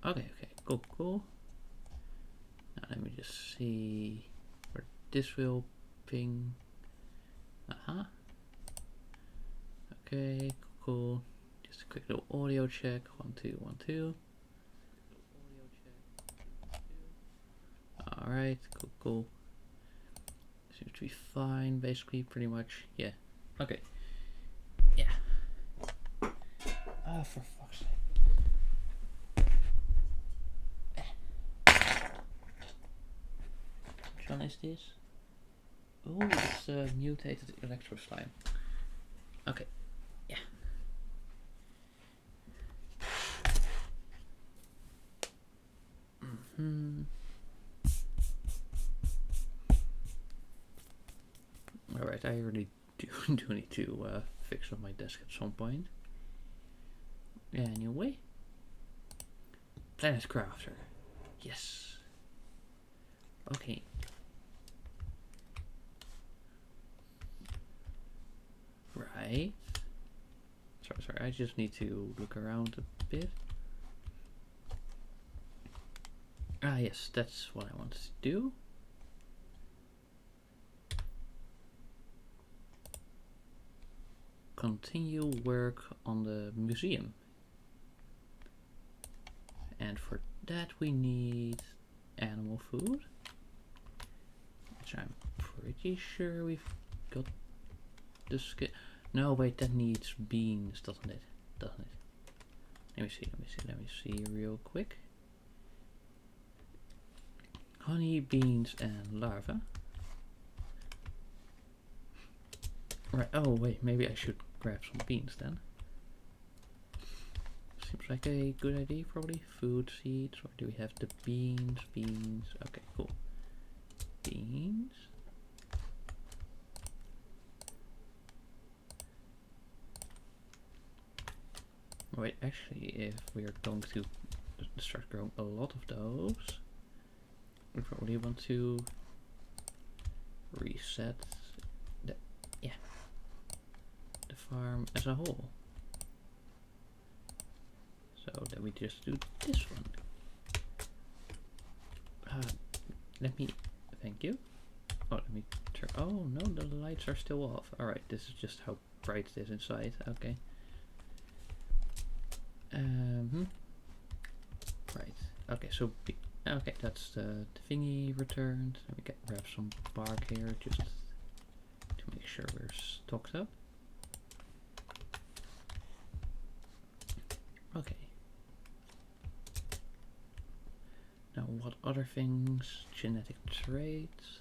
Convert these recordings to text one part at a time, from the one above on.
Okay, cool. Now let me just see where this will ping. Okay, cool. Just a quick little audio check. 1 2 1 2. Alright, cool. Seems to be fine, basically, pretty much. Yeah. Okay. Yeah. For fuck's sake. Which one is this? Oh, it's mutated electro slime. Okay. Yeah. Alright, I really do need to fix up my desk at some point. Anyway. Planet Crafter. Yes. Okay. Right. Sorry, I just need to look around a bit. Yes, that's what I wanted to do. Continue work on the museum. And for that we need animal food. Which I'm pretty sure we've got the skin. No, wait, that needs beans, doesn't it? Let me see real quick. Honey, beans, and larva. Right, oh wait, maybe I should grab some beans then. Seems like a good idea, probably. Food, seeds, or do we have the beans? Okay, cool. Beans. Wait, actually, if we're going to start growing a lot of those, we probably want to reset the farm as a whole. So then we just do this one. Thank you. Oh, let me turn. Oh no, the lights are still off. All right, this is just how bright it is inside. Okay. Right. Okay, so okay, that's the thingy returned. Let me grab some bark here just to make sure we're stocked up. Okay. Now, what other things? Genetic traits.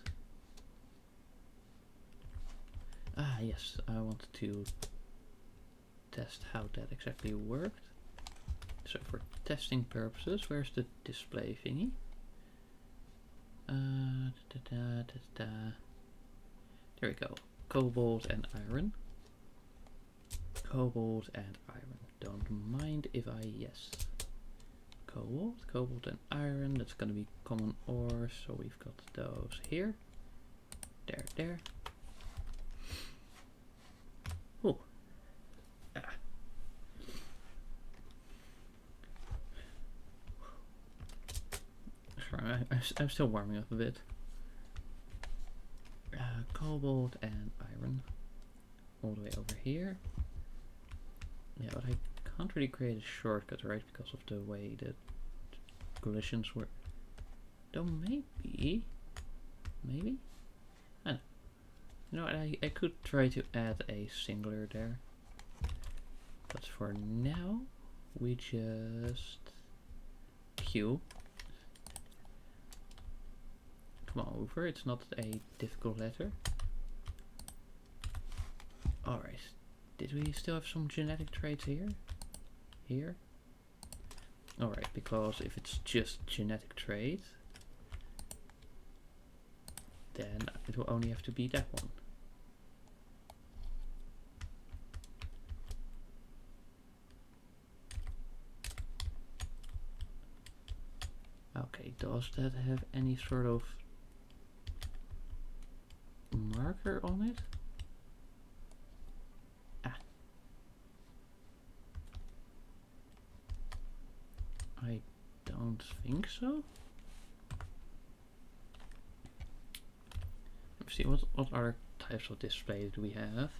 Yes, I wanted to test how that exactly worked. So for testing purposes, where's the display thingy? There we go. Cobalt and iron. Cobalt and iron. Don't mind if I yes. Cobalt and iron. That's gonna be common ore. So we've got those here. There. Oh. Sorry, I'm still warming up a bit. Cobalt and iron. All the way over here. Yeah, but I can't really create a shortcut, right? Because of the way the collisions were. Though maybe. I don't know. You know, I could try to add a singular there. But for now, we just Q. Come on over, it's not a difficult letter. Alright. Did we still have some genetic traits here? Here? Alright, because if it's just genetic trait, then it will only have to be that one. Okay, does that have any sort of marker on it? I don't think so. Let's see, what other types of display do we have?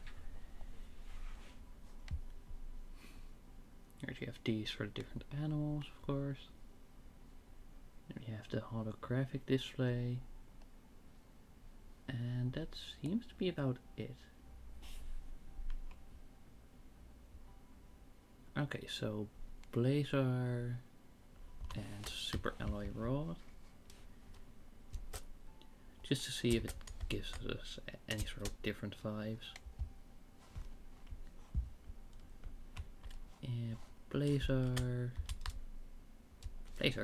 Here you have these for the different animals, of course. Then we have the holographic display. And that seems to be about it. Okay, so Blazar and Super Alloy Rod. Just to see if it gives us any sort of different vibes. And Blazar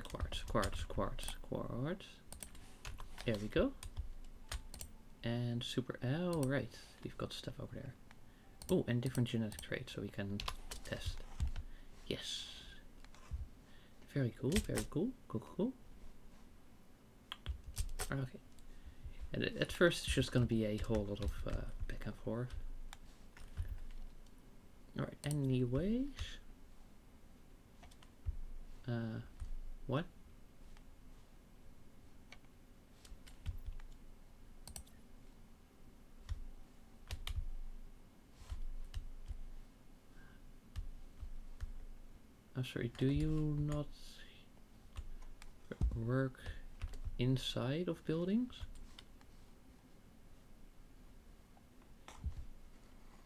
Quartz. There we go. And Super, oh right, we've got stuff over there. Oh, and different genetic traits, so we can test. Yes. Very cool, very cool. Cool. Okay. And at first it's just going to be a whole lot of back and forth. Alright, anyways. What? I'm sorry, do you not work inside of buildings?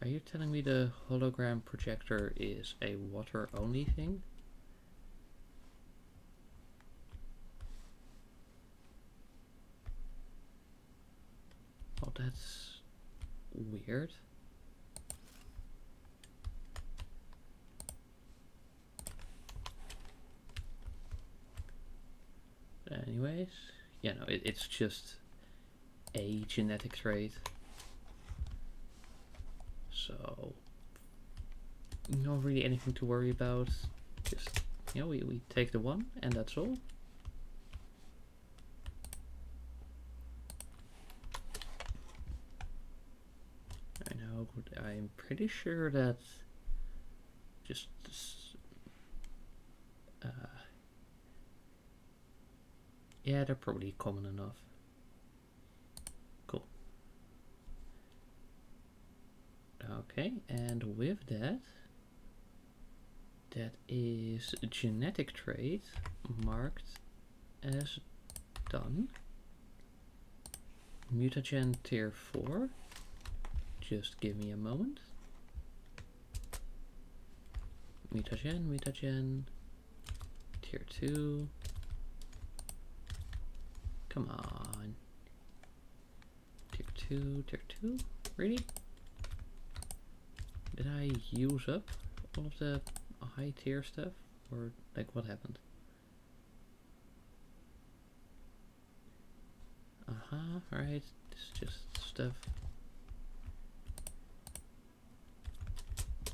Are you telling me the hologram projector is a water only thing? Oh, that's weird. Anyways, yeah, no, it's just a genetic trait. So, not really anything to worry about. Just, you know, we take the one and that's all. I know, but I'm pretty sure that just yeah, they're probably common enough. Cool. Okay, and with that, that is a genetic trait marked as done. Mutagen tier 4. Just give me a moment. Mutagen. Tier 2. Come on. Tier 2? Really? Did I use up all of the high tier stuff? Or like what happened? Alright, this is just stuff.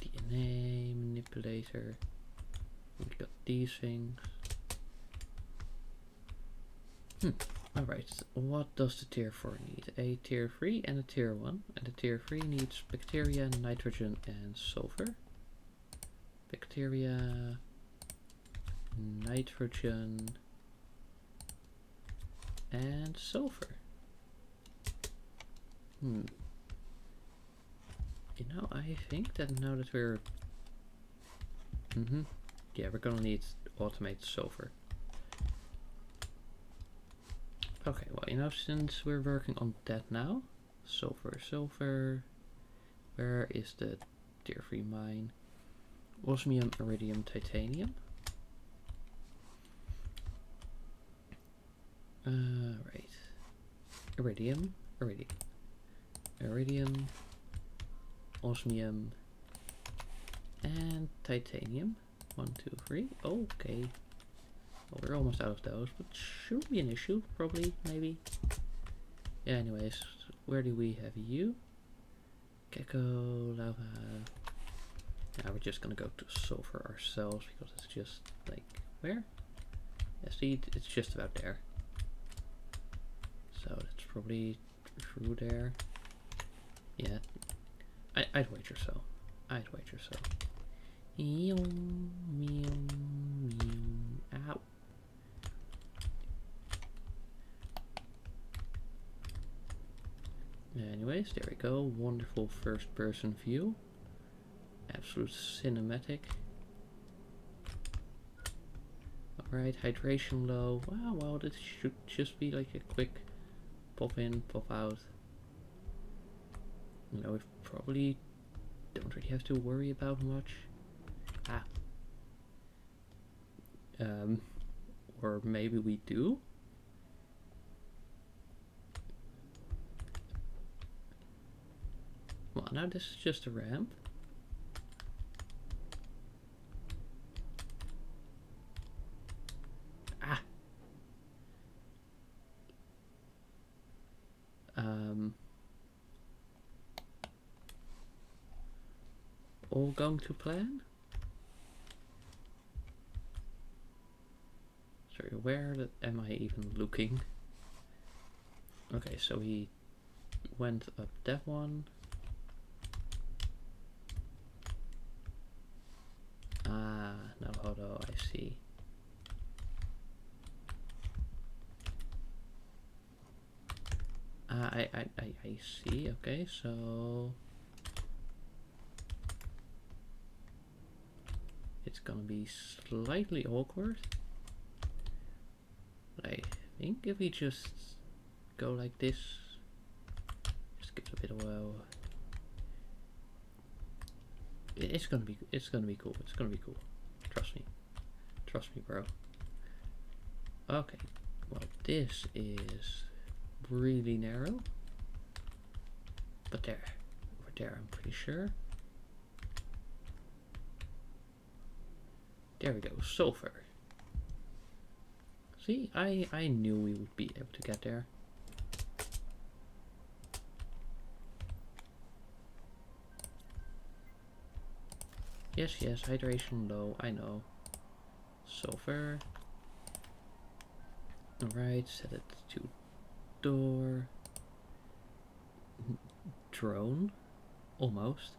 DNA manipulator. We got these things. Alright, what does the tier 4 need? A tier 3 and a tier 1. And the tier 3 needs bacteria, nitrogen and sulfur. Bacteria, nitrogen and sulfur. You know, I think that now that we're yeah, we're gonna need automated sulfur. Okay, well, you know, since we're working on that now, sulfur, where is the tier 3 mine? Osmium, iridium, titanium. Right. Iridium, osmium, and titanium. 1, 2, 3. Okay. Well, we're almost out of those, but shouldn't be an issue, probably, maybe. Yeah, anyways, where do we have you? Gecko, lava. Now we're just gonna go to sulfur ourselves, because it's just, like, where? Yeah, see, it's just about there. So that's probably through there. Yeah. I'd wager so. Ow. Anyways, there we go. Wonderful first person view. Absolute cinematic. Alright, hydration low. Wow, well, this should just be like a quick pop in, pop out. You know, we probably don't really have to worry about much. Or maybe we do. Well, now this is just a ramp. All going to plan? Sorry, where am I even looking? Okay, so he went up that one. Ah, now hold on, I see. I see, okay, so it's gonna be slightly awkward. But I think if we just go like this, just gives a bit of a... It's gonna be cool. It's gonna be cool. Trust me, bro. Okay, well, this is really narrow, but over there, I'm pretty sure. There we go, sulfur. See, I knew we would be able to get there. Yes, hydration low, I know. Sulfur. Alright, set it to door. Drone. Almost.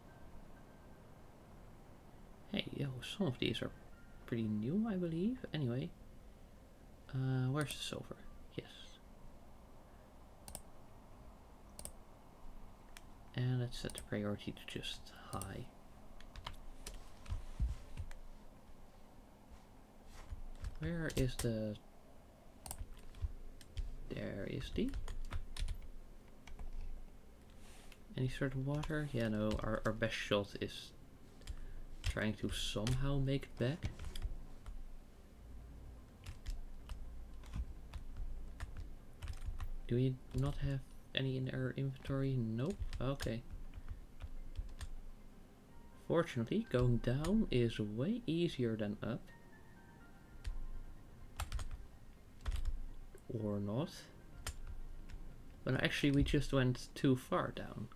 Hey, yo, some of these are pretty new, I believe. Anyway. Where's the sulfur? Yes. And let's set the priority to just high. Where is the... There is the... Any sort of water? Yeah, no, our best shot is trying to somehow make it back. Do we not have any in our inventory? Nope. Okay. Fortunately, going down is way easier than up. Or not. But actually we just went too far down.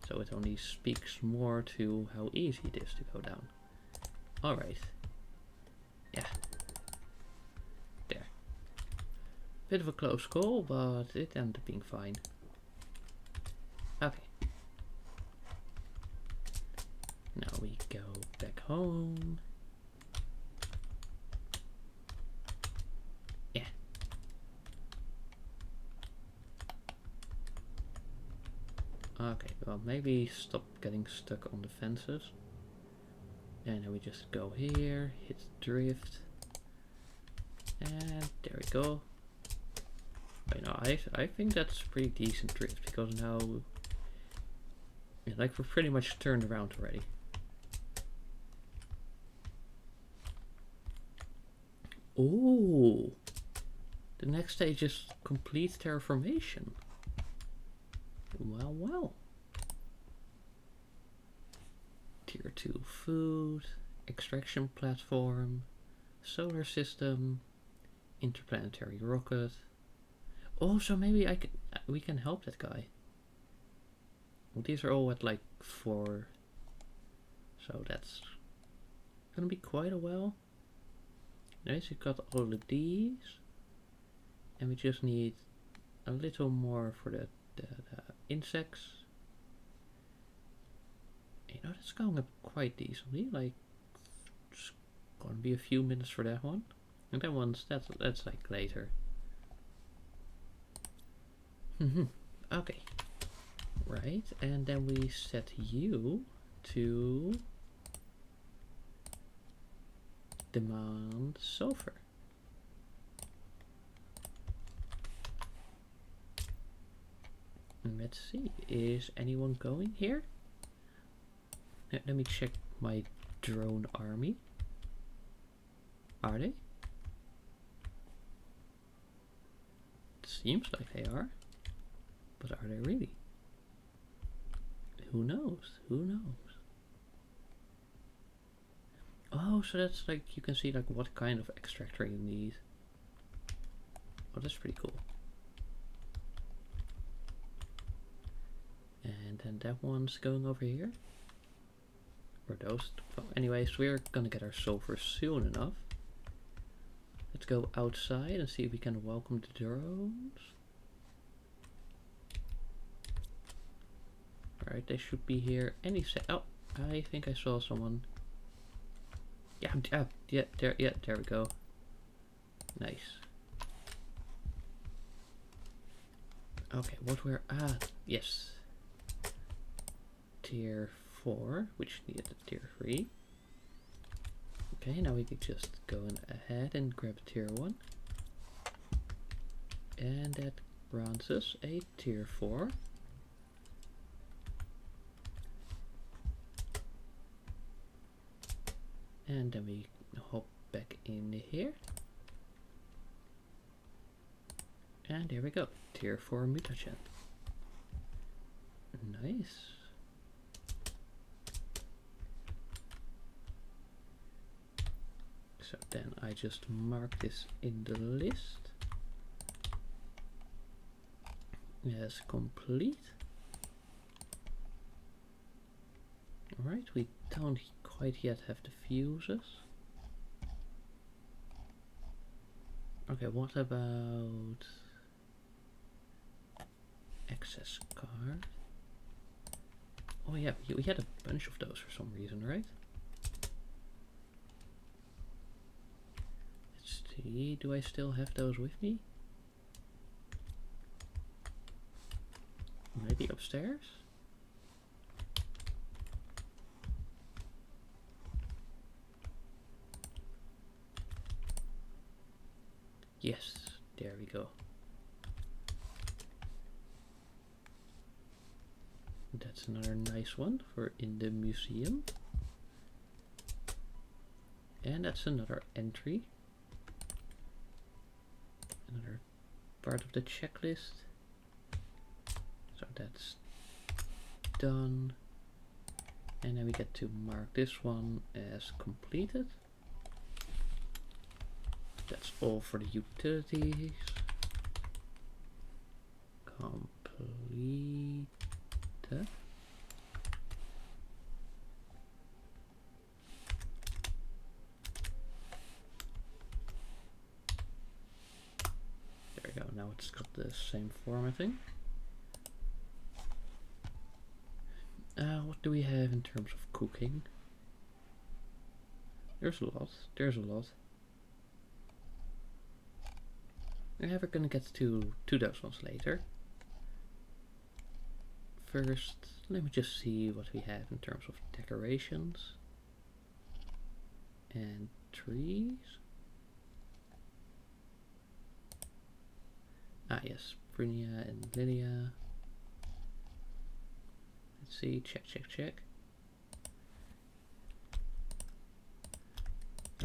So it only speaks more to how easy it is to go down. Alright. Yeah. There. Bit of a close call, but it ended up being fine. Okay. Now we go back home. Yeah. Okay, well maybe stop getting stuck on the fences. And then we just go here, hit drift. And there we go. Wait, no, I think that's pretty decent drift because now, yeah, like we're pretty much turned around already. Oh, the next stage is complete terraformation. Well, well. Tier 2 food, extraction platform, solar system, interplanetary rocket. Oh, so maybe we can help that guy. Well, these are all at like 4, so that's gonna be quite a while. Nice, we got all of these, and we just need a little more for the insects. You know, that's going up quite decently. Like, it's gonna be a few minutes for that one, and that one's that's like later. Okay, Right, and then we set you to demand sulfur. Let's see, is anyone going here? Let me check my drone army. Are they? It seems like they are. But are they really? Who knows? Who knows? Oh, so that's like, you can see like what kind of extractor you need. Oh, that's pretty cool. And then that one's going over here. Or those. Well, anyways, we're gonna get our sulfur soon enough. Let's go outside and see if we can welcome the drones. Alright, they should be here any sec. Oh, I think I saw someone. Yeah, there we go. Nice. Okay, what we're at? Yes. Tier 4, which needed a tier 3. Okay, now we can just go ahead and grab tier 1. And that grants us a tier 4. And then we hop back in here. And there we go, tier 4 mutagen. Nice. So then I just mark this in the list as complete. Alright, we don't quite yet have the fuses. Okay, what about access card? Oh yeah, we had a bunch of those for some reason, right? Let's see, do I still have those with me? Maybe upstairs? Yes, there we go. That's another nice one for in the museum. And that's another entry. Another part of the checklist. So that's done. And then we get to mark this one as completed. That's all for the utilities. Completed. There we go, now it's got the same formatting. What do we have in terms of cooking? There's a lot, there's a lot. We're gonna get to those ones later. First, let me just see what we have in terms of decorations and trees. Ah yes, Brinia and Lilia. Let's see, check.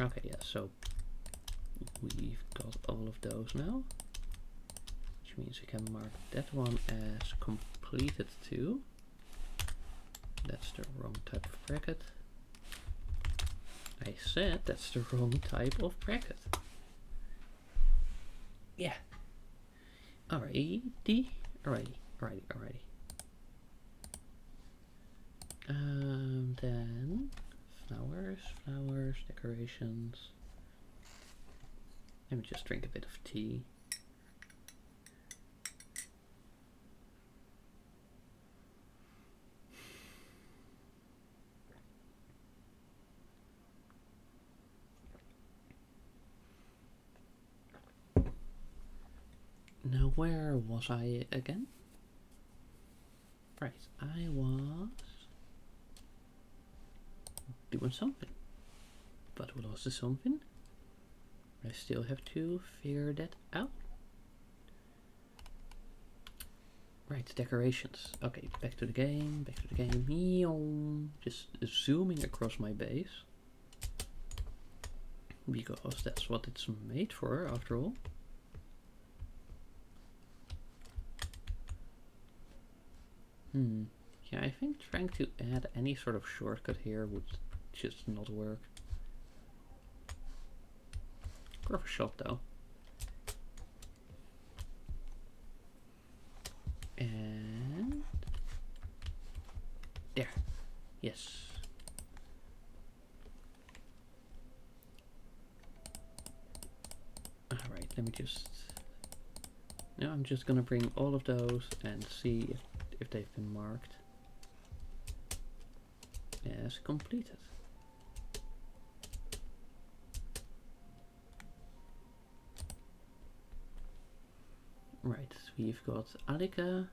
Okay, yeah, so we've got all of those now, which means we can mark that one as completed too. That's the wrong type of bracket. I said that's the wrong type of bracket. Yeah. Alrighty. Then flowers, decorations. Let me just drink a bit of tea. Now, where was I again? Right, I was doing something. But what was the something? I still have to figure that out. Right, decorations. Okay, back to the game, back to the game. Just zooming across my base. Because that's what it's made for, after all. Yeah, I think trying to add any sort of shortcut here would just not work. Worth a shot though. And there. Yes. Alright, let me just... Now I'm just gonna bring all of those and see if they've been marked as completed. Right, we've got Alika,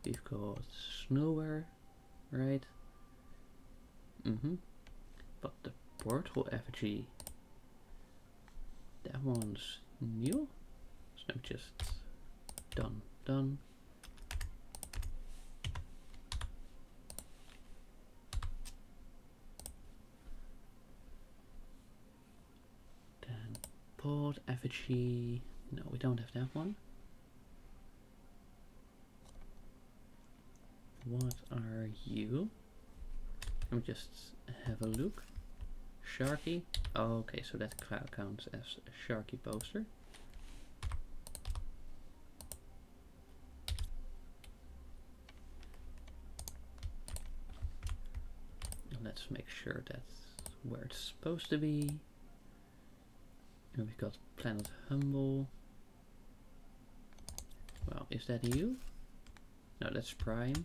we've got Snower, right? But the portal effigy, that one's new. So I'm just done. Then port effigy, no, we don't have that one. What are you? Let me just have a look. Sharky. Oh, okay, so that counts as a Sharky poster. Let's make sure that's where it's supposed to be. And we've got Planet Humble. Well, is that you? No, that's Prime.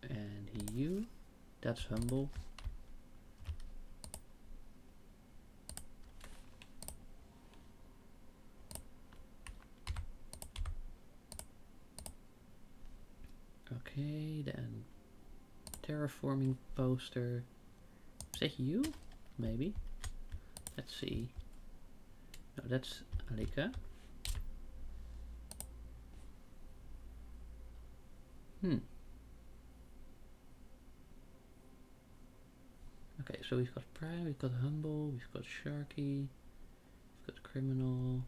And you, that's Humble. Okay, then terraforming poster. Is that you? Maybe. Let's see. No, that's Alika. Okay, so we've got Prime, we've got Humble, we've got Sharky, we've got Criminal.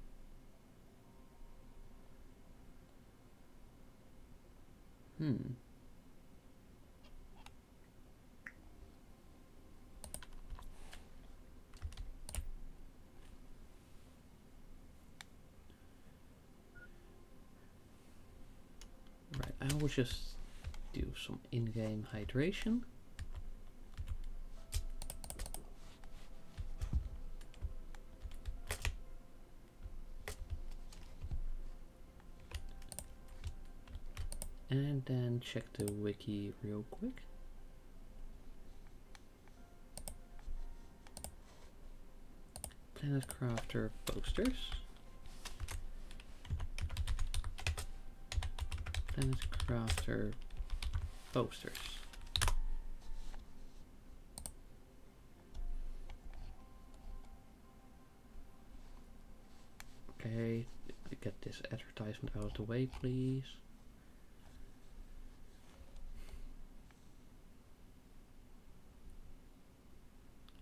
Right, I will just do some in-game hydration. And then check the wiki real quick. Planet Crafter posters. Planet Crafter posters. Okay, get this advertisement out of the way, please.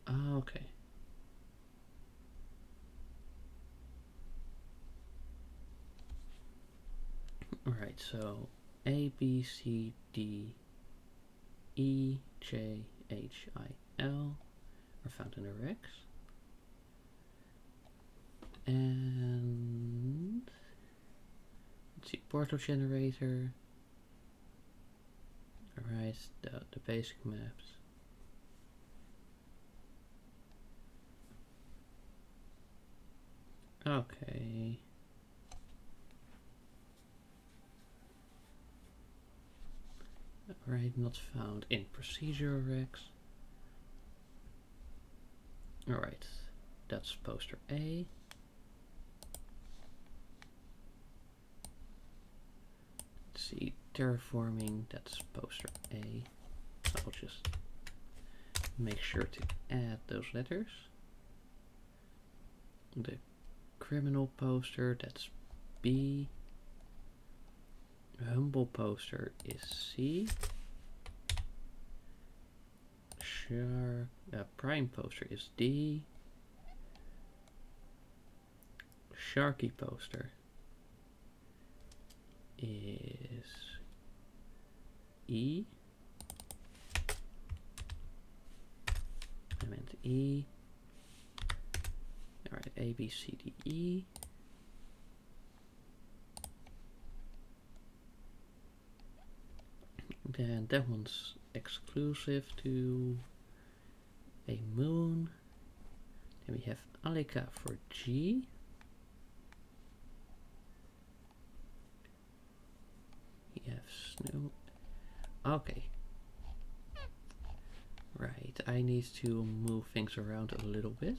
Okay. Alright, so A, B, C, D, E, J, H, I, L are found in the Rex. And let's see, portal generator. Alright, the basic maps. Okay. Alright, not found in Procedure Rex. Alright, that's poster A. Let's see, terraforming, that's poster A. I'll just make sure to add those letters. The criminal poster, that's B. Humble poster is C. Prime poster is D. Sharky poster is E. I meant E. Alright, A, B, C, D, E. Then that one's exclusive to a moon. Then we have Alika for G. We have Snow. Okay. Right, I need to move things around a little bit.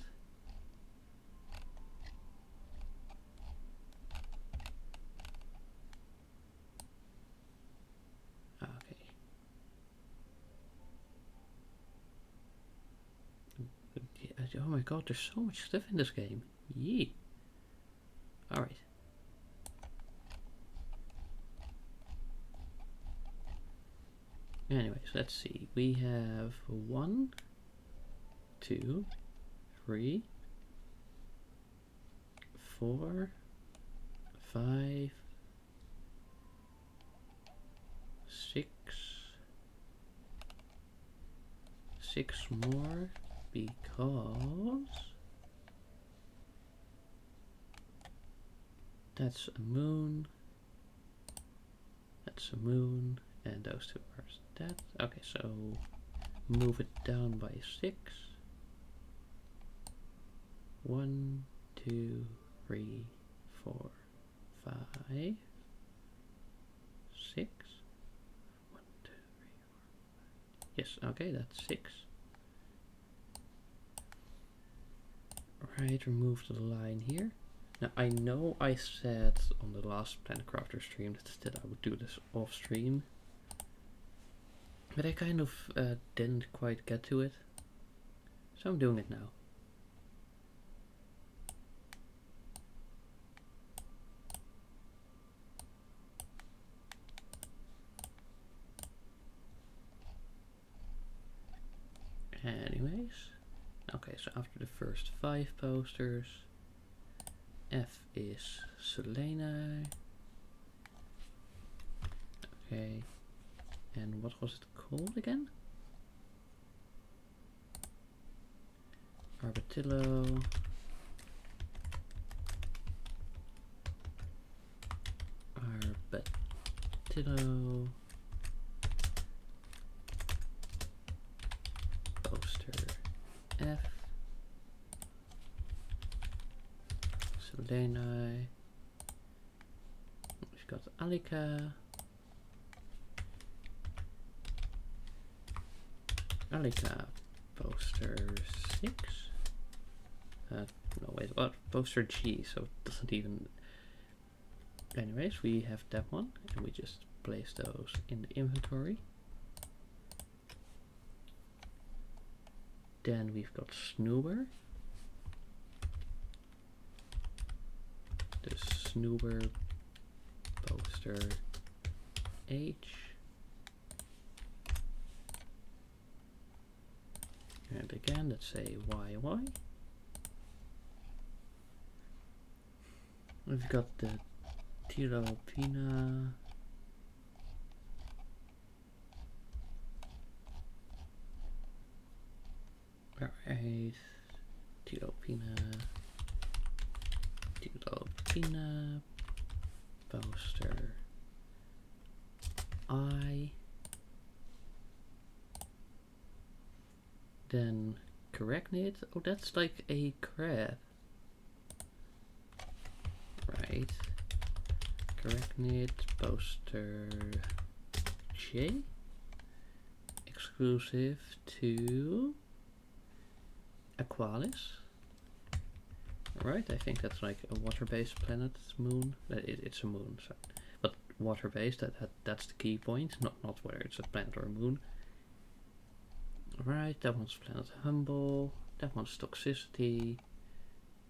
Okay. Oh my god, there's so much stuff in this game. Yee. Alright. Anyways, let's see. We have 1, 2, 3, 4, 5, 6. 6 more because that's a moon. That's a moon. And those two are that. Okay, so move it down by 6. 1, 2, 3, 4, 5, 6. 1, 2, 3, 4, 5. Yes, okay, that's 6. Right, remove the line here. Now I know I said on the last Planet Crafter stream that I would do this off stream. But I kind of didn't quite get to it, so I'm doing it now. Anyways, okay, so after the first 5 posters, F is Selena. Okay. And what was it called again? Arbutillo. Arbutillo. Poster F. Selena. We've got Alika. Alika poster 6. No, wait, what? Poster G, so it doesn't even. Anyways, we have that one, and we just place those in the inventory. Then we've got Snoober. The Snoober poster H. And again, let's say YY. We've got the Tilopina. Alright. Tilopina. Tilopina. Poster I. Then Carachnid. Oh, that's like a crab. Right. Carachnid poster J. Exclusive to Aqualis. Right, I think that's like a water-based planet moon. It's a moon, so. But water-based. That's the key point, not whether it's a planet or a moon. Alright, that one's Planet Humble, that one's Toxicity,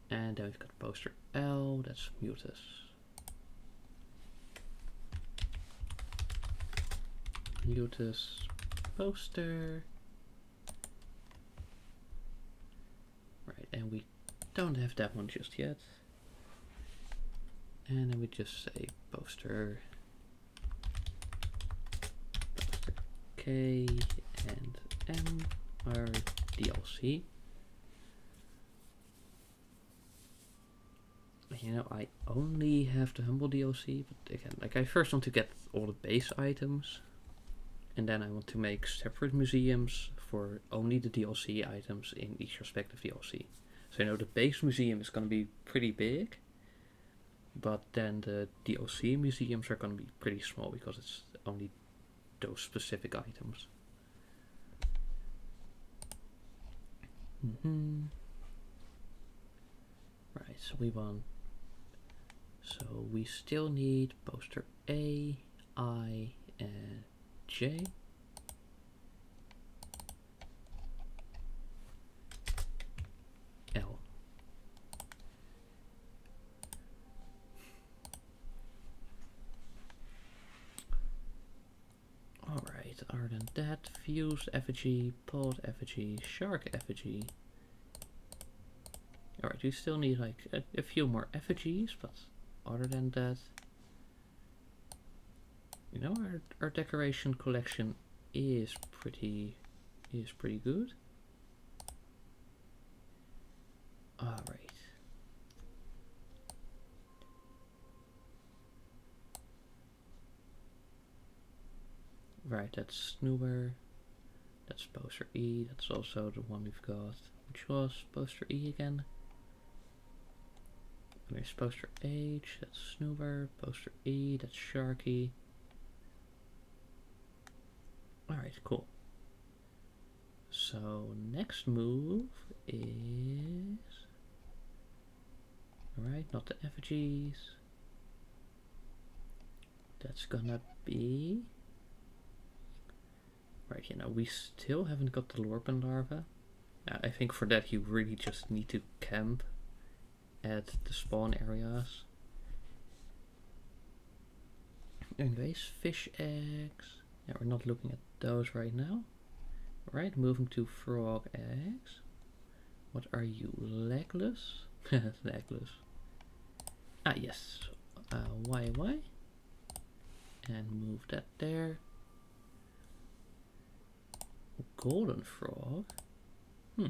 and then we've got poster L, that's Mutus. Mutus poster. Right, and we don't have that one just yet. And then we just say poster K and M are DLC. You know, I only have the Humble DLC, but again, like I first want to get all the base items, and then I want to make separate museums for only the DLC items in each respective DLC. So you know, the base museum is going to be pretty big, but then the DLC museums are going to be pretty small because it's only those specific items. Right, so we still need poster A, I, and J. L. Alright, other than that, fuse effigy, pod effigy, shark effigy. Alright, we still need like a few more effigies, but other than that, you know, our decoration collection is pretty good. Alright. Right, that's Snoober. That's poster E. That's also the one we've got. Which was poster E again? There's poster H. That's Snoober. Poster E. That's Sharky. Alright, cool. So next move is... Alright, not the effigies. That's gonna be... Right, you know, we still haven't got the Lorpen larva. I think for that you really just need to camp at the spawn areas. Anyways, fish eggs. Yeah, we're not looking at those right now. Right, moving to frog eggs. What are you, legless? Legless. Ah, yes. YY. And move that there. Golden frog. Well,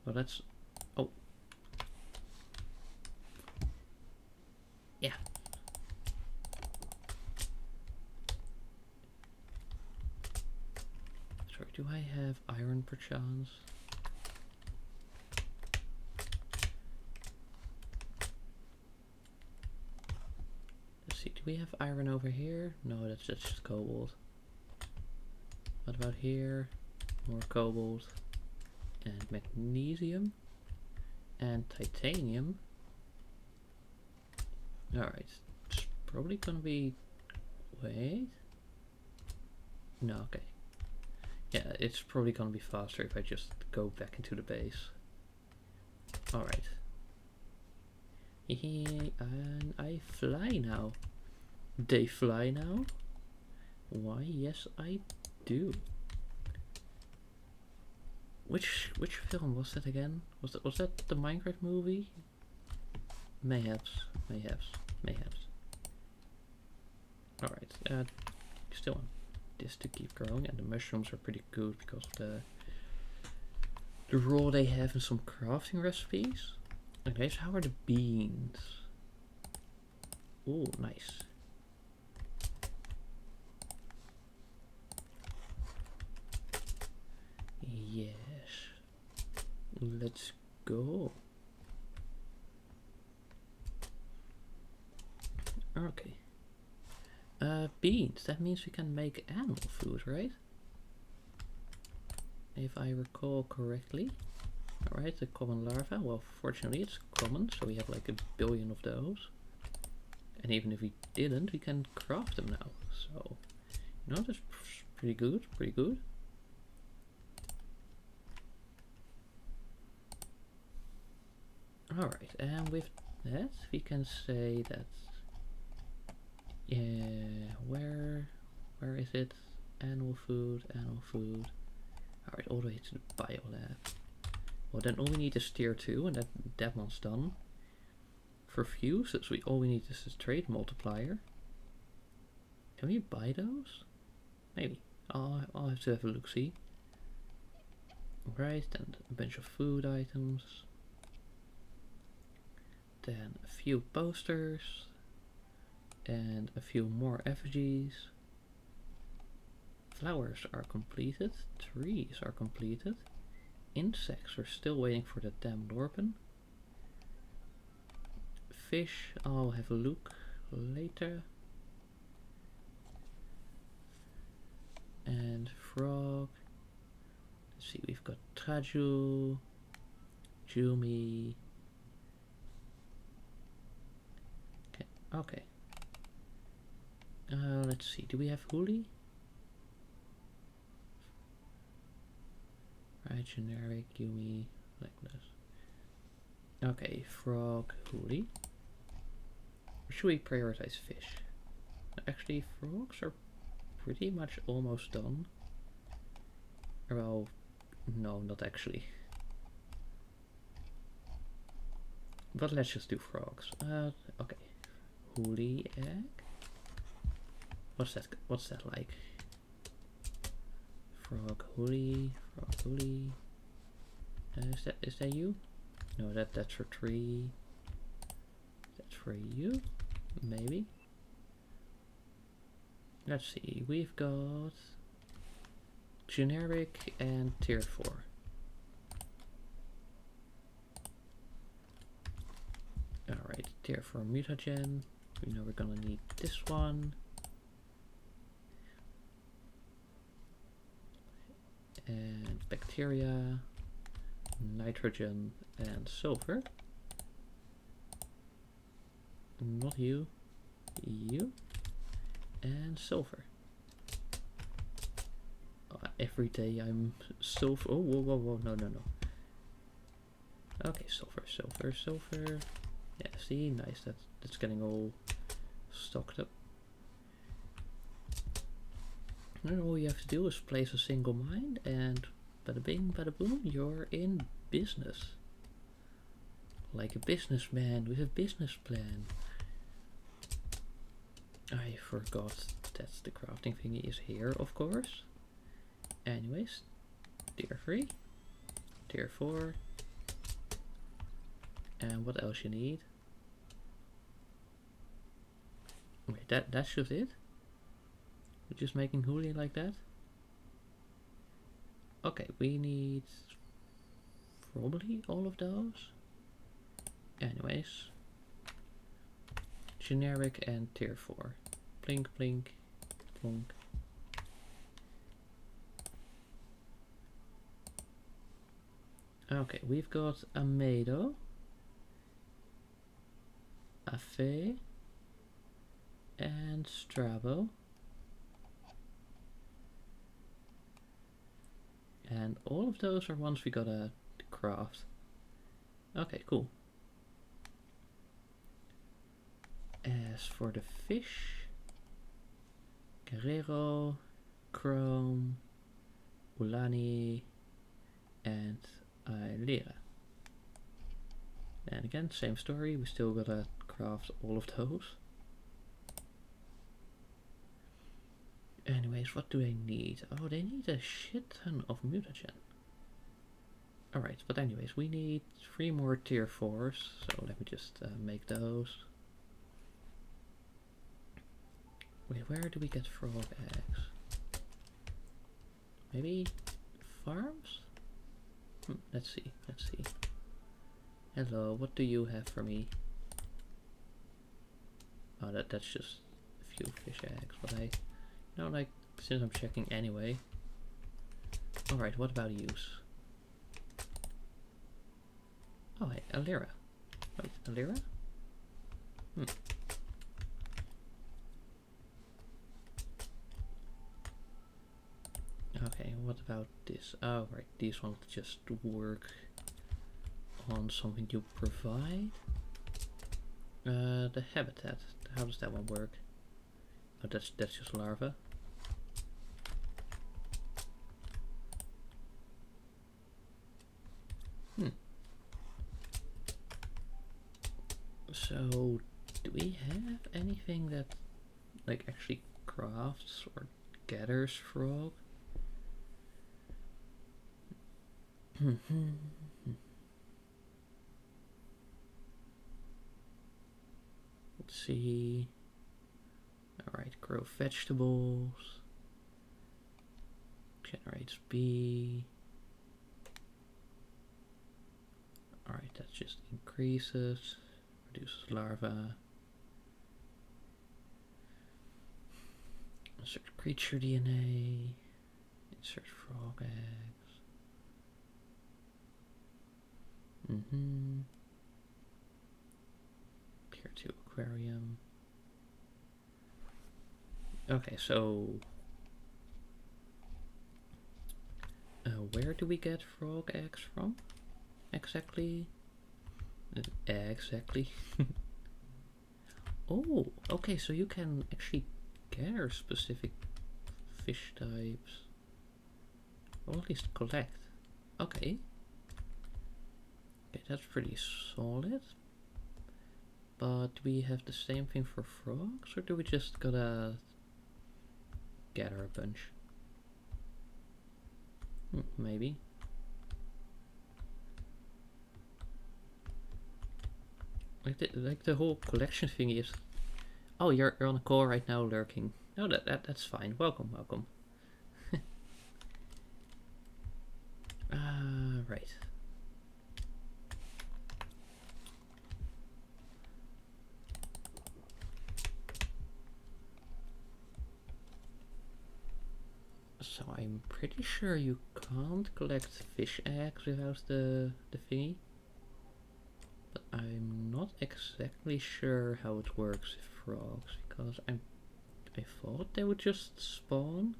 that's... Oh. Yeah. Sorry, do I have iron perchance? Let's see, do we have iron over here? No, that's just cobalt. What about here? More cobalt and magnesium and titanium. Alright, it's probably gonna be... Wait. No, okay. Yeah, it's probably gonna be faster if I just go back into the base. Alright. And I fly now. They fly now? Why, yes I do. Which film was that again? Was that the Minecraft movie? Mayhaps. Alright, still want this to keep growing, and the mushrooms are pretty good because of the role they have in some crafting recipes. Okay, so how are the beans? Oh, nice. Yes. Let's go. Okay. Beans. That means we can make animal food, right? If I recall correctly. Alright, the common larva. Well, fortunately it's common, so we have like 1 billion of those. And even if we didn't, we can craft them now. So, you know, that's pretty good, pretty good. Alright, and with that, we can say that, yeah, where is it? Animal food, animal food. Alright, all the way to the biolab. Well, then all we need is tier 2, and that one's done. For fuses, all we need is a trade multiplier. Can we buy those? Maybe. I'll have to have a look-see. Right, and a bunch of food items. Then a few posters. And a few more effigies. Flowers are completed. Trees are completed. Insects, we're still waiting for the damn Lorpen. Fish, I'll have a look later. And frog. Let's see, we've got Traju, Jumi. Okay. Let's see, do we have Huli? Right, generic, Yumi, like this. Okay, frog, Huli. Or should we prioritize fish? Actually, frogs are pretty much almost done. Well, no, not actually. But let's just do frogs. Okay. Huli egg. What's that like? Frog Huli, frog Huli. Is that you? No, that's for tree. That's for you, maybe. Let's see. We've got generic and tier 4. Alright, tier 4 mutagen. We know we're gonna need this one. And bacteria, nitrogen, and sulfur. Not you, you, and sulfur. Every day I'm sulfur. Oh, whoa, no. Okay, sulfur. Yeah, see, nice. That's getting all stocked up. And all you have to do is place a single mine, and bada bing, bada boom, you're in business. Like a businessman with a business plan. I forgot that the crafting thingy is here, of course. Anyways, tier 3, tier 4, and what else you need? Wait, that's just it? We're just making Huli like that? Okay, we need probably all of those. Anyways, generic and tier 4. Blink, blink, plonk. Okay, we've got Amedo, Afe, and Strabo. And all of those are ones we gotta craft. Okay, cool. As for the fish, Guerrero, Chrome, Ulani, and Lera. And again, same story, we still gotta craft all of those. Anyways, what do they need? Oh, they need a shit ton of mutagen. Alright, but anyways, we need 3 more tier 4s, so let me just make those. Wait, where do we get frog eggs? Maybe farms? Let's see. Hello, what do you have for me? Oh, that's just a few fish eggs, but like, since I'm checking anyway. Alright, what about use? Oh, hey, Alira. Wait, Alira? Okay, what about this? Oh, right, these ones just work on something you provide. The habitat, how does that one work? Oh, that's just larva. So, do we have anything that like actually crafts or gathers frog? Let's see. Alright, grow vegetables. Generates bee. Alright, that just increases. Reduces larva. Insert creature DNA. Insert frog eggs. Tier 2 aquarium. Okay, so where do we get frog eggs from? Exactly. Exactly. Oh, okay, so you can actually gather specific fish types. Or at least collect. Okay. Okay, that's pretty solid. But do we have the same thing for frogs, or do we just gotta gather a bunch? Maybe. Like the whole collection thing is. Oh, you're on a call right now, lurking. No, that's fine. Welcome. Right. So I'm pretty sure you can't collect fish eggs without the thingy. But I'm not exactly sure how it works with frogs, because I thought they would just spawn.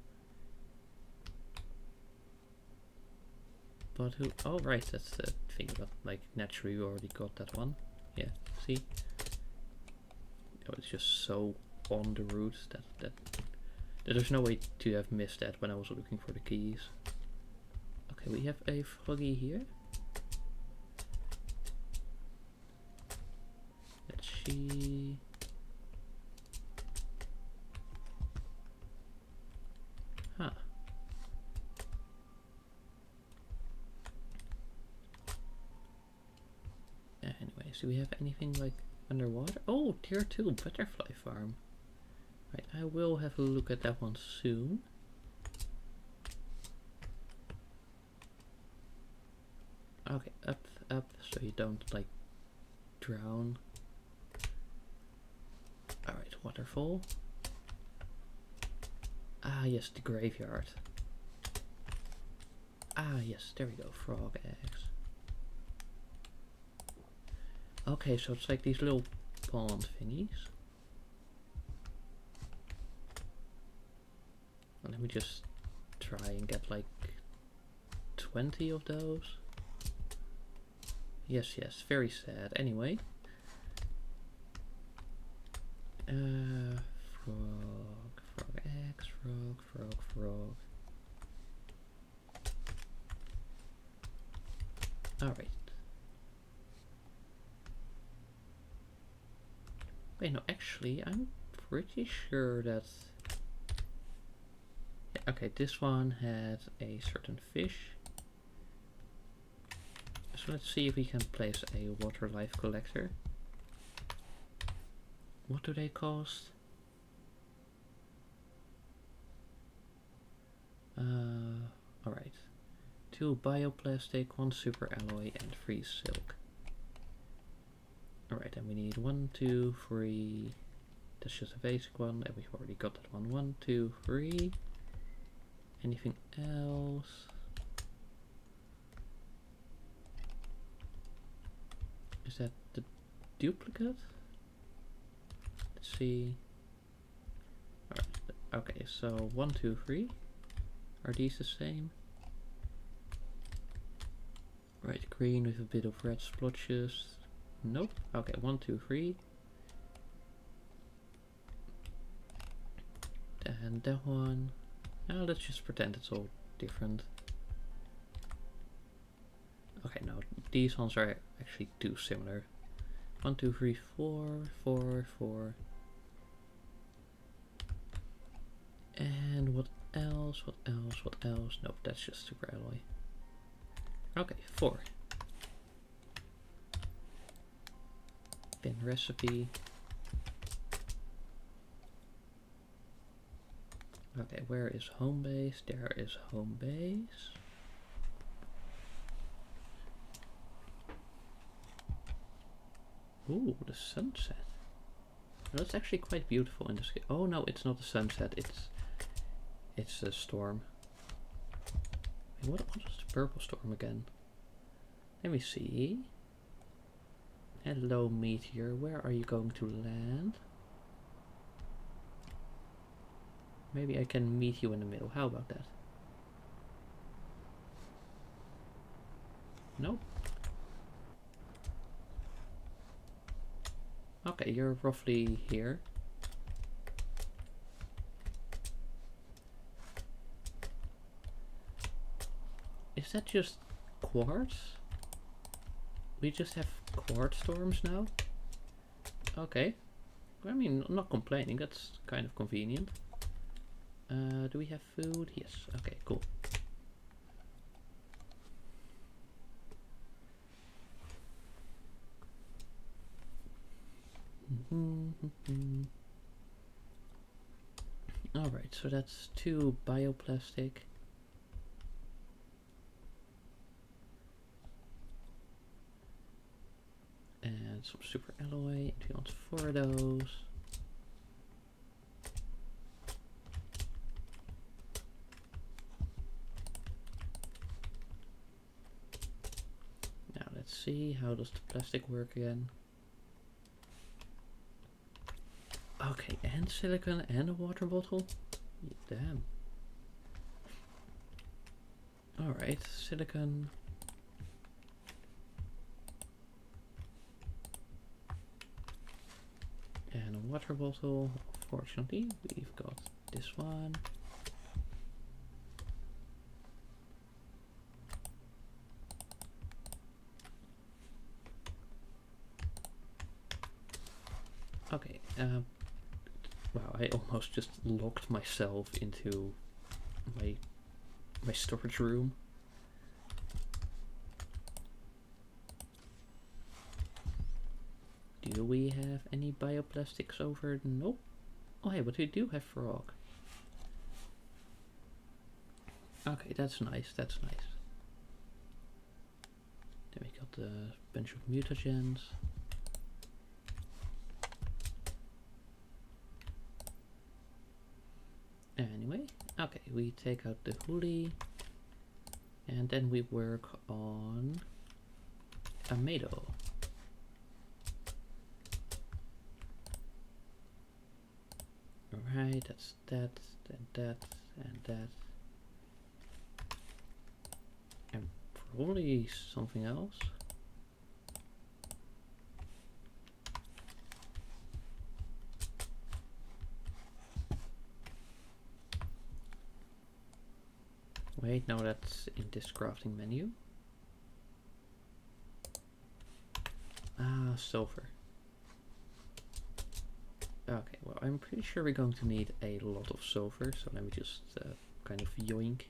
But who? Oh right, that's the thing. But like naturally, we already got that one. Yeah, see. Oh, it's just so on the route that there's no way to have missed that when I was looking for the keys. Okay, we have a froggy here. Let's see. Huh. Anyways, do we have anything like underwater? Oh, tier 2 butterfly farm. Right, I will have a look at that one soon. Okay, up, so you don't like drown. Alright, waterfall. Ah, yes, the graveyard. Ah, yes, there we go, frog eggs. Okay, so it's like these little pond thingies. Let me just try and get like 20 of those. Yes, very sad. Anyway. Frog eggs, frog. Alright. Wait, no, actually, I'm pretty sure that... Okay, this one had a certain fish. So let's see if we can place a water life collector. What do they cost? Alright. 2 bioplastic, 1 super alloy, and 3 silk. Alright, and we need 1, 2, 3. That's just a basic one, and we've already got that one. 1, 2, 3. Anything else? Is that the duplicate? Let's see. Alright, okay, so 1, 2, 3. Are these the same? Right, green with a bit of red splotches. Nope. Okay, 1, 2, 3. And that one. Now let's just pretend it's all different. Okay, no, these ones are actually too similar. 1, 2, 3, 4, 4, 4. And what else? What else? What else? Nope, that's just super alloy. Okay, 4. Bin recipe. Okay, where is home base? There is home base. Ooh, the sunset. That's actually quite beautiful in this game. Oh no, it's not a sunset. It's a storm. Wait, what was the purple storm again? Let me see. Hello, meteor. Where are you going to land? Maybe I can meet you in the middle. How about that? Nope. Okay, you're roughly here. Is that just quartz? We just have quartz storms now? Okay. I mean, I'm not complaining. That's kind of convenient. Do we have food? Yes. Okay, cool. Alright, so that's 2 bioplastic. And some super alloy. If you want 4 of those. Now let's see, how does the plastic work again? Okay, and silicone and a water bottle? Damn. Alright, silicone. And a water bottle. Fortunately, we've got this one. Okay, wow, I almost just locked myself into my storage room. Do we have any bioplastics over? Nope. Oh hey, but we do have frog. Okay, that's nice, that's nice. Then we got a bunch of mutagens. Anyway, okay, we take out the huli and then we work on Amedo. Alright, that's that, and that, and that. And probably something else. Wait, no, that's in this crafting menu. Ah, silver. Okay, well, I'm pretty sure we're going to need a lot of silver, so let me just kind of yoink.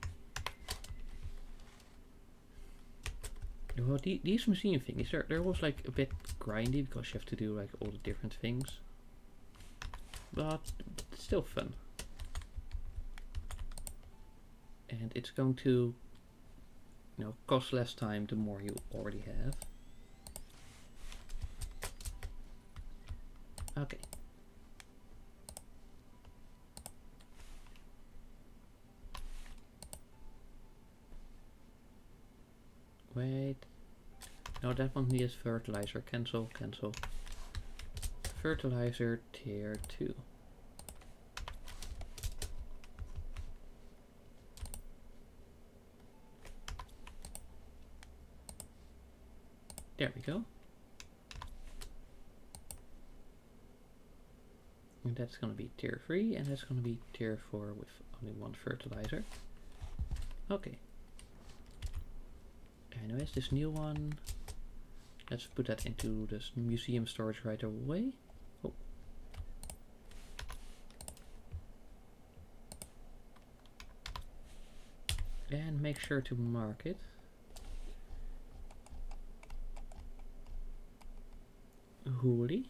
Well, these machine things, they're always like a bit grindy because you have to do like all the different things. But it's still fun. And it's going to, you know, cost less time the more you already have. Okay. Wait. No, that one needs fertilizer. Cancel, cancel. Fertilizer tier 2. There we go. And that's going to be tier 3, and that's going to be tier 4 with only 1 fertilizer. Okay. Anyways, this new one, let's put that into this museum storage right away. Oh. And make sure to mark it. Hooli.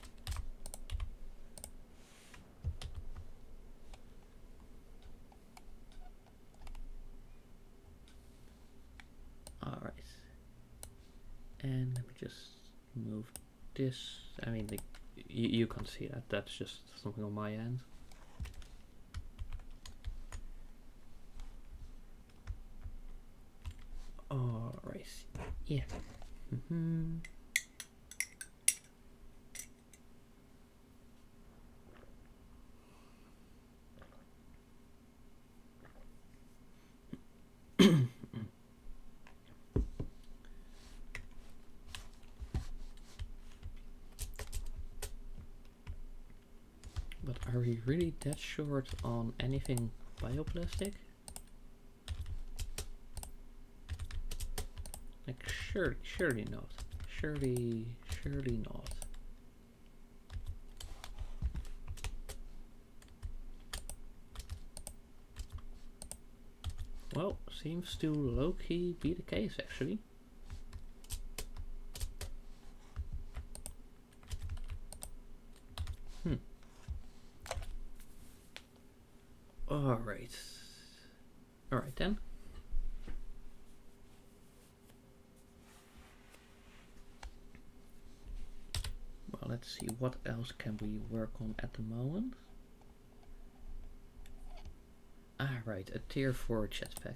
Alright. And let me just move this. I mean, you can't see that. That's just something on my end. Alright. Yeah. But are we really that short on anything bioplastic? Like surely not. Surely not. Well, seems to low-key be the case actually. Alright. Alright then. Well, let's see, what else can we work on at the moment? Ah, right, a tier 4 jetpack.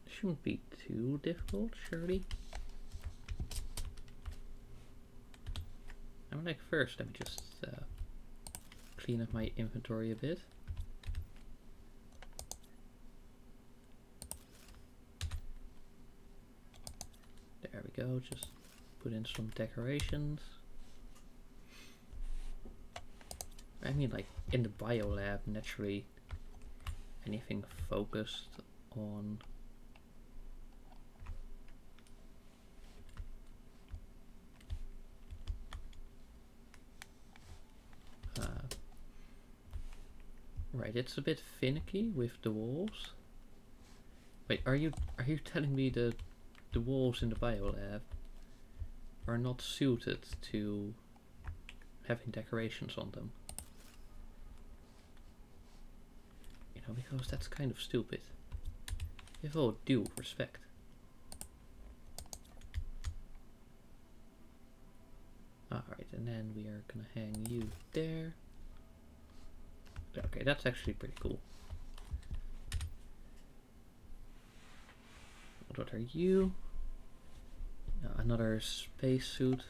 Shouldn't be too difficult, surely. I'm like, first, let me just clean up my inventory a bit. There we go, just put in some decorations. I mean, like in the biolab, naturally anything focused on right, it's a bit finicky with the walls. Wait, are you telling me the walls in the biolab are not suited to having decorations on them? You know, because that's kind of stupid. With all due respect. Alright, and then we are gonna hang you there. Okay, that's actually pretty cool. What are you? Another spacesuit.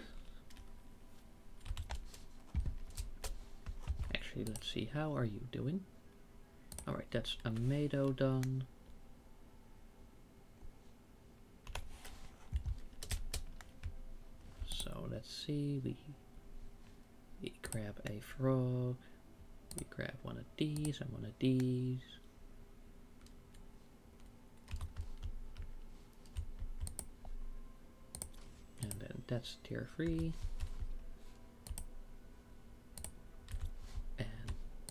Actually, let's see, how are you doing? Alright, that's Amado done. So let's see, we grab a frog, we grab one of these and one of these. And then that's tier 3. And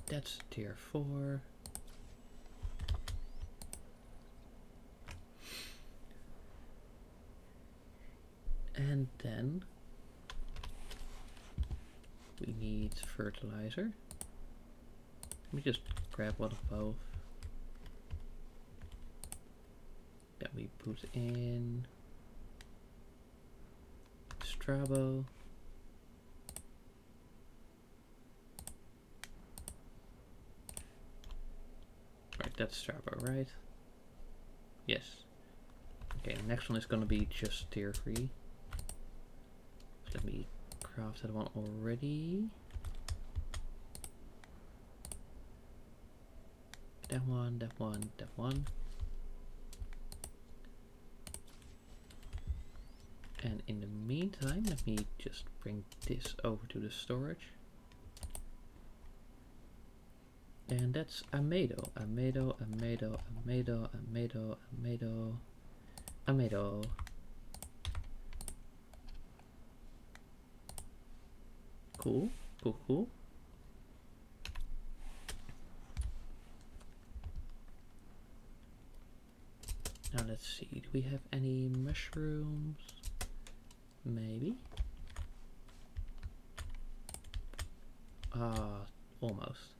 that's tier 4. And then we need fertilizer. Let me just grab one of both. That we put in Strabo. Right, that's Strabo, right? Yes. Okay, the next one is gonna be just tier 3. Let me craft that one already. That one, that one, that one. And in the meantime, let me just bring this over to the storage. And that's Amado, Amado, Amado, Amado, Amado, Amado, Amado. Cool, cool, cool. Now let's see, do we have any mushrooms? Maybe. Almost.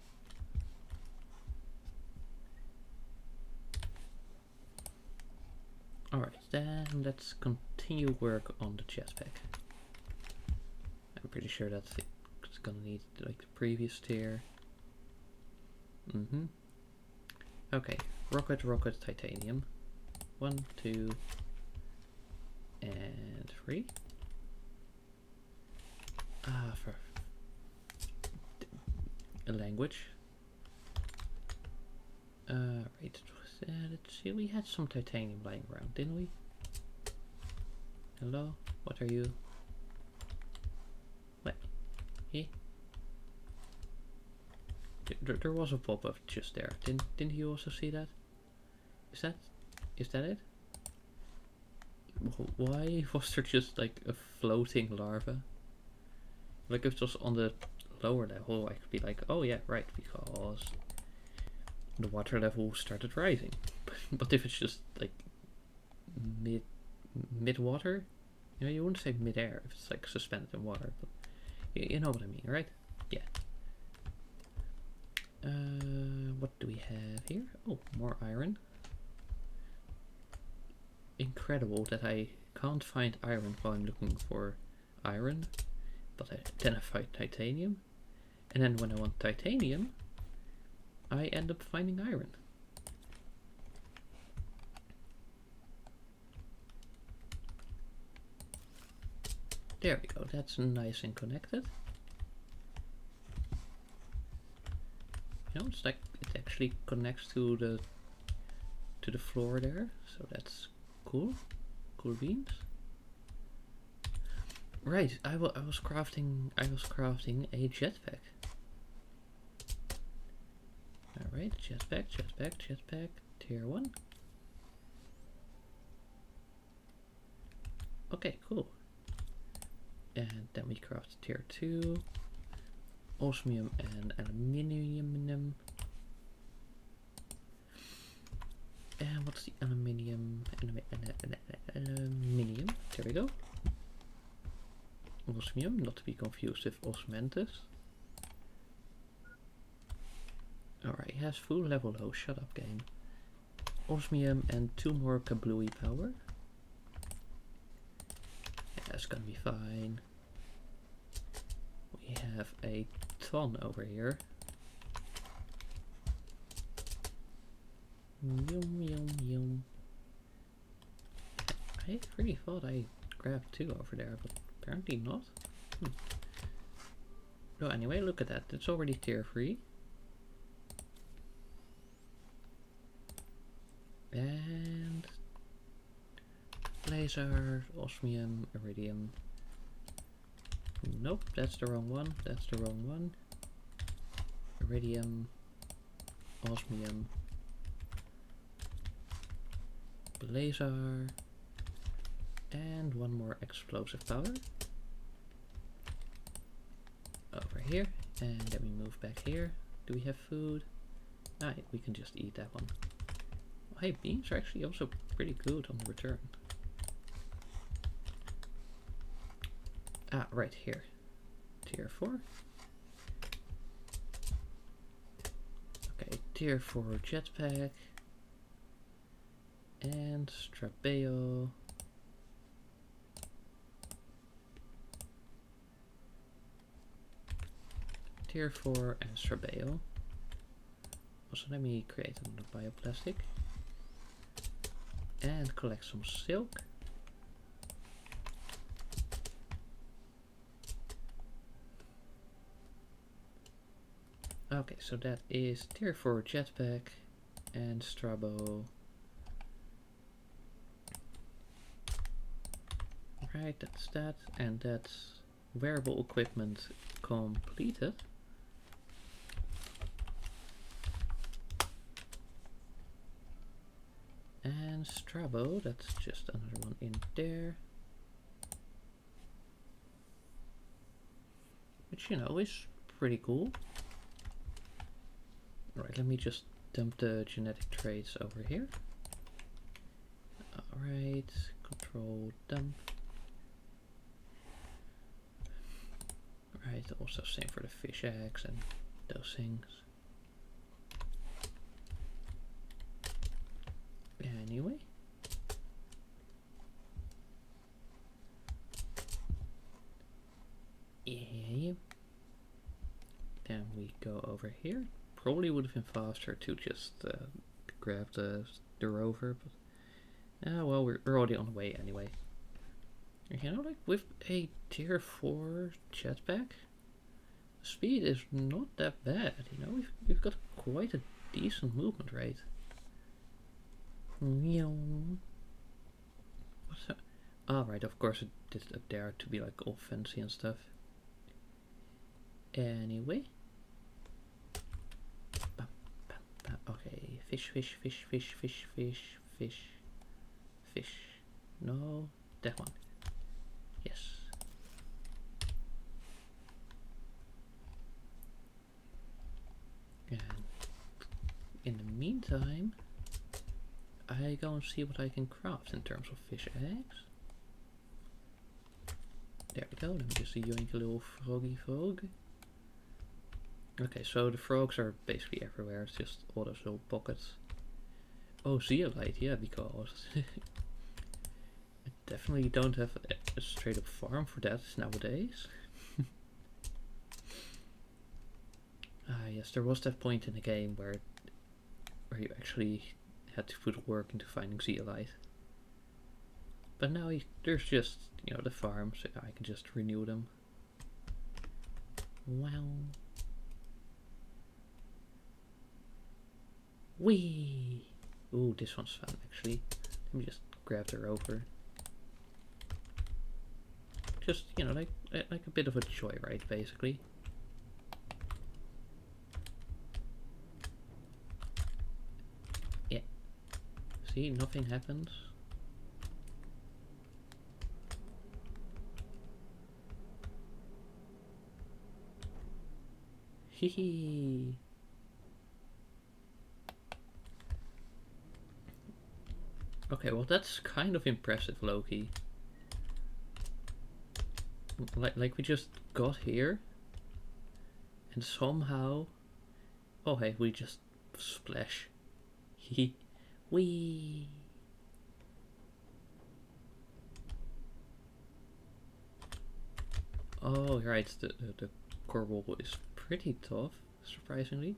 Alright, then let's continue work on the jetpack. I'm pretty sure that's it. It's gonna need like the previous tier. Okay, rocket, rocket, titanium. 1, 2, and 3. For a language. Right. Let's see. We had some titanium lying around, didn't we? Hello. What are you? What? Hey. There was a pop-up just there. Didn't you also see that? Is that it? Why was there just like a floating larva? Like if it was on the lower level, I could be like, oh yeah, right, because the water level started rising. But if it's just like mid water, you know, you wouldn't say mid air if it's like suspended in water, but you know what I mean, right? Yeah. What do we have here? Oh, more iron. Incredible that I can't find iron while I'm looking for iron, but then I find titanium, and then when I want titanium, I end up finding iron. There we go, that's nice and connected. You know, it's like it actually connects to the floor there, so that's cool. Cool beans. Right, I was crafting a jetpack. Alright, jetpack, tier 1. Okay, cool. And then we craft tier 2. Osmium and aluminium. And what's the aluminium? Aluminium. There we go. Osmium, not to be confused with osmanthus. Alright, he has full level low. Shut up, game. Osmium and 2 more kablooey power. Yeah, that's gonna be fine. We have a ton over here. Yum, yum, yum. I really thought I grabbed 2 over there, but apparently not. So anyway, look at that. It's already tier 3. And laser, osmium, iridium. Nope, that's the wrong one. That's the wrong one. Iridium, osmium, laser, and 1 more explosive power. Over here, and then we move back here. Do we have food? Ah, we can just eat that one. Oh, hey, beans are actually also pretty good on the return. Ah, right here. Tier 4. Okay, tier 4 jetpack. And Strabeo. Tier 4 and Strabeo. Also, let me create another bioplastic. And collect some silk. Okay, so that is tier 4 jetpack and Strabo. Right, that's that, and that's wearable equipment completed. And Strabo, that's just another one in there. Which, you know, is pretty cool. Alright, let me just dump the genetic traits over here. Alright, control dump. Right, also same for the fish eggs and those things. Anyway. Yeah. Then we go over here. Probably would have been faster to just grab the rover, but well, we're already on the way anyway. You know, like with a tier 4 jetpack, speed is not that bad. You know, we've got quite a decent movement rate. What's that? Oh, right, of course it did it up there to be like all fancy and stuff. Anyway. Okay, fish. No, that one. Yes. And in the meantime, I go and see what I can craft in terms of fish eggs. There we go, let me just yoink a little froggy frog. Okay, so the frogs are basically everywhere, it's just all those little pockets. Oh, zeolite, yeah, because I definitely don't have a straight up farm for that nowadays. Yes, there was that point in the game where you actually had to put work into finding zeolite. But now there's just, you know, the farms, so I can just renew them. Wow. Whee! Ooh, this one's fun actually. Let me just grab the rover. Just, you know, like a bit of a joyride basically. Yeah. See, nothing happens. Hehe. Okay, well that's kind of impressive, Loki. Like we just got here, and somehow, oh hey, we just splash. Hehe. Wee. Oh right, the coral is pretty tough, surprisingly.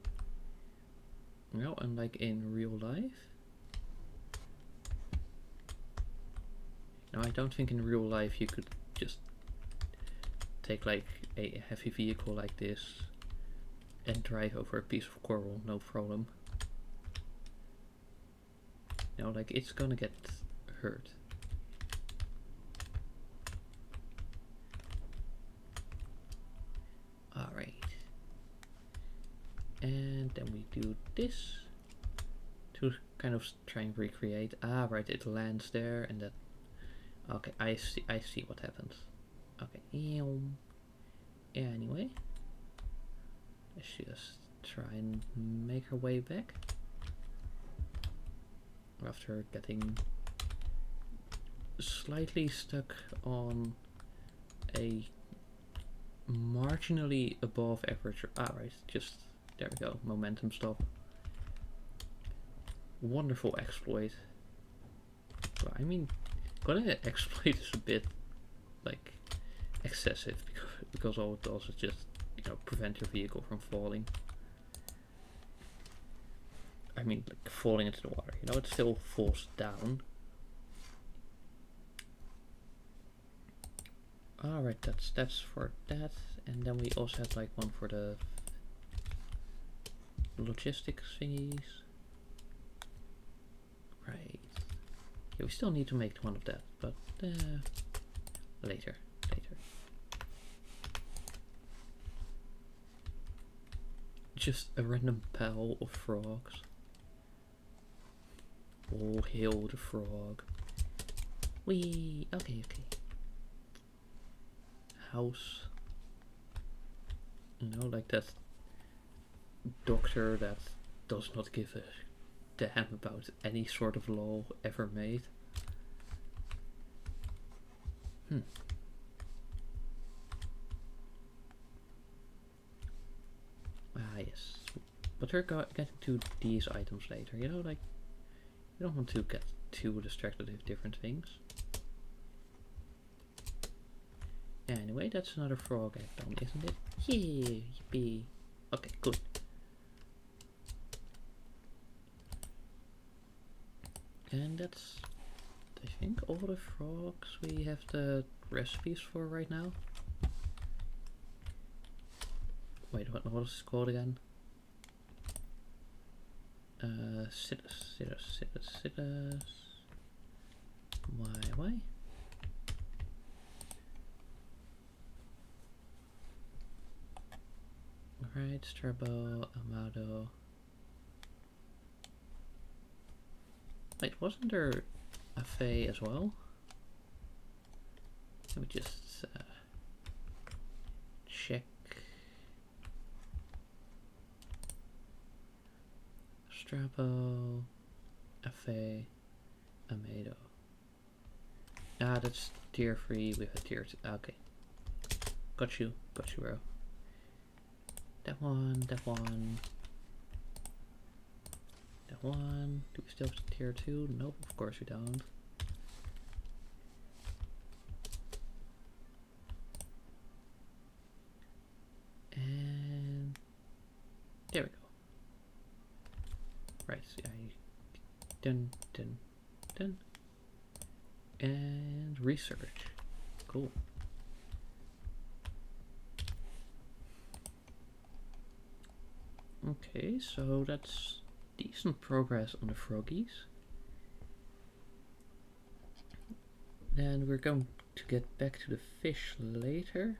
You know, unlike in real life. Now I don't think in real life you could just take like a heavy vehicle like this and drive over a piece of coral, no problem. You know, like it's gonna get hurt. Alright. And then we do this to kind of try and recreate. Ah, right, it lands there and that. Okay, I see what happens. Okay, anyway, let's just try and make our way back after getting slightly stuck on a marginally above average. Ah, right, just there we go. Momentum stop. Wonderful exploit. Well, I mean, gonna exploit is a bit like excessive because all it does is just, you know, prevent your vehicle from falling. I mean, like falling into the water. You know, it still falls down. Alright, that's for that. And then we also had like one for the logistics thingies. Right. Yeah, we still need to make one of that, but Later. Just a random pile of frogs. Oh, hail the frog. Wee. Okay. House. You know, like that doctor that does not give a damn about any sort of law ever made. Ah, yes. But we're getting to these items later, you know, like, you don't want to get too distracted with different things. Anyway, that's another frog egg done, isn't it? Yeah, yippee. Okay, good. And that's, I think, all the frogs we have the recipes for right now. Wait, what is it called again? Situs. Why? Alright, Strabo, Amado. Wait, wasn't there a Fae as well? Let me just check. Strabo, Afe, Amado. Ah, that's tier 3 with a tier 2. Okay. Got you, bro. That one. That one. Do we still have tier 2? Nope, of course we don't. And there we go. Right, so done. And research. Cool. Okay, so that's decent progress on the froggies. Then we're going to get back to the fish later.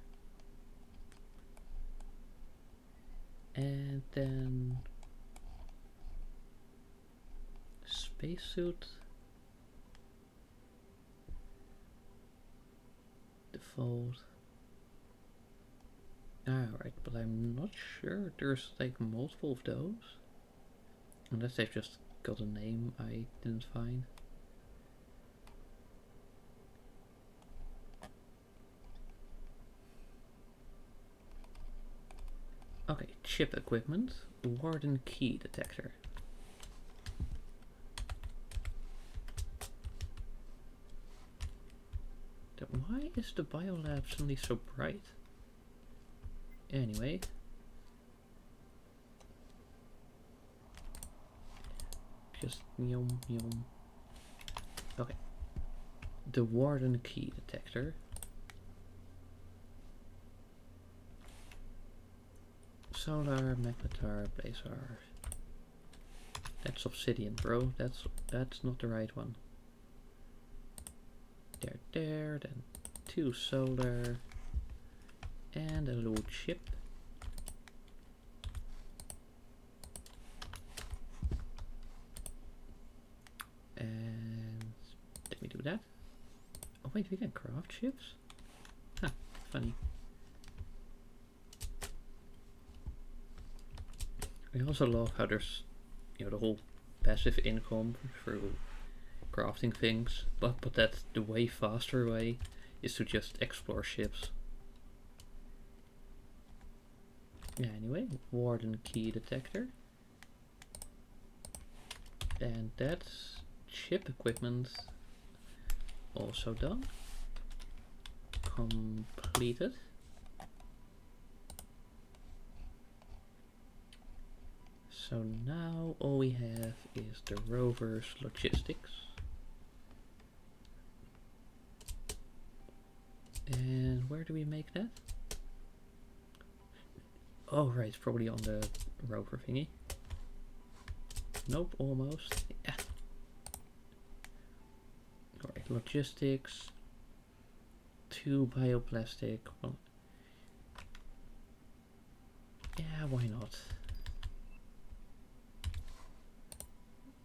And then spacesuit. Default. Alright, but I'm not sure there's like multiple of those. Unless they've just got a name I didn't find. Okay, chip equipment. Warden key detector. Why is the biolab suddenly so bright? Anyway. Just yum. Okay. The Warden key detector. Solar, magnetar, blazar. That's obsidian, bro. That's not the right one. There, then 2 solar and a little chip. And let me do that. Oh wait, we can craft chips? Huh, funny. I also love how there's, you know, the whole passive income through crafting things, but that's the way faster way is to just explore ships. Yeah, anyway, Warden key detector. And that's chip equipment also done. Completed. So now all we have is the rover's logistics. And where do we make that? Oh right, it's probably on the rover thingy. Nope, almost. Yeah. Alright, logistics. 2 bioplastic. Well, yeah, why not?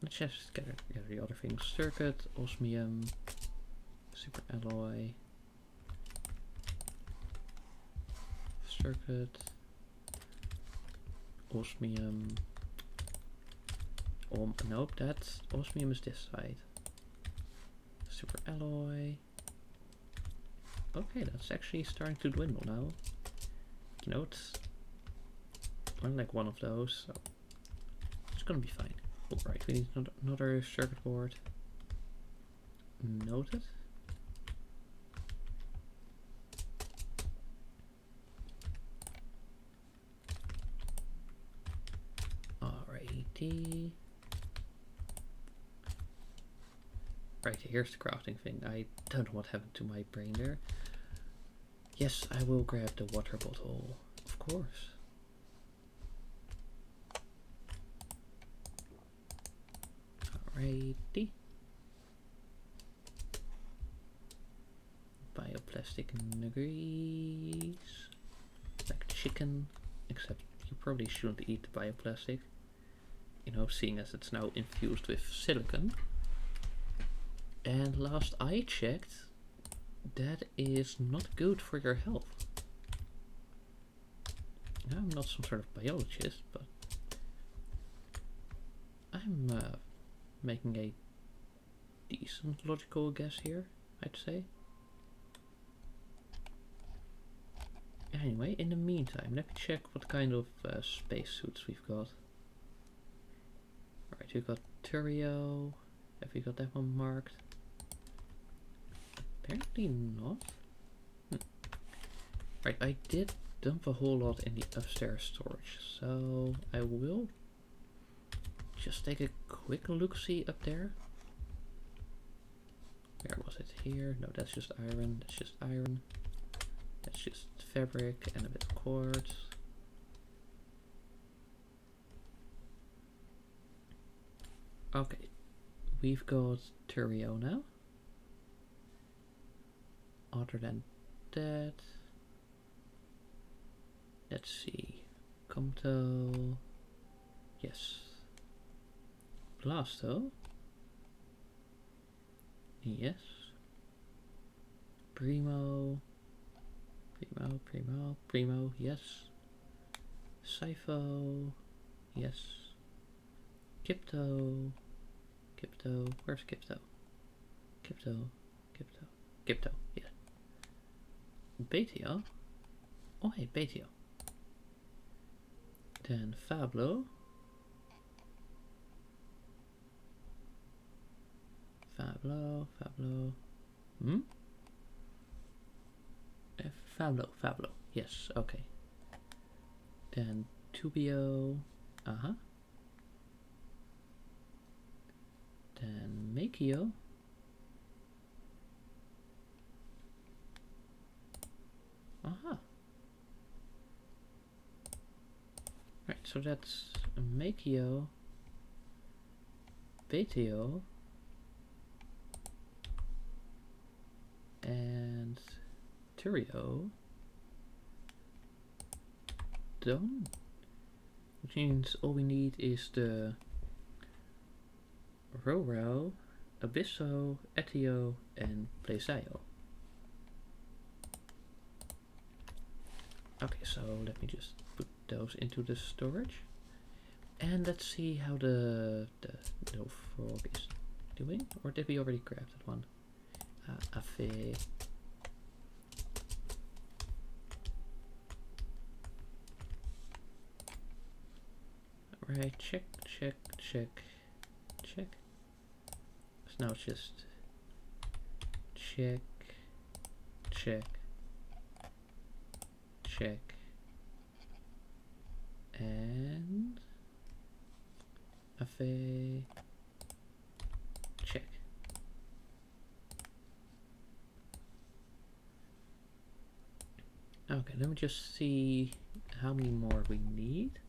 Let's just gather the other things. Circuit, osmium, super alloy, circuit, osmium. Nope, that's osmium is this side. Super alloy. Okay, that's actually starting to dwindle now. You know, it's only like one of those, so it's gonna be fine. Alright, we need another circuit board. Noted. Alrighty. Right, here's the crafting thing. I don't know what happened to my brain there. Yes, I will grab the water bottle, of course. Alrighty. Bioplastic nuggies. Like chicken, except you probably shouldn't eat the bioplastic. You know, seeing as it's now infused with silicon. And last I checked, that is not good for your health. Now, I'm not some sort of biologist, but I'm making a decent logical guess here, I'd say. Anyway, in the meantime, let me check what kind of spacesuits we've got. Alright, we've got Turio. Have we got that one marked? Apparently not. Right, I did dump a whole lot in the upstairs storage, so I will just take a quick look-see up there. Where was it? Here? No, that's just iron. That's just iron. That's just fabric and a bit of quartz. Okay, we've got Turio now. Other than that, let's see. Comto. Yes. Blasto. Yes. Primo. Primo. Yes. Sipho. Yes. Kipto. Where's Kipto? Kipto. Yeah. Betio. Oh hey, Betio. Then Fablo. Hmm? Fablo. Yes, okay. Then Tubio. Then Makio. Right, so that's Makio, Betio, and Turio. Done. Which means all we need is the Roro, Abysso, Etio, and Plesaio. Okay, so let me just put those into the storage. And let's see how the little frog is doing. Or did we already grab that one? Afe. Right, check. So now it's just check. And Afe. Check. Okay, let me just see how many more we need.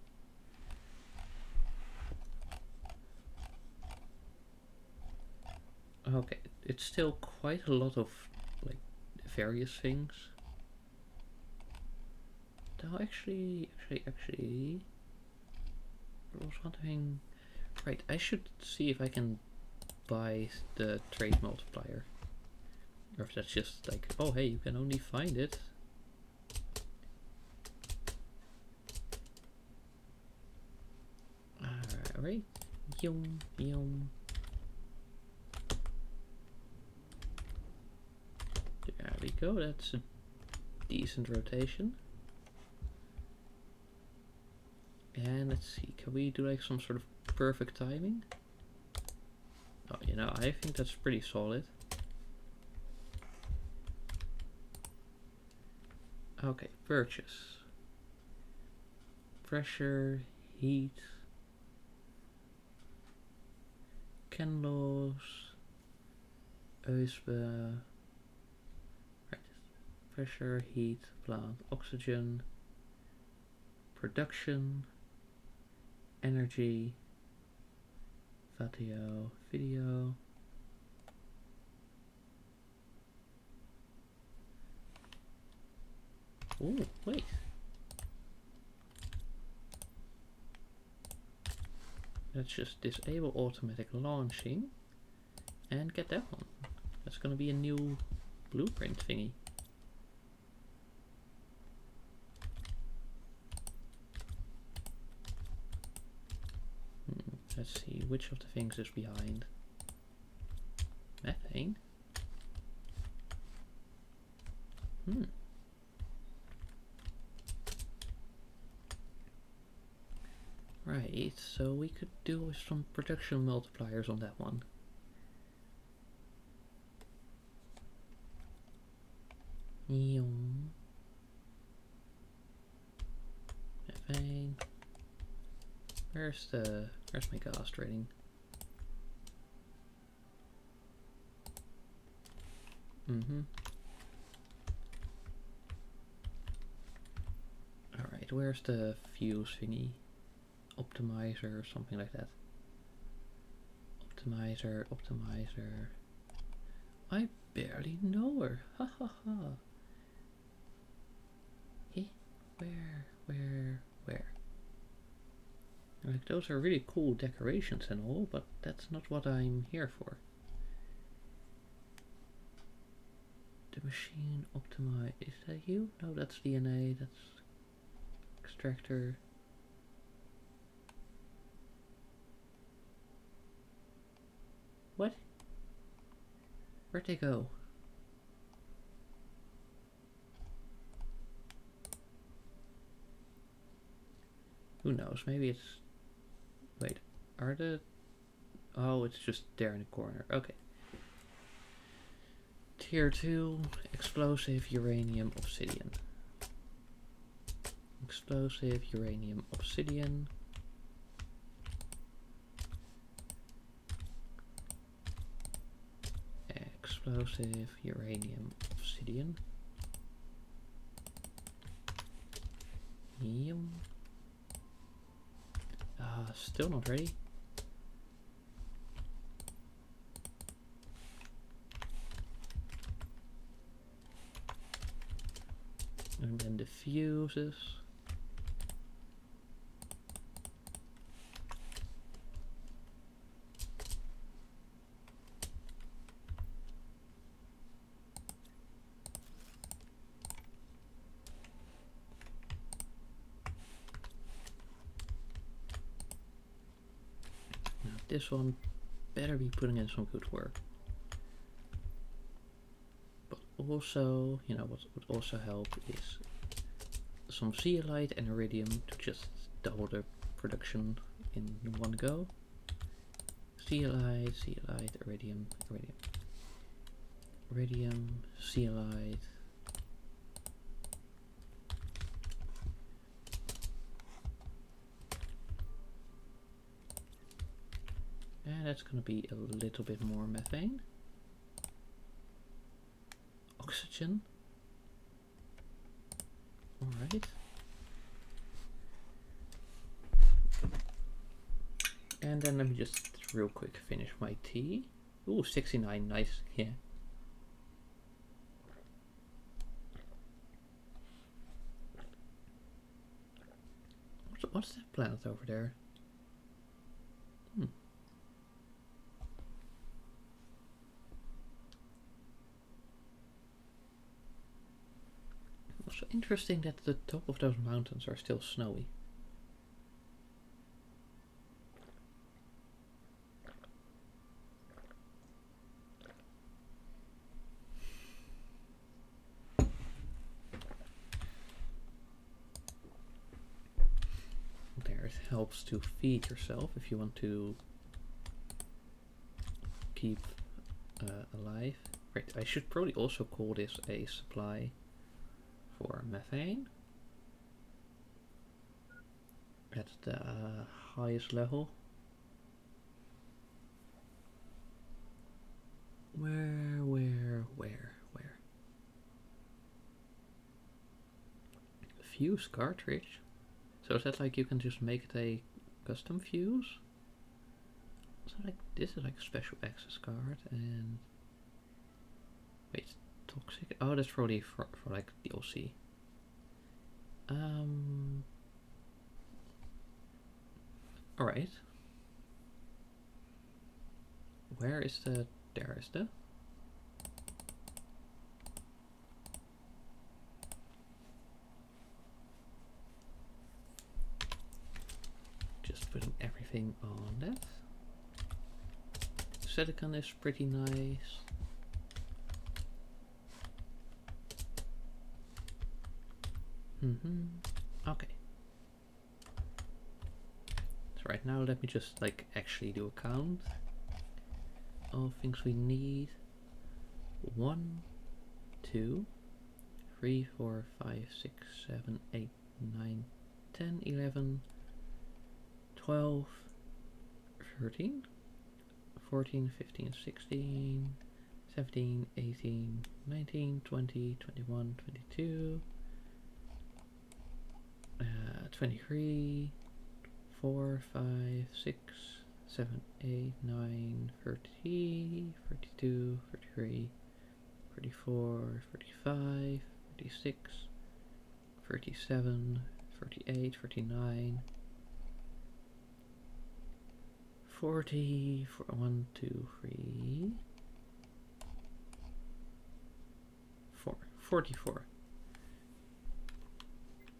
Okay, it's still quite a lot of like various things. Though actually, there was one thing. Right, I should see if I can buy the trade multiplier. Or if that's just like, oh hey, you can only find it. Alright, yum, yum. There we go, that's a decent rotation. And let's see, can we do like some sort of perfect timing? Oh, you know, I think that's pretty solid. Okay, purchase. Pressure, heat. Candles. USB. Right. Pressure, heat, plant, oxygen. Production. Energy. Video. Oh, wait. Let's just disable automatic launching and get that one. That's gonna be a new blueprint thingy. Let's see, which of the things is behind? Methane? Right, so we could do some production multipliers on that one. Methane. Where's my gas rating? Alright, where's the fuse thingy? Optimizer or something like that. Optimizer. I barely know her. Ha ha ha. Hey, where? Like, those are really cool decorations and all, but that's not what I'm here for. The machine optimize. Is that you? No, that's DNA. That's extractor. What? Where'd they go? Who knows? Maybe it's... Wait, are the... Oh, it's just there in the corner. Okay. Tier 2, explosive uranium obsidian. Explosive uranium obsidian. Explosive uranium obsidian. Yum. Still not ready. And then the fuses. This one better be putting in some good work. But also, you know, what would also help is some zeolite and iridium to just double the production in one go. Zeolite, iridium, zeolite. And that's going to be a little bit more methane. Oxygen. Alright. And then let me just real quick finish my tea. Ooh, 69, nice, yeah. What's that planet over there? Hmm. Also interesting that the top of those mountains are still snowy. There, it helps to feed yourself if you want to keep alive. Right, I should probably also call this a supply for methane at the highest level. Where? Fuse cartridge? So is that like you can just make it a custom fuse? So like this is like a special access card and wait, toxic. Oh, that's probably for like DLC. Alright. Where is the there is the just putting everything on that. Silicon is pretty nice. Okay. So right now let me just like actually do a count of things we need. 1, 2, 3, 4, 5, 6, 7, 8, 9, 10, 11, 12, 13, 14, 15, 16, 17, 18, 19, 20, 21, 22, 23, 4, 5, 6, 7, 8, 9, 30, 32, 33, 34, 35, 36, 37, 38, 39, 40, 1, 2, 3, 4, 44.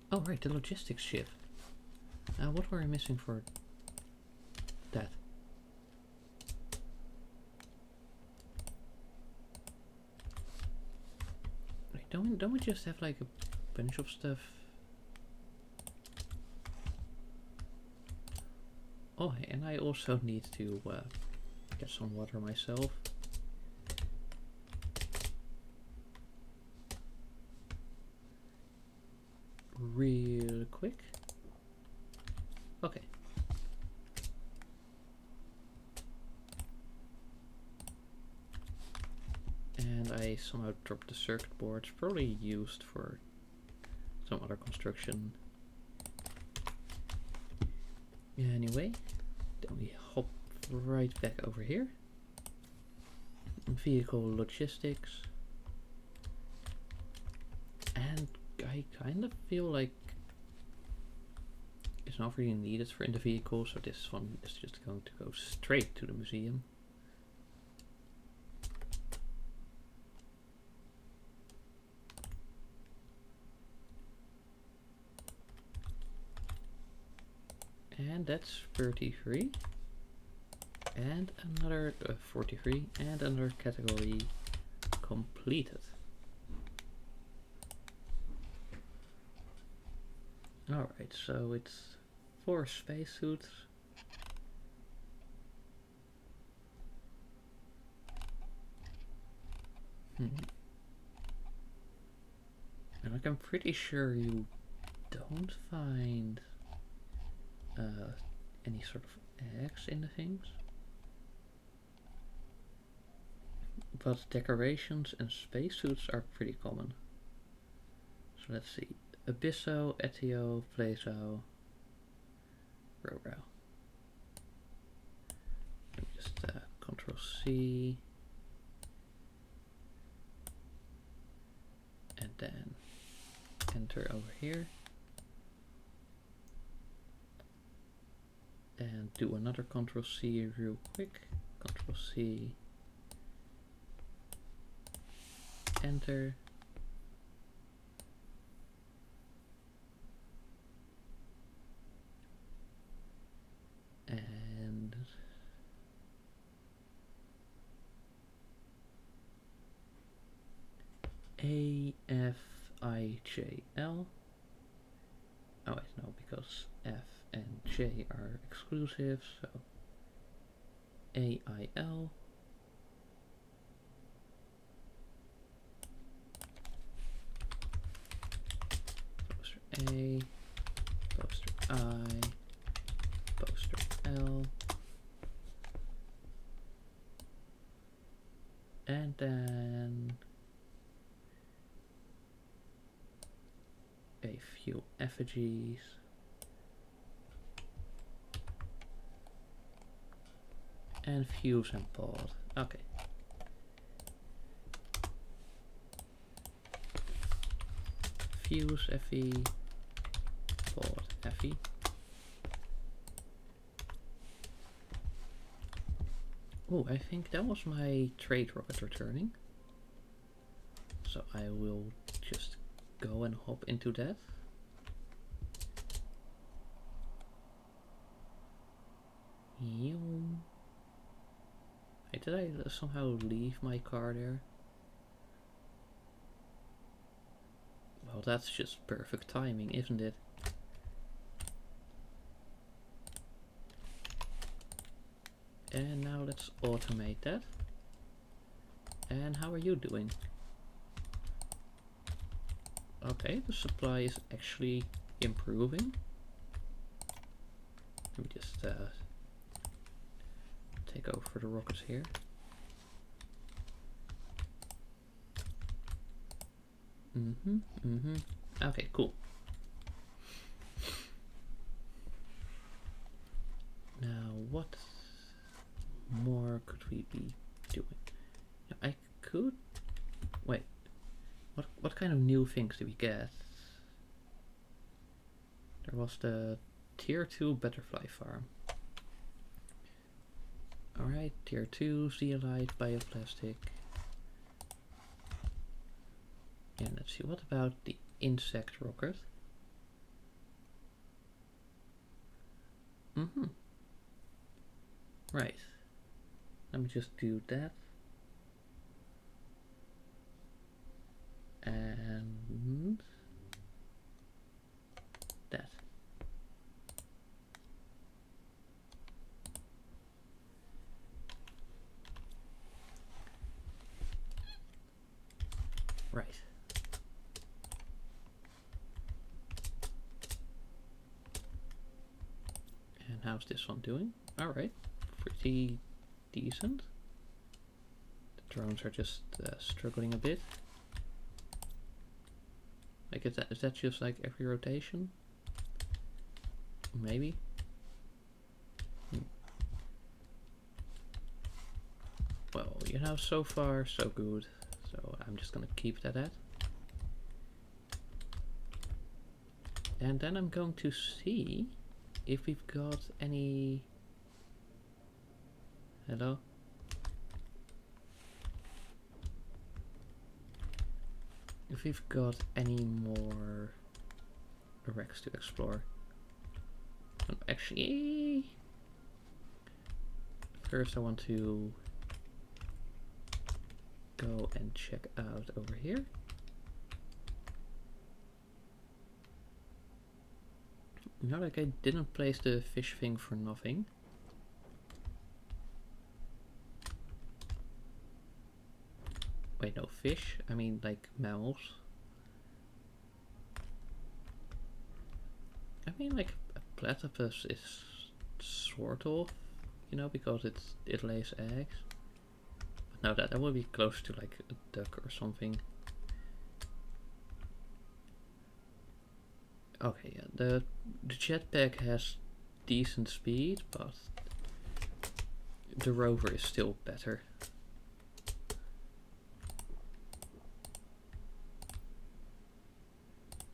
Oh right, the logistics ship. What were we missing for that? Wait, don't we just have like a bunch of stuff? Oh, and I also need to get some water myself. Real quick. Okay. And I somehow dropped the circuit boards, probably used for some other construction. Anyway, then we hop right back over here. Vehicle logistics. And I kind of feel like it's not really needed for in the vehicle, so this one is just going to go straight to the museum. And that's 33. And another 43. And another category completed. Alright, so it's 4 spacesuits. And like I'm pretty sure you don't find any sort of eggs in the things. But decorations and spacesuits are pretty common. So let's see. Abysso, Etio, Plazo, Roro. Let me just Control C. And then enter over here. and do another Control C real quick. Control C, enter. And AFIJL. Oh wait, no, because F and J are exclusive, so AIL. Poster A, poster I, poster L, and then a few effigies. And fuse and pod. Okay. Fuse FE, pod FE. Oh, I think that was my trade rocket returning. So I will just go and hop into that. Hey, did I somehow leave my car there? Well, that's just perfect timing, isn't it? And now let's automate that. And how are you doing? Okay, the supply is actually improving. Let me just take over the rockets here. Okay, cool. Now, what more could we be doing? Now, I could... Wait. What kind of new things did we get? There was the Tier 2 butterfly farm. Alright, Tier 2, zeolite, bioplastic. And let's see, what about the insect rocket? Right. Let me just do that. And that. Right. And how's this one doing? Alright, pretty decent. The drones are just struggling a bit. Like, is that just like every rotation? Maybe. Well, you know, so far so good. So I'm just gonna keep that at. And then I'm going to see if we've got any... Hello? If we've got any more wrecks to explore. Actually, first I want to go and check out over here. Not like I didn't place the fish thing for nothing. Wait, no, fish? I mean, like, mammals. I mean, like, a platypus is sort of, you know, because it lays eggs. But no, that would be close to, like, a duck or something. Okay, yeah, the jetpack has decent speed, but the rover is still better.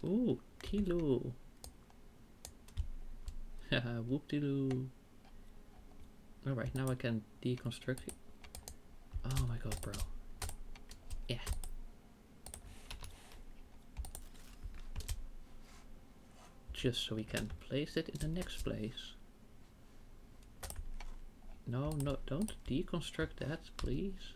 Ooh, Tilu. Haha, whoop-de-doo. Alright, now I can deconstruct it. Oh my god, bro. Yeah. Just so we can place it in the next place. No, no, don't deconstruct that, please.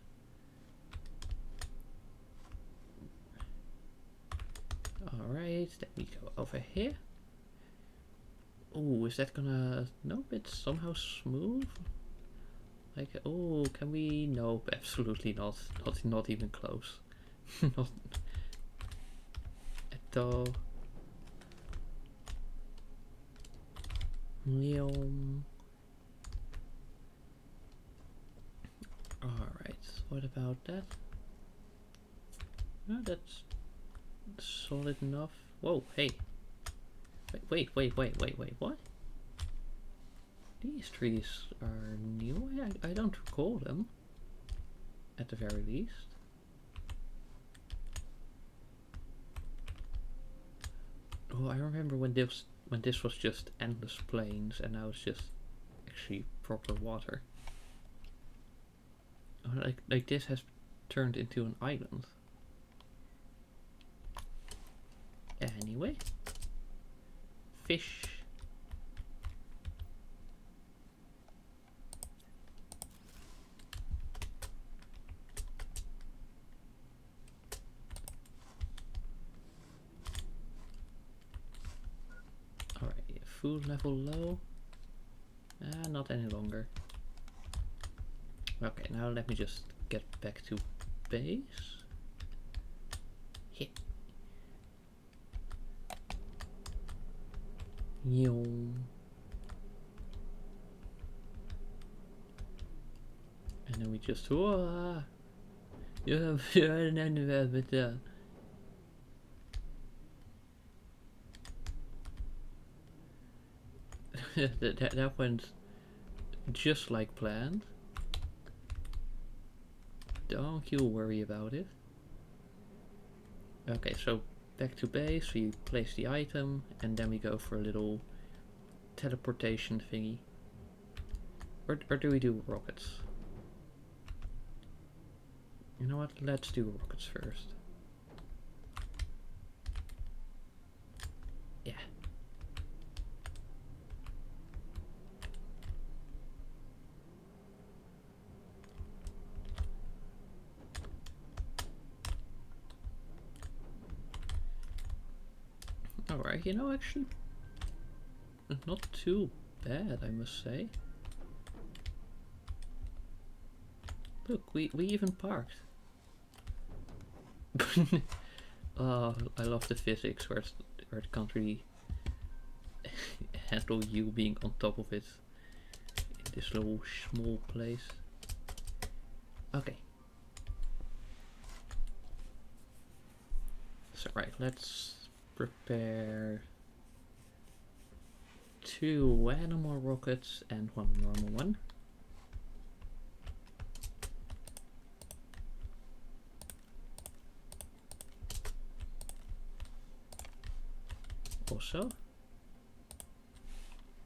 Alright, then we go over here. Oh, is that gonna... Nope, it's somehow smooth. Like, oh, can we... Nope, absolutely not. Not even close. Not at all. Neon. Alright, what about that? No, that's solid enough. Whoa, hey. Wait, what? These trees are new? I don't recall them. At the very least. Oh, I remember when this was just endless plains and now it's just actually proper water. Oh, like this has turned into an island. Anyway. Fish. Alright, food level low. Not any longer. Okay, now let me just get back to base. Hit. And then we just yeah, but that went just like planned. Don't you worry about it. Okay, so back to base, we place the item and then we go for a little teleportation thingy. Or do we do rockets? You know what, let's do rockets first. Yeah. Alright, you know, actually not too bad, I must say. Look, we even parked. Oh, I love the physics where it can't really handle you being on top of it in this little small place. Okay. So right, let's prepare 2 animal rockets and 1 normal one. Also,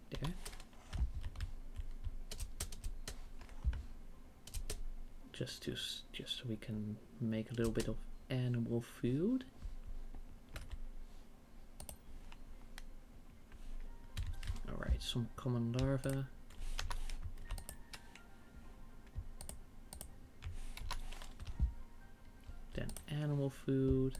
there. Just so we can make a little bit of animal food. Alright, some common larvae. Then animal food.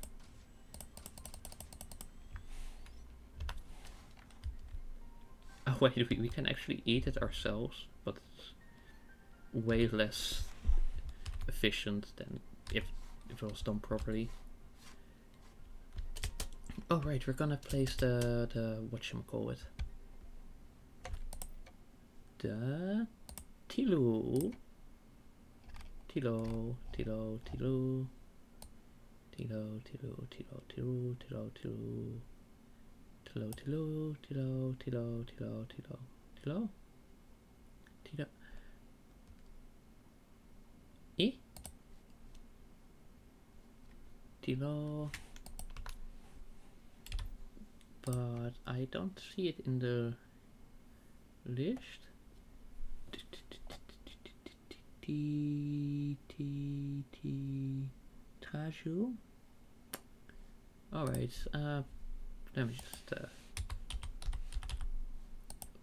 Oh wait, we can actually eat it ourselves, but it's way less efficient than if it was done properly. Oh right, we're gonna place the whatchamacallit. The Tilo. Tilo. Tilo. Tilo. Tilo. Tilo. Tilo. Tilo. Tilo. Tilo. Tilo. Tilo. Tilo. Tilo. Tilo. Tilo. Tilo. Tilo. E? Tilo. But I don't see it in the list. Taju. Alright, let me just,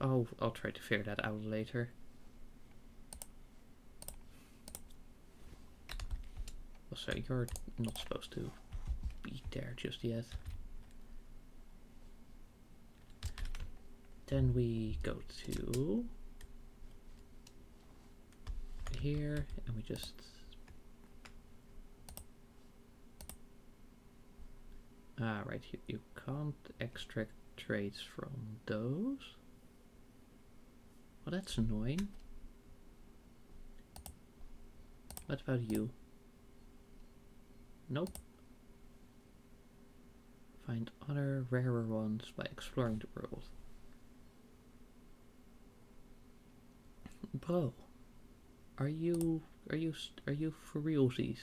I'll try to figure that out later. Also, you're not supposed to be there just yet. Then we go to here and we just right, you can't extract traits from those. Well, that's annoying. What about you? Nope. Find other rarer ones by exploring the world. Bro, are you for realsies?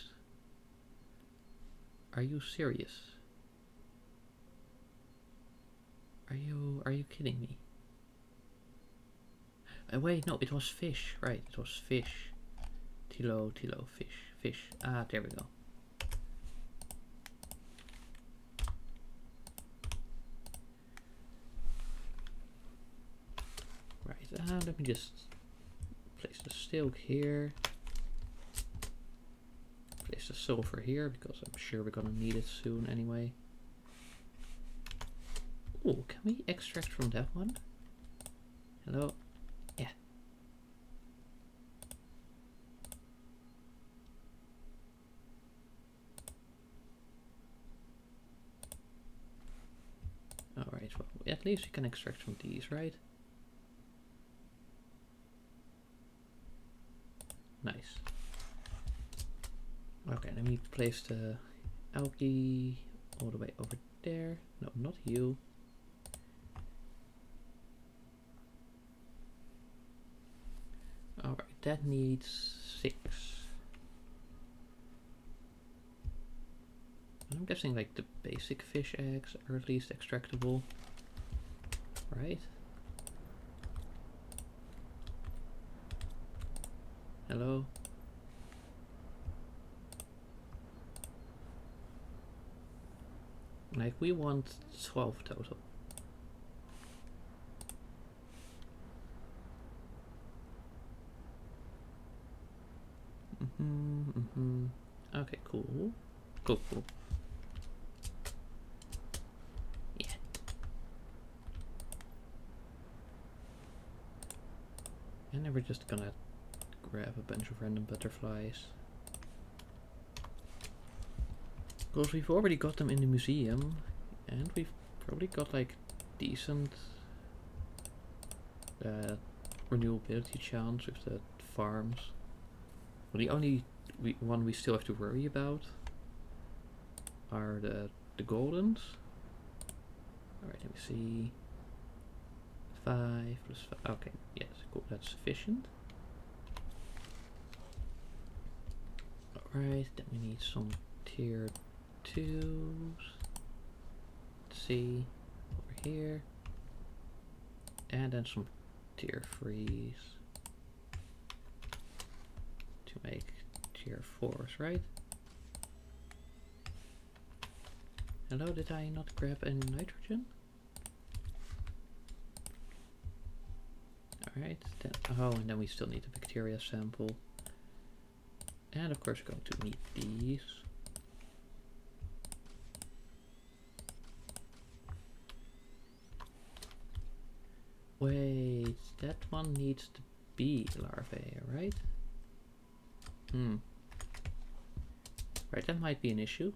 Are you serious? Are you kidding me? Wait, no, it was fish, right? It was fish. Tilo, fish. Ah, there we go. Right, let me just place the silk here. Place the silver here because I'm sure we're gonna need it soon anyway. Oh, can we extract from that one? Hello? Yeah. Alright, well, at least we can extract from these, right? Nice. Okay, let me place the algae all the way over there. No, not you. Alright, that needs 6. I'm guessing like the basic fish eggs are at least extractable, right? Hello? Like, we want 12 total. Okay, cool. Cool. Yeah. And then we're just gonna grab a bunch of random butterflies. Because we've already got them in the museum, and we've probably got like decent renewability chance with the farms. Well, the only one we still have to worry about are the goldens. Alright, let me see. 5 plus 5. Okay, yes, cool, that's sufficient. Alright, then we need some tier 2s. Let's see, over here. And then some tier 3s to make tier 4s, right? Hello, did I not grab any nitrogen? Alright, then, oh, and then we still need a bacteria sample. And of course we're going to need these. Wait, that one needs to be larvae, right? Right, that might be an issue.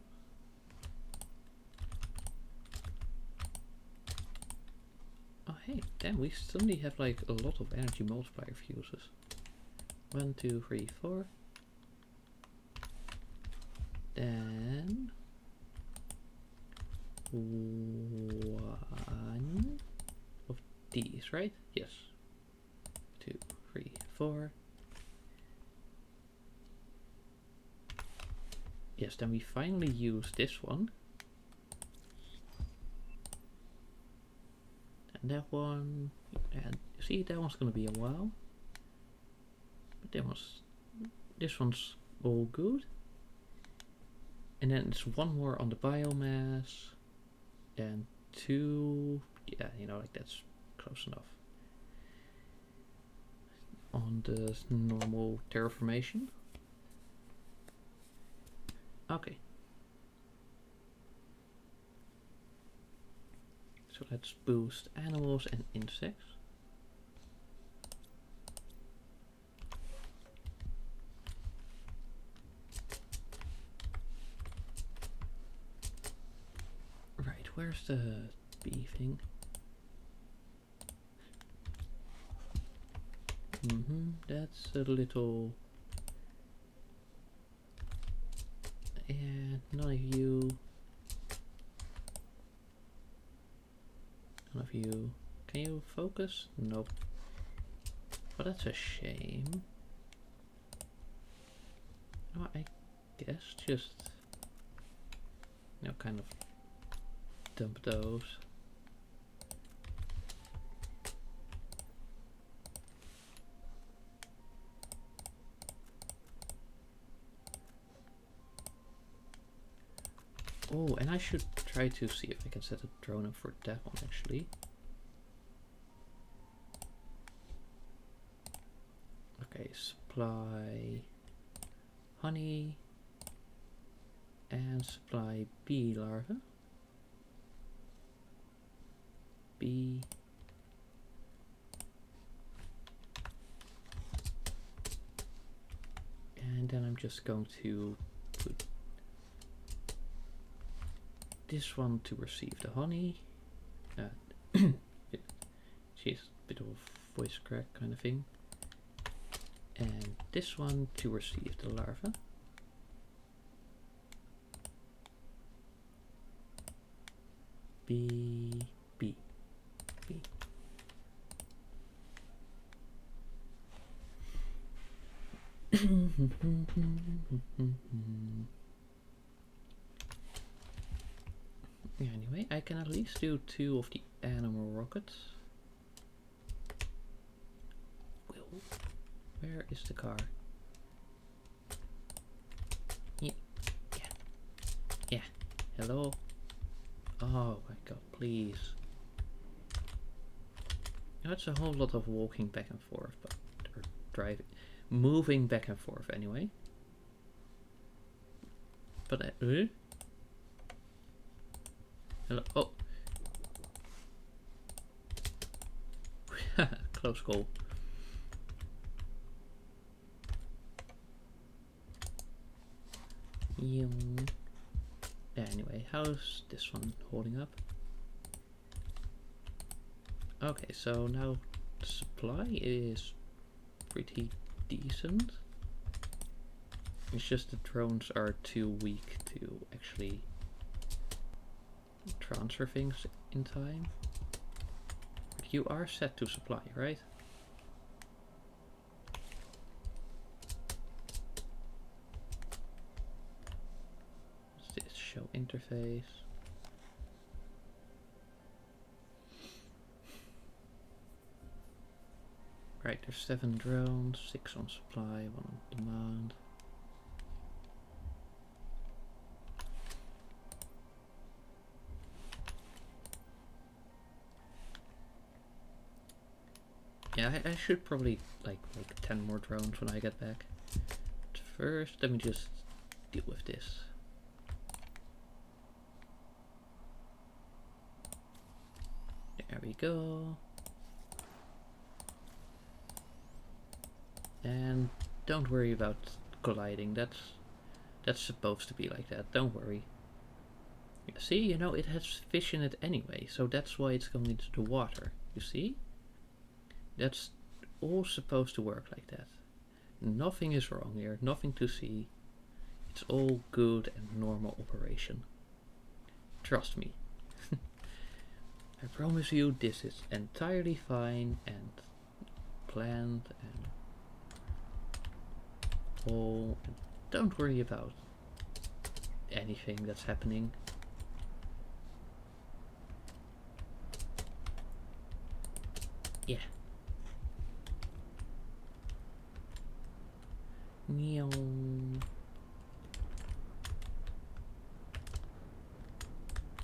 Oh hey, damn, we suddenly have like a lot of energy multiplier fuses. 1, 2, 3, 4. Then 1 of these, right? Yes. 2, 3, 4. Yes, then we finally use this one. And that one, and see, that one's gonna be a while. But that one's This one's all good. And then it's one more on the biomass. And 2, yeah, you know, like that's close enough. On the normal terraformation. Okay. So let's boost animals and insects. Right, where's the bee thing? That's a little... And none of you... None of you... Can you focus? Nope. Well, that's a shame. Oh, I guess just... You know, kind of... Dump those. Oh, and I should try to see if I can set a drone up for that one actually. Okay, supply honey and supply bee larvae. Bee. And then I'm just going to put this one to receive the honey. She's a bit of a voice crack kind of thing. And this one to receive the larva. B, B, B. Anyway, I can at least do 2 of the animal rockets. Where is the car? Yeah, yeah, yeah. Hello? Oh my god, please. That's a whole lot of walking back and forth, but or driving, moving back and forth anyway. But hello. Oh, close call. Anyway, how's this one holding up? Okay, so now the supply is pretty decent. It's just the drones are too weak to actually transfer things in time. But you are set to supply, right? What's this? Show interface. Right, there's 7 drones, 6 on supply, 1 on demand. Yeah, I should probably like make 10 more drones when I get back. But first, let me just deal with this. There we go. And don't worry about colliding. That's supposed to be like that. Don't worry. See, you know, it has fish in it anyway, so that's why it's going into the water. You see? That's all supposed to work like that. Nothing is wrong here, nothing to see. It's all good and normal operation. Trust me. I promise you this is entirely fine and planned and all. Don't worry about anything that's happening. Yeah. Meow.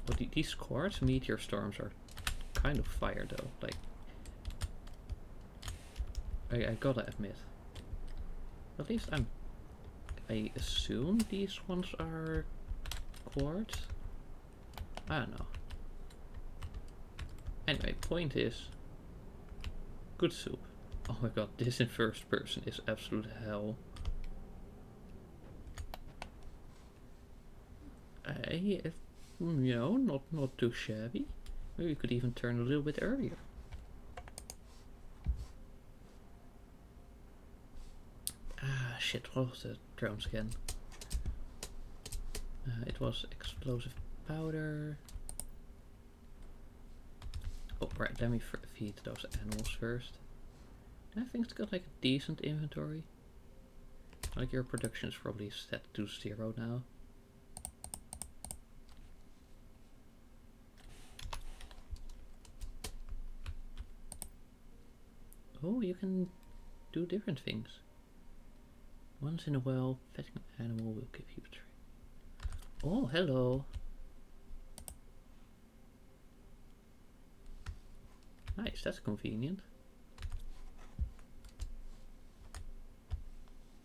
Well, these quartz meteor storms are kind of fire though. Like, I gotta admit. At least I assume these ones are quartz. I don't know. Anyway, point is, good soup. Oh my god, this in first person is absolute hell. You know, not too shabby. Maybe we could even turn a little bit earlier. Ah, shit, what was the drones again? It was explosive powder. Oh, right, let me feed those animals first. I think it's got like a decent inventory. Like your production is probably set to 0 now. Oh, you can do different things. Once in a while, petting an animal will give you a treat. Oh, hello. Nice, that's convenient.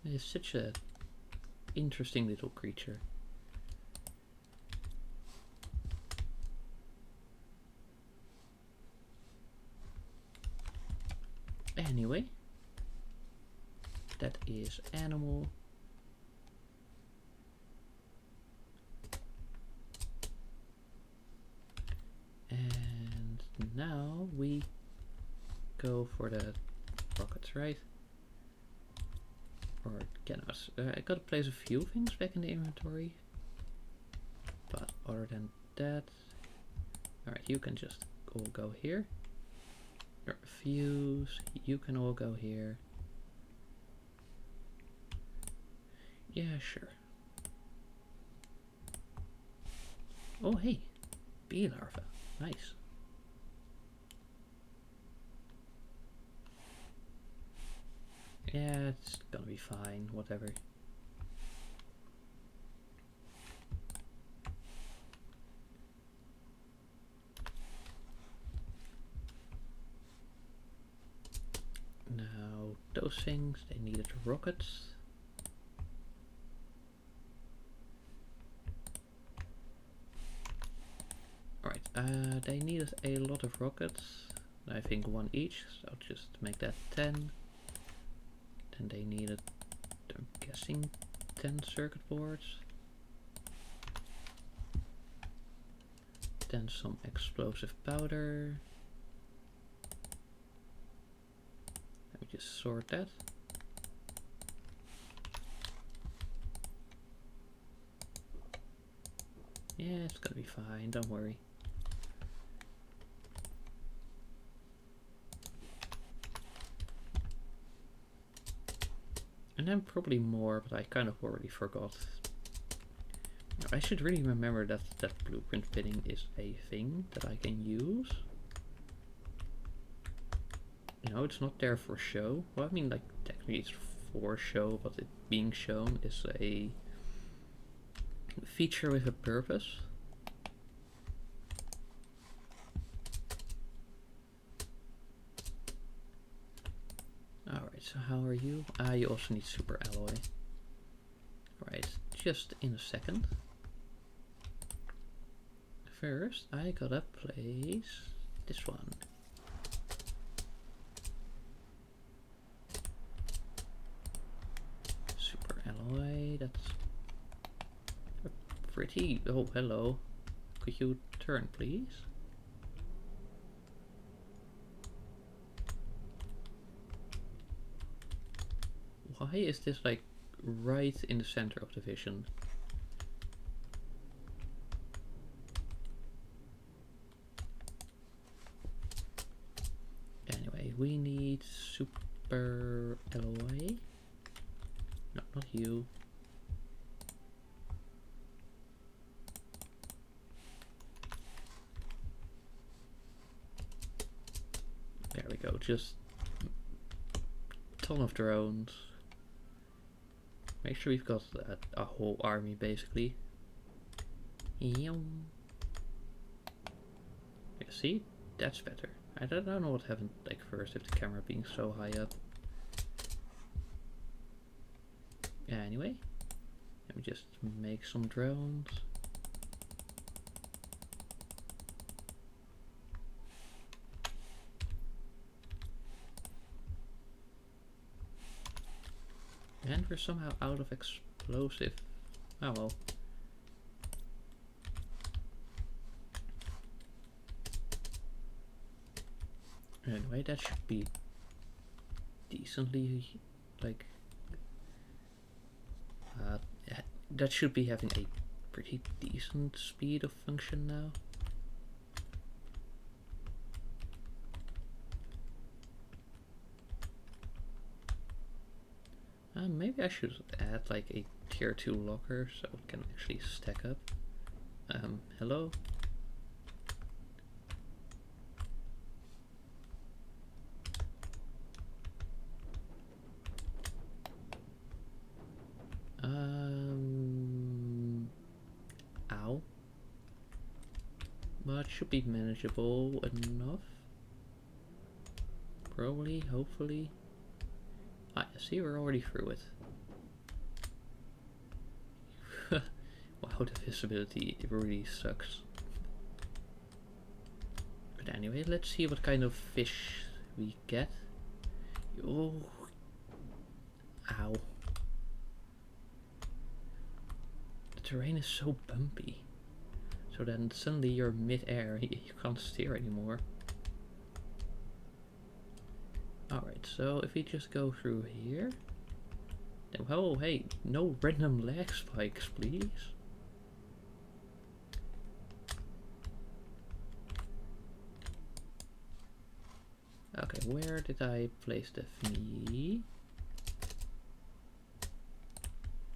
It's such a interesting little creature. Anyway, that is animal. And now we go for the rockets, right? Or can I gotta place a few things back in the inventory. But other than that, alright, you can just all go here. Your fuse, you can all go here. Yeah, sure. Oh, hey, bee larva, nice. Yeah, it's gonna be fine, whatever. Now, those things, they needed rockets. Alright, they needed a lot of rockets. I think 1 each, so just make that 10. Then they needed, I'm guessing, 10 circuit boards. Then some explosive powder. Let me just sort that. Yeah, it's gonna be fine, don't worry. And then probably more, but I kind of already forgot. I should really remember that blueprint fitting is a thing that I can use. You know, it's not there for show. Well, I mean, like, technically it's for show, but it being shown is a feature with a purpose. Alright, so how are you? You also need super alloy. Right, just in a second. First, I gotta place this one. Super alloy, that's pretty. Oh, hello. Could you turn, please? Why is this like right in the center of the vision? Anyway, we need super alloy. No, not you. There we go, just ton of drones. Make sure we've got a whole army basically. Yeah, see? That's better. I don't know what happened like first if the camera being so high up. Anyway, let me just make some drones. And we're somehow out of explosive. Oh well. Anyway, that should be decently, like, that should be having a pretty decent speed of function now. Maybe I should add like a tier 2 locker so it can actually stack up. Hello? Ow. But it should be manageable enough. Probably, hopefully. Ah, see, we're already through it. Wow, the visibility really sucks. But anyway, let's see what kind of fish we get. Oh, ow. The terrain is so bumpy. So then suddenly you're mid-air, you can't steer anymore. Alright, so if we just go through here. Then, oh, hey, no random lag spikes, please. Okay, where did I place the me?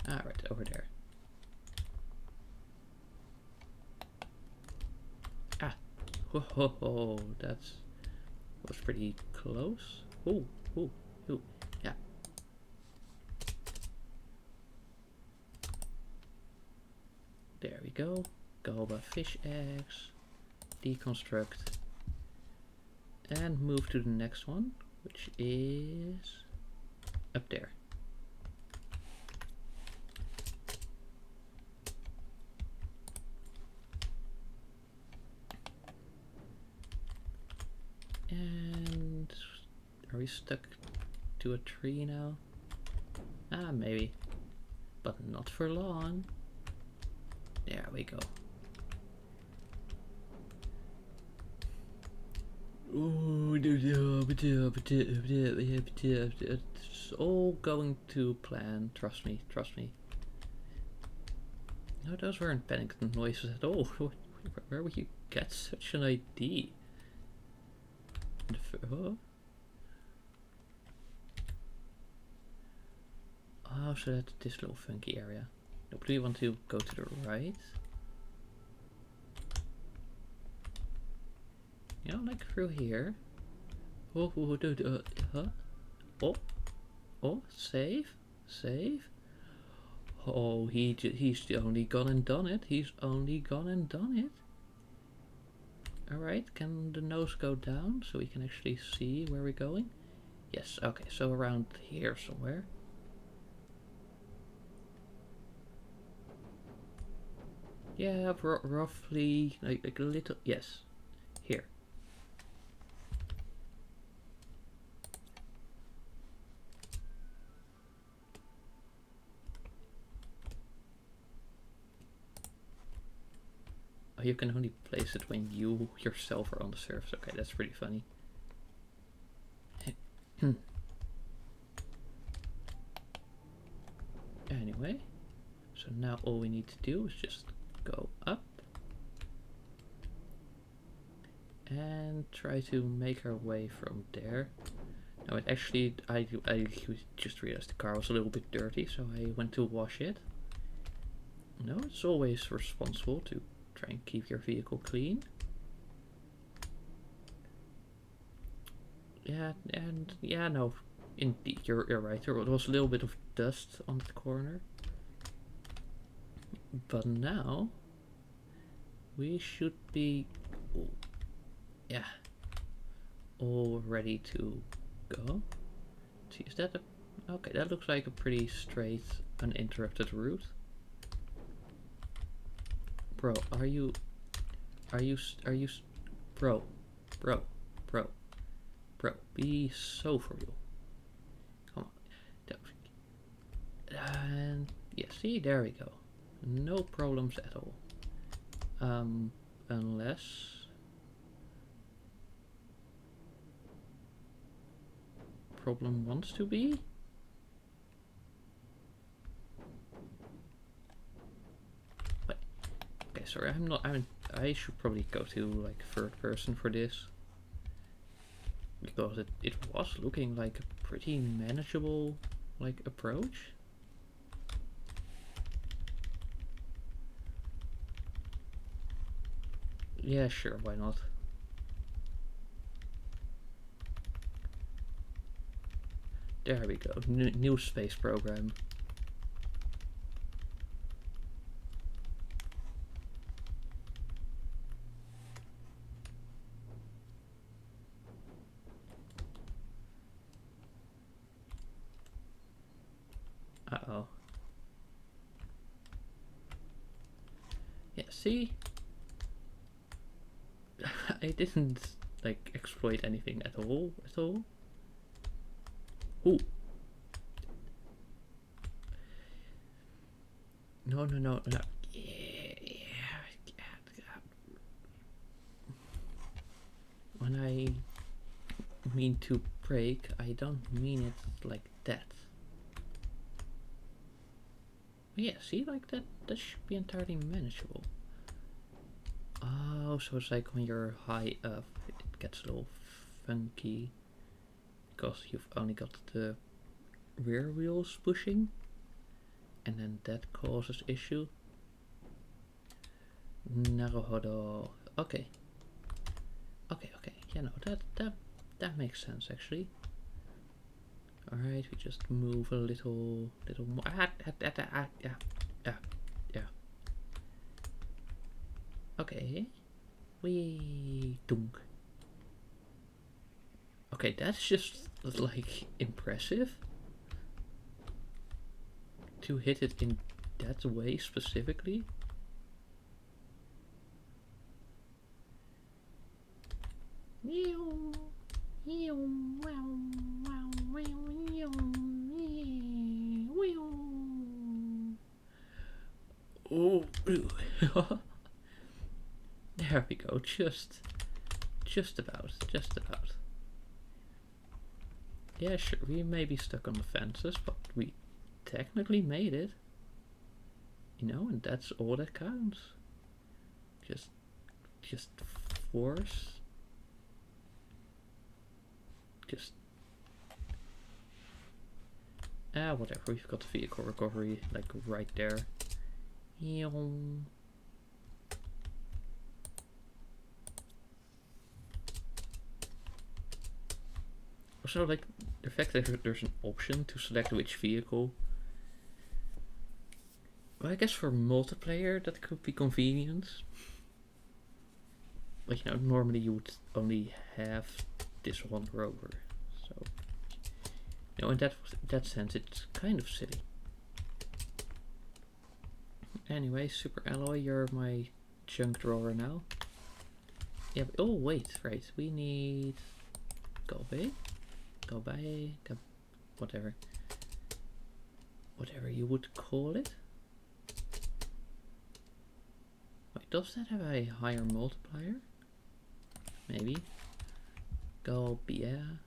Ah, right, over there. Ah, whoa, that was pretty close. Ooh, ooh, ooh, yeah. There we go. Galba fish eggs. Deconstruct. And move to the next one, which is up there. And are we stuck to a tree now? Ah, maybe. But not for long. There we go. Ooh, it's all going to plan. Trust me, trust me. No, those weren't panic noises at all. Where would you get such an idea? Oh, so that's this little funky area. Do you want to go to the right? You know, like through here. Oh, save, save. Oh, he's only gone and done it. He's only gone and done it. Alright, can the nose go down so we can actually see where we're going? Yes, okay, so around here somewhere. Yeah, roughly, like a little, yes, here. Oh, you can only place it when you yourself are on the surface. Okay, that's pretty funny. Anyway, so now all we need to do is just go up and try to make our way from there. Now it actually, I just realized the car was a little bit dirty, so I went to wash it. No, it's always responsible to try and keep your vehicle clean. Yeah, and yeah, no, Indeed, you're right. There was a little bit of dust on the corner. But now we should be, yeah, all ready to go. See, is that a, okay, that looks like a pretty straight, uninterrupted route. Bro, bro, be so for real. Come on. And yeah, see, there we go. No problems at all. Unless problem wants to be. Wait. Okay, sorry, I should probably go to like third person for this. Because it was looking like a pretty manageable like approach. Yeah, sure, why not? There we go, new space program. Uh-oh. Yeah, see? I didn't like exploit anything at all. Ooh. No. Yeah. When I mean to break, I don't mean it like that. Yeah, see, like that should be entirely manageable. Oh, so it's like when you're high up, it gets a little funky because you've only got the rear wheels pushing, and then that causes issue. Naruhodo. Okay. Yeah, no, that makes sense actually. All right, we just move a little more. Yeah. Okay. We dunk. Okay, that's just like impressive. To hit it in that way specifically. Oh, there we go. Just about. Yeah, sure. We may be stuck on the fences, but we technically made it. You know, and that's all that counts. Just force. Whatever. We've got the vehicle recovery like right there. Also, like the fact that there's an option to select which vehicle. Well, I guess for multiplayer that could be convenient. But you know, normally you would only have this one rover. So, you know, in that sense, it's kind of silly. Anyway, Super Alloy, you're my junk drawer now. Yeah. Oh wait, right. We need go by, whatever you would call it. Wait, does that have a higher multiplier? Maybe. Galbia.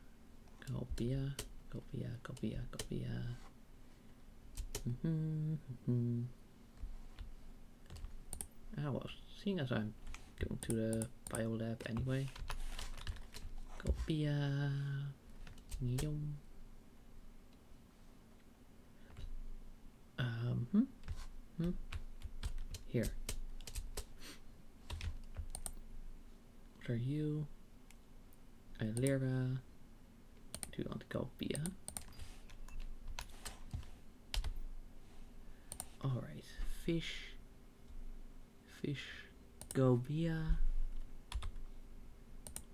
Well, seeing as I'm going to the biolab anyway. Galbia. Here. What are you? Ilera. Do you want to go Bia? Alright, fish, Gobia.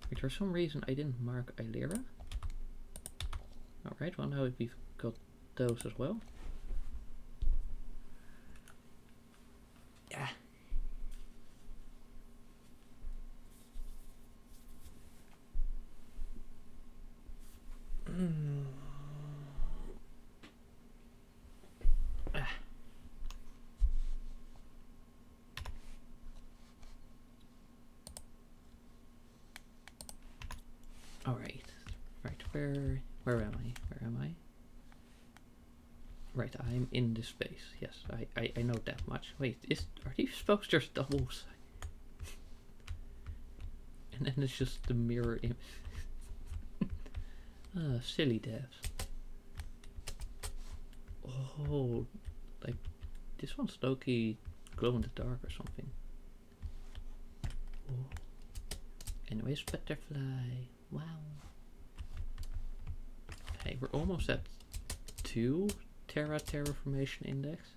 Wait, for some reason I didn't mark Ilera. Alright, well now we've got those as well. Yeah. Alright. Right, where am I? Right, I'm in this space. Yes, I know that much. Wait, are these posters doubles? And then it's just the mirror image. Silly devs. Oh, like this one's low-key glow in the dark or something. Oh. Anyways, butterfly. Wow. Hey, we're almost at 2 terraformation index.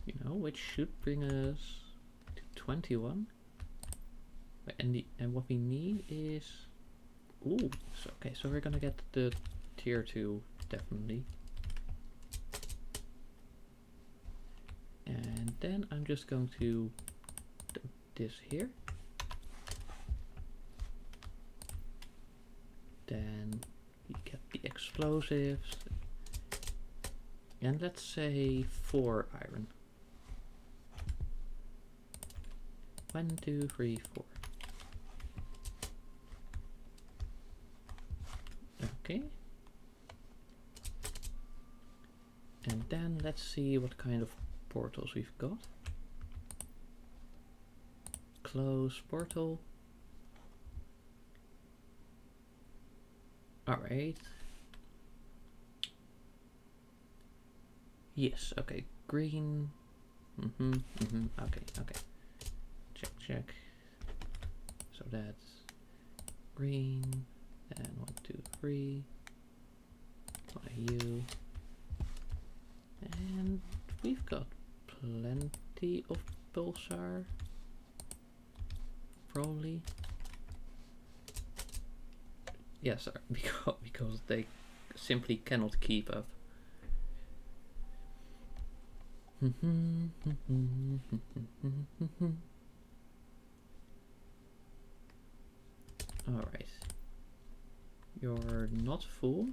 You know, which should bring us to 21. And what we need is, ooh, so, okay, so we're gonna get the tier 2 definitely. And then I'm just going to do this here. Then we get the explosives. And let's say 4 iron. 1, 2, 3, 4. Okay. And then let's see what kind of portals we've got. Close portal. Alright. Yes, okay. Green. Okay. Check. So that's green. And 1, 2, 3. You. And we've got plenty of pulsar. Probably. Yes, because they simply cannot keep up. Alright. You're not full.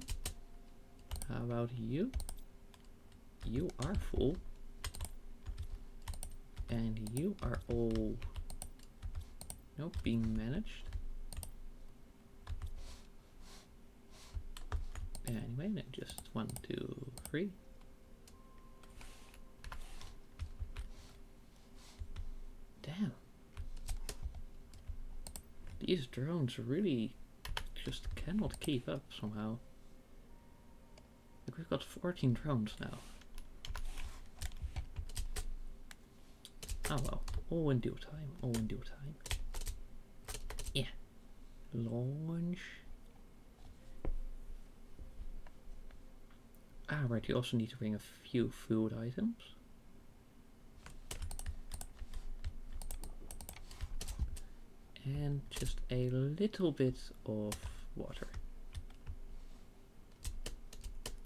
How about you? You are full. And you are all, being managed. Anyway, then just 1, 2, 3. Damn. These drones really just cannot keep up somehow. Like, we've got 14 drones now. Oh well, all in due time, Yeah. Launch. Ah, right, you also need to bring a few food items. And just a little bit of water.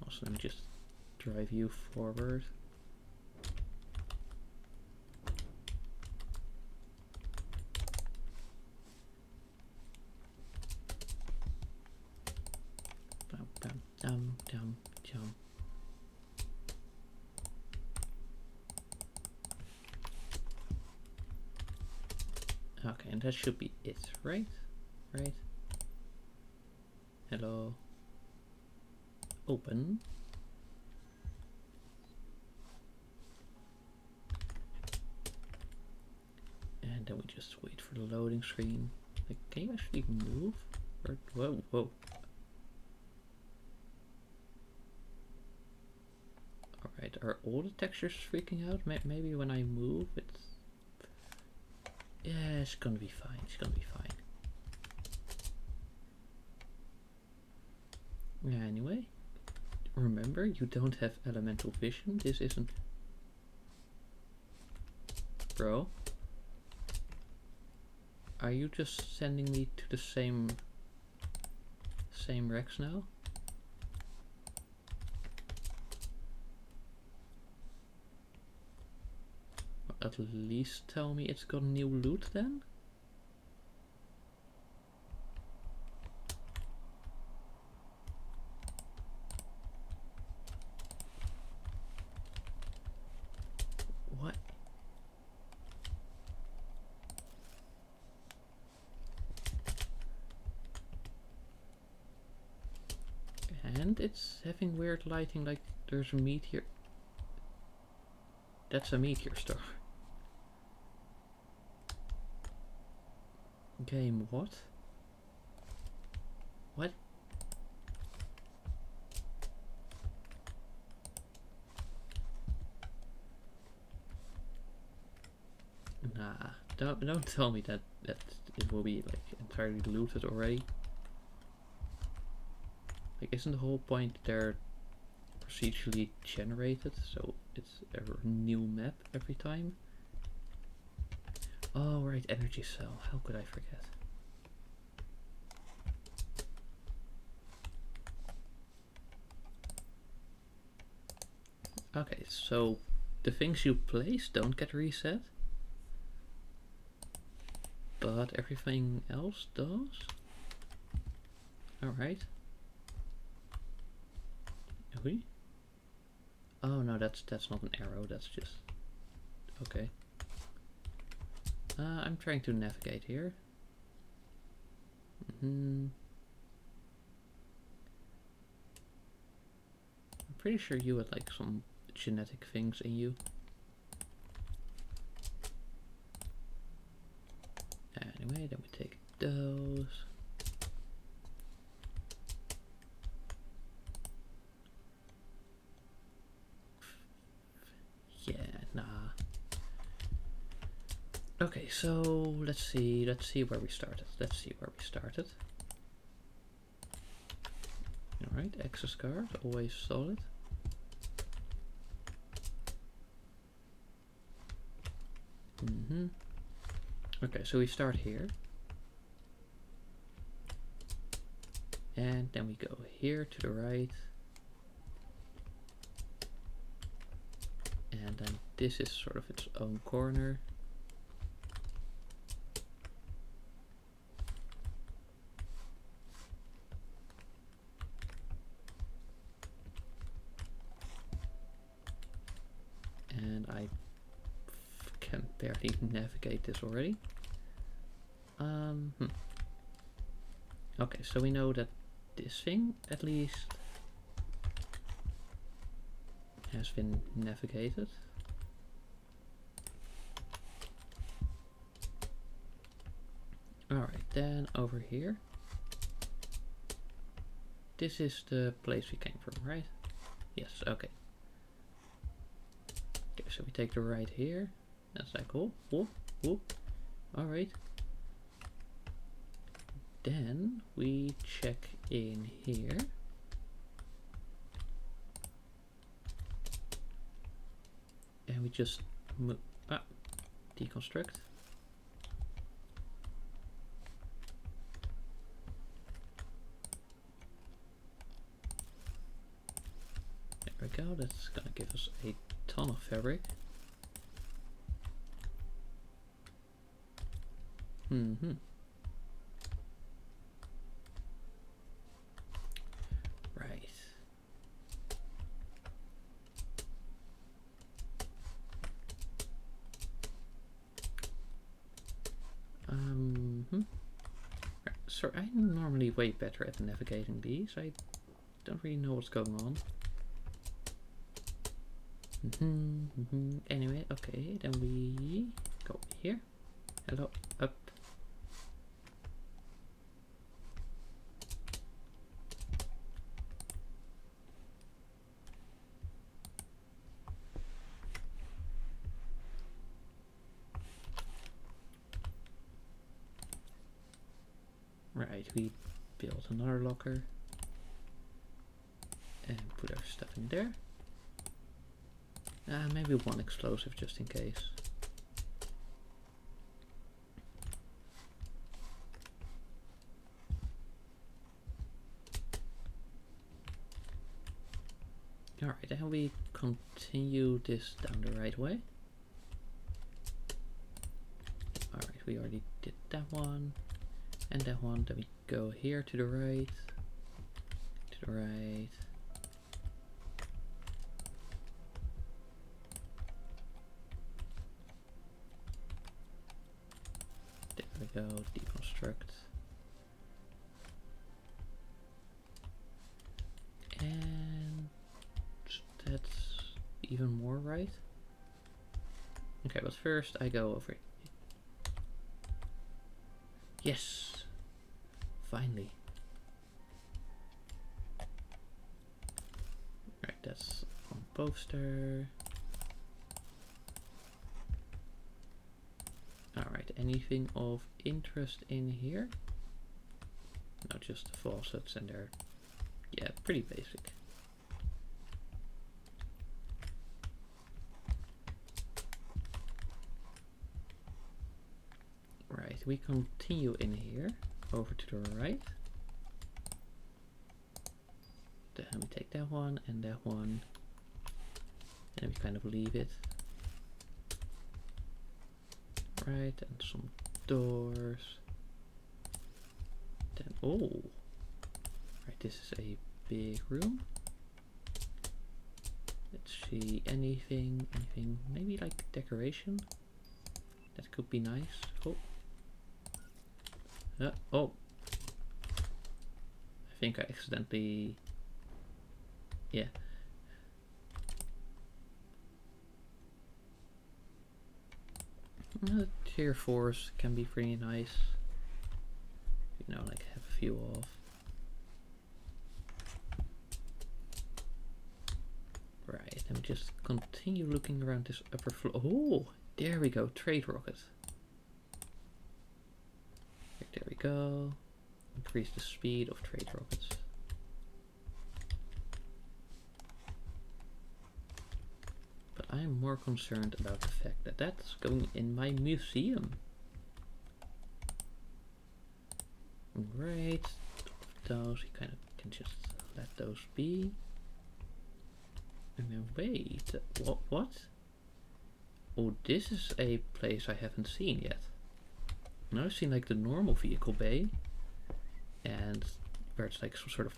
Also, let me just drive you forward. Jump. Okay, and that should be it, right? Right? Hello. Open. And then we just wait for the loading screen. Like, can you actually move? Or, whoa. Alright, are all the textures freaking out? Maybe when I move, it's... Yeah, it's gonna be fine. Yeah, anyway. Remember, you don't have elemental vision. This isn't... Bro? Are you just sending me to the same Rex now? At least tell me it's got new loot then? What? And it's having weird lighting, like there's a meteor. That's a meteor star. Game what? What? Nah, don't tell me that it will be like entirely looted already. Like, isn't the whole point they're procedurally generated, so it's a new map every time? Oh right, energy cell. How could I forget? Okay, so the things you place don't get reset, but everything else does. Alright. Oh no, that's not an arrow, that's just... Okay. I'm trying to navigate here. I'm pretty sure you had like some genetic things in you. Anyway, then we take those. Yeah, nah. Okay, so let's see where we started. Alright, access card, always solid. Okay, so we start here. And then we go here to the right. And then this is sort of its own corner. And I can barely navigate this already. Okay, so we know that this thing, at least, has been navigated. Alright, then over here. This is the place we came from, right? Yes, okay. Okay, so we take the right here. That's like, oh, whoop, whoop. Alright. Then we check in here. And we just deconstruct. There we go, that's gonna give us a ton of fabric. Right. Right. So I'm normally way better at navigating these. I don't really know what's going on. Anyway, okay, then we go here. Hello, up. Right, we built another locker. And put our stuff in there. Maybe one explosive just in case. Alright, and we continue this down the right way. Alright, we already did that one. And that one. Then we go here to the right. To the right. There we go, deconstruct. And that's even more right. Okay, but first I go over. Yes! Finally. Right, that's on poster. Alright, anything of interest in here? No, just the faucets and they're, yeah, pretty basic. Right, we continue in here, over to the right. Then we take that one and that one, and we kind of leave it. Right, and some doors. Then, oh, right, this is a big room. Let's see, anything, maybe like decoration? That could be nice. Oh. Oh. I think I accidentally, yeah. Tier 4s can be pretty nice. You know, like have a few of. Right, and we just continue looking around this upper floor. Oh, there we go, trade rocket. There we go. Increase the speed of trade rockets. But I'm more concerned about the fact that that's going in my museum. Right, those you kind of can just let those be. And then wait, what? Oh, this is a place I haven't seen yet. Now I've seen like the normal vehicle bay, and where it's like some sort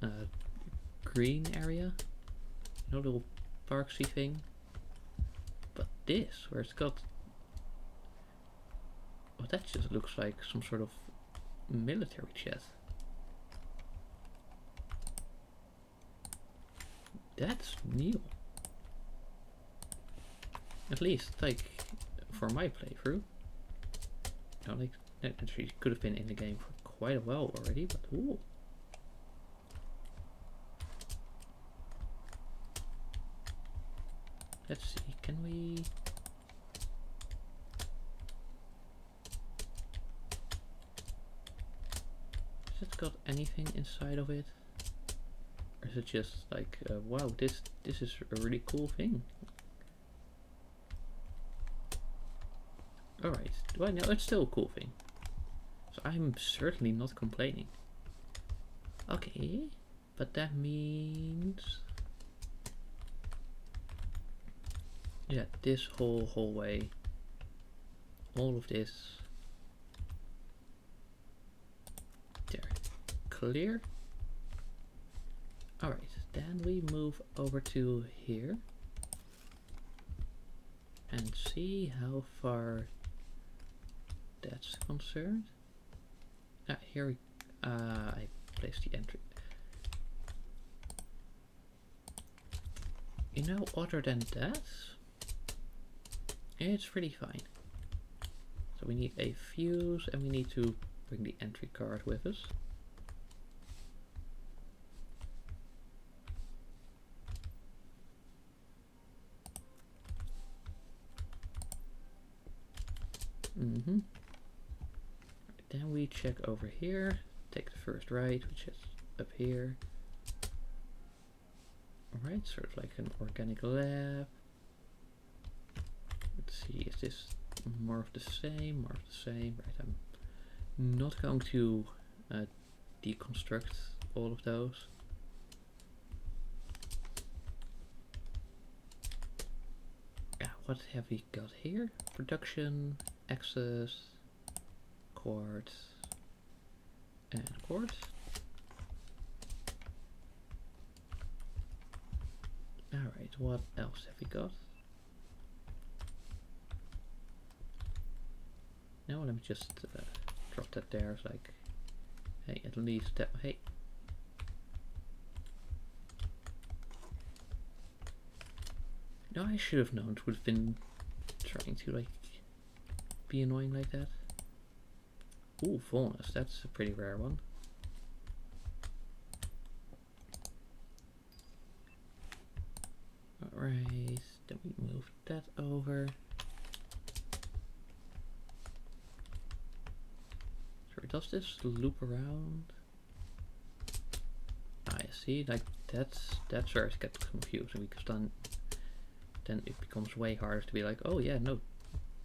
of green area, you know, little parksy thing. But this, where it's got, well, that just looks like some sort of military jet. That's new. At least, like, for my playthrough. You know, like, that actually could have been in the game for quite a while already, but ooh. Let's see, can we... Has it got anything inside of it? Or is it just like, wow, this is a really cool thing. Alright, well, no, it's still a cool thing. So I'm certainly not complaining. Okay, but that means... Yeah, this whole hallway, all of this, there, clear. Alright, then we move over to here and see how far that's concerned. Here we, I placed the entry. You know, other than that, it's pretty fine. So we need a fuse and we need to bring the entry card with us. Then we check over here, take the first right, which is up here. Alright, sort of like an organic lab. Let's see, is this more of the same? More of the same. Right, I'm not going to deconstruct all of those. Yeah, what have we got here? Production, access, quartz, and quartz. Alright, what else have we got? Now let me just drop that there. It's like, hey, at least that, hey. No, I should have known it would have been trying to like be annoying like that. Ooh, Volnus, that's a pretty rare one. Alright, then we move that over. Sorry, does this loop around? I see, like that's where it gets confusing, because then it becomes way harder to be like, oh yeah, no,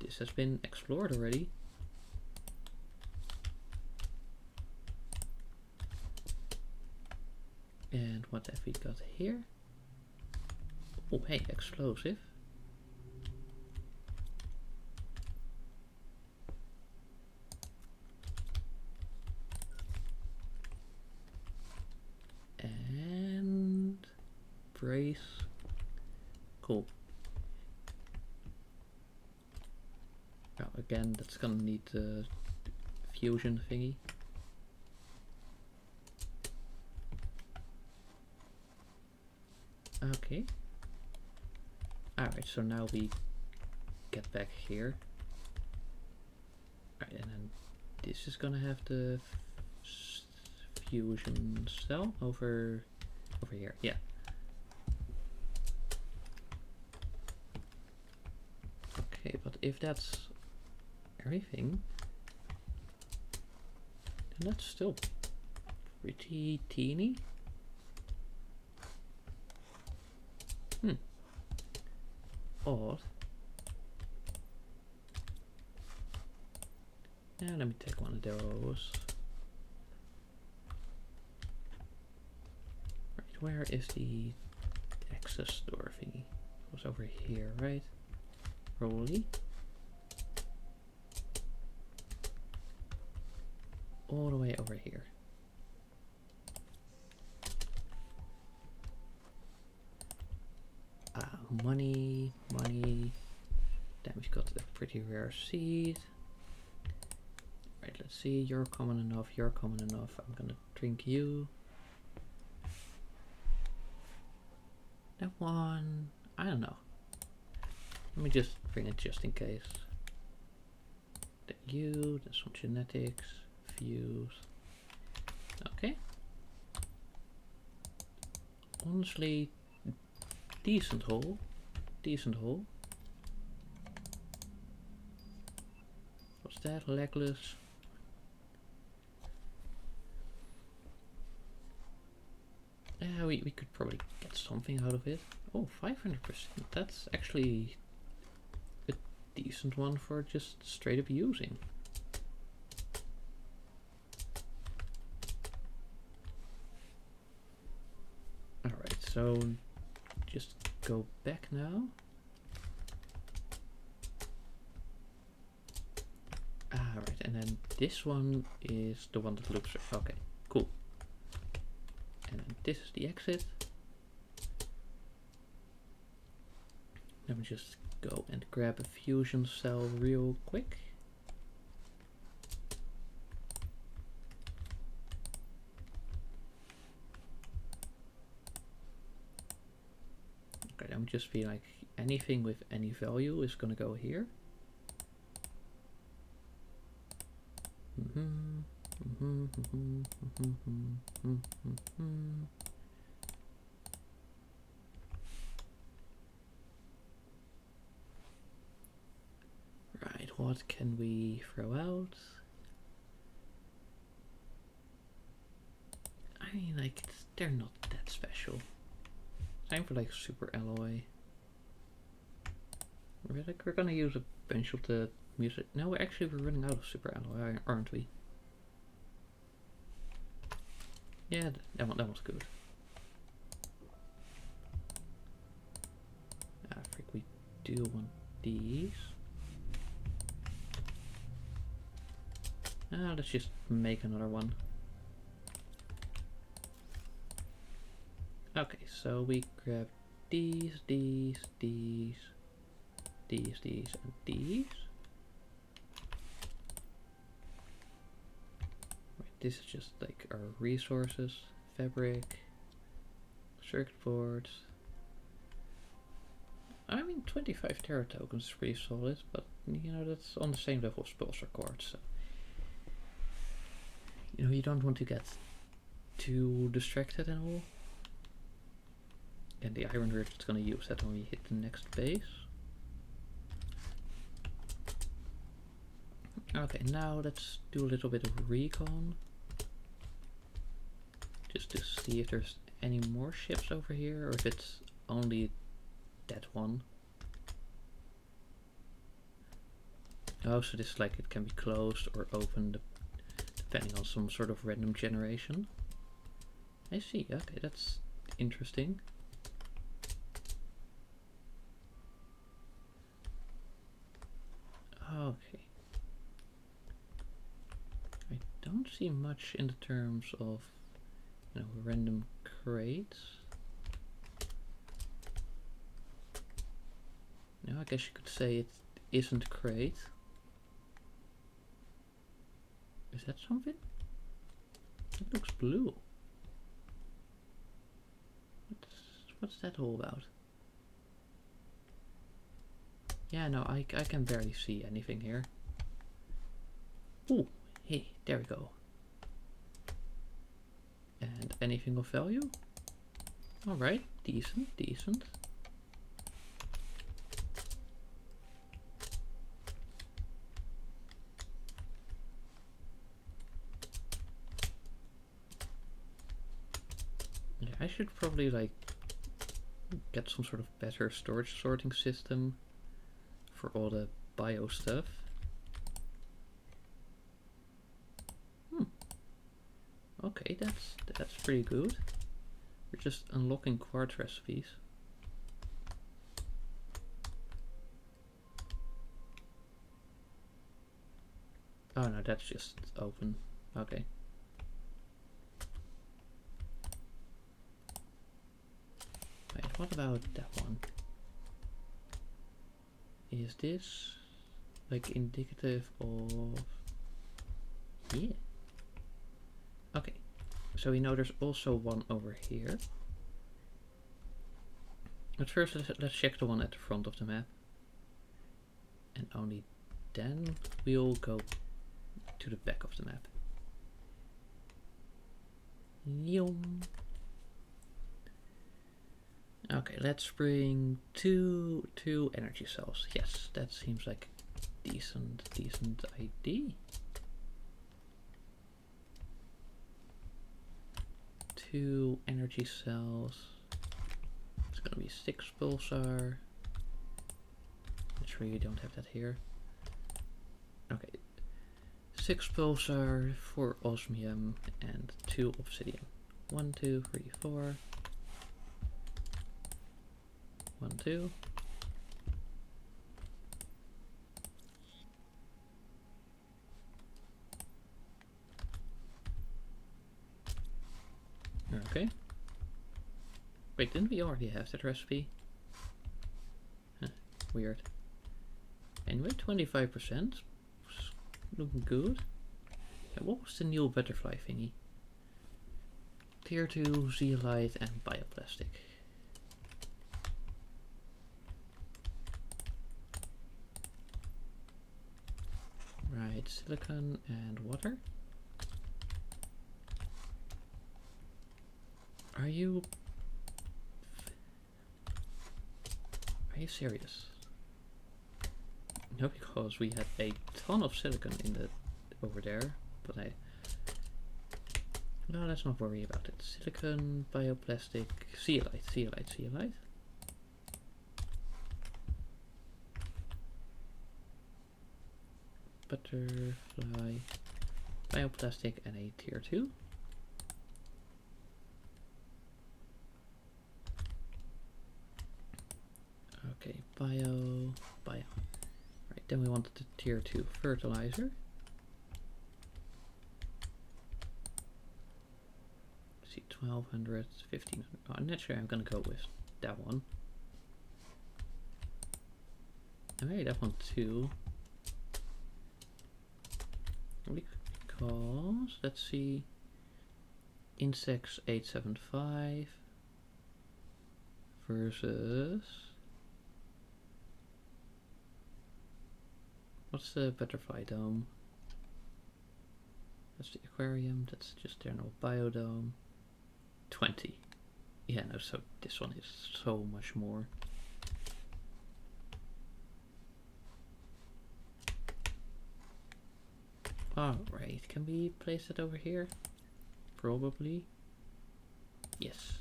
this has been explored already. And what have we got here? Oh, hey, explosive. And brace. Cool. Now again, that's gonna need the fusion thingy. Okay. Alright, so now we get back here. Alright, and then this is gonna have the fusion cell over here. Yeah. Okay, but if that's everything, then that's still pretty teeny. Odd. Yeah, let me take one of those. Right, where is the access door thingy? It was over here, right? Probably. All the way over here. Money. Then we've got a pretty rare seed. Right, let's see, you're common enough, I'm gonna drink you. That one, I don't know. Let me just bring it just in case. Then you, then some genetics, fuse. Okay. Honestly, decent haul. What's that? Legless. Yeah, we could probably get something out of it. Oh, 500%. That's actually a decent one for just straight up using. Alright, so just go back now. Right, and then this one is the one that looks okay, cool. And then this is the exit. Let me just go and grab a fusion cell real quick. Okay, I'm just be like anything with any value is gonna go here. Right, what can we throw out? I mean, like, they're not that special. Time for like super alloy. We're gonna use a bunch of the music. No, actually we're running out of super alloy, aren't we? Yeah, that one's good. I think we do want these. Let's just make another one. Okay, so we grab these, and these. Right, this is just like our resources, fabric, circuit boards. I mean, 25 Terra tokens is pretty solid, but you know, that's on the same level as Pulsar Quartz. So, you know, you don't want to get too distracted and all. And the iron we're just gonna use that when we hit the next base. Okay, now let's do a little bit of recon. Just to see if there's any more ships over here, or if it's only that one. Oh, so this is like it can be closed or opened depending on some sort of random generation. I see, okay, that's interesting. Okay. I don't see much in the terms of, you know, random crates. No, I guess you could say it isn't crate. Is that something? It looks blue. What's that all about? Yeah, no, I can barely see anything here. Ooh, hey, there we go. And anything of value? Alright, decent. Yeah, I should probably like get some sort of better storage sorting system for all the bio stuff. Okay, that's pretty good. We're just unlocking quartz recipes. Oh no, that's just open. Okay. Wait, what about that one? Is this like indicative of... Yeah. Okay, so we know there's also one over here. But first let's check the one at the front of the map. And only then we'll go to the back of the map. Yum. Okay, let's bring two energy cells. Yes, that seems like decent idea. 2 energy cells. It's gonna be 6 pulsar. I'm sure you don't have that here. Okay. 6 pulsar, 4 osmium, and 2 obsidian. 1, 2, 3, 4. 1, 2. Okay. Wait, didn't we already have that recipe? Huh, weird. Anyway, 25%. Looking good. And what was the new butterfly thingy? Tier 2, zeolite, and bioplastic. Right, silicon and water. Are you serious? No, because we had a ton of silicon in the over there, but No, let's not worry about it. Silicon, bioplastic, zeolite, zeolite, zeolite. Butterfly, bioplastic, and a tier 2. Okay, bio. Right, then we want the tier 2 fertilizer. See, 1200, 1500. Oh, I'm not sure I'm gonna go with that one. I made that one too. Because, let's see, insects 875 versus, what's the butterfly dome? That's the aquarium, that's just general biodome. 20. Yeah, no, so this one is so much more. Alright, can we place it over here? Probably. Yes.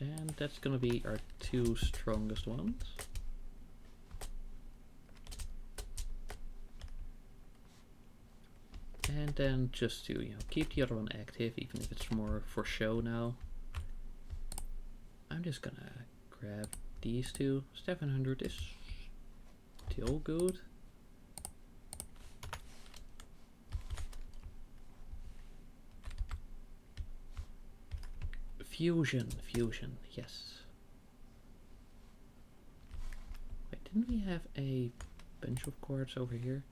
And that's gonna be our 2 strongest ones. And then just to, keep the other one active, even if it's more for show now. I'm just gonna grab these 2. 700 is still good. Fusion, yes. Wait, didn't we have a bunch of quartz over here?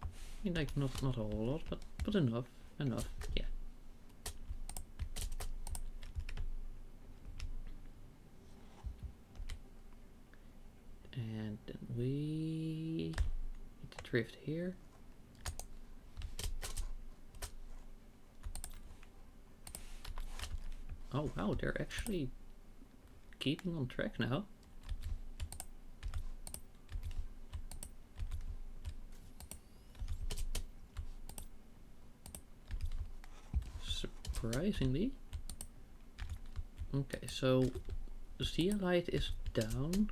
I mean, like, not a whole lot, but enough, yeah. And then we need to drift here. Oh wow, they're actually keeping on track now. Surprisingly. Okay, so zeolite is down.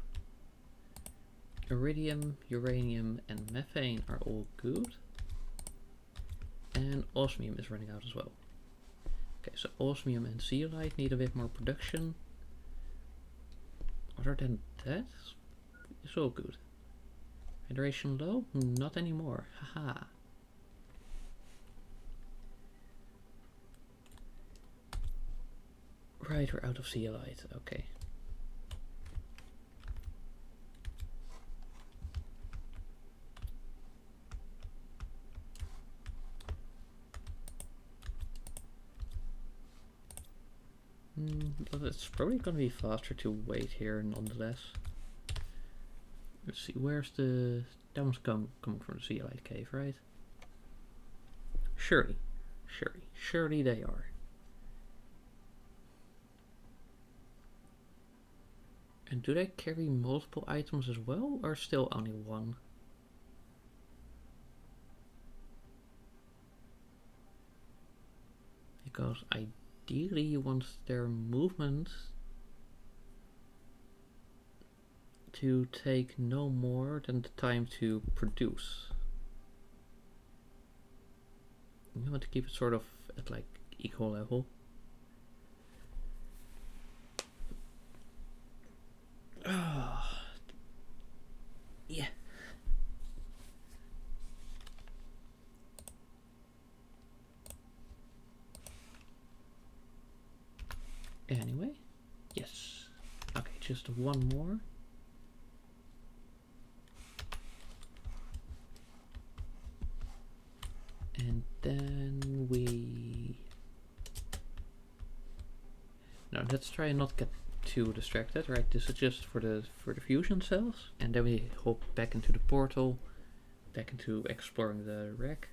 Iridium, uranium, and methane are all good. And osmium is running out as well. Okay, so osmium and zeolite need a bit more production. Other than that, it's all good. Hydration low? Not anymore. Haha. Right, we're out of zeolite. Okay. But it's probably gonna be faster to wait here nonetheless. Let's see, where's the... That one's coming from the zeolite cave, right? Surely they are. And do they carry multiple items as well, or still only one? Because ideally you want their movement to take no more than the time to produce. You want to keep it sort of at like equal level. Yeah. Anyway, yes. Okay, just one more. And then we... No, let's try and not get too distracted, right? This is just for the fusion cells. And then we hop back into the portal, back into exploring the wreck.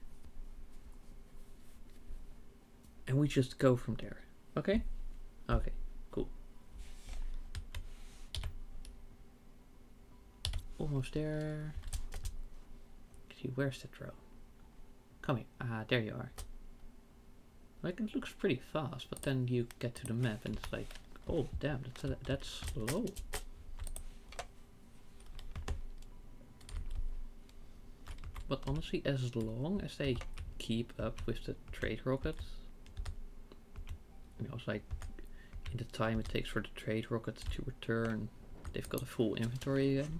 And we just go from there, okay? Okay, cool. Almost there. See, where's the drone? Come here. Ah, there you are. Like, it looks pretty fast, but then you get to the map and it's like, oh damn, that's slow. But honestly, as long as they keep up with the trade rockets, you know, it's like in the time it takes for the trade rockets to return, they've got a full inventory again.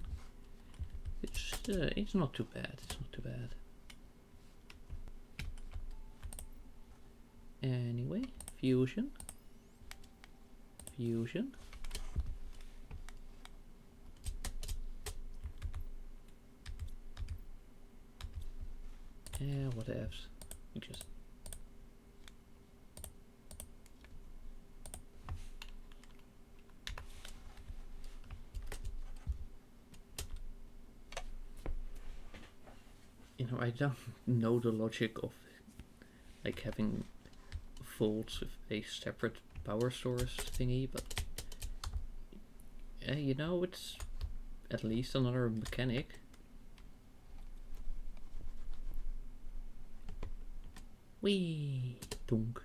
It's not too bad. It's not too bad. Anyway, fusion. Fusion. Yeah, what ifs. We just you know, I don't know the logic of like having vaults with a separate power source thingy, but you know, it's at least another mechanic. Whee! Dunk.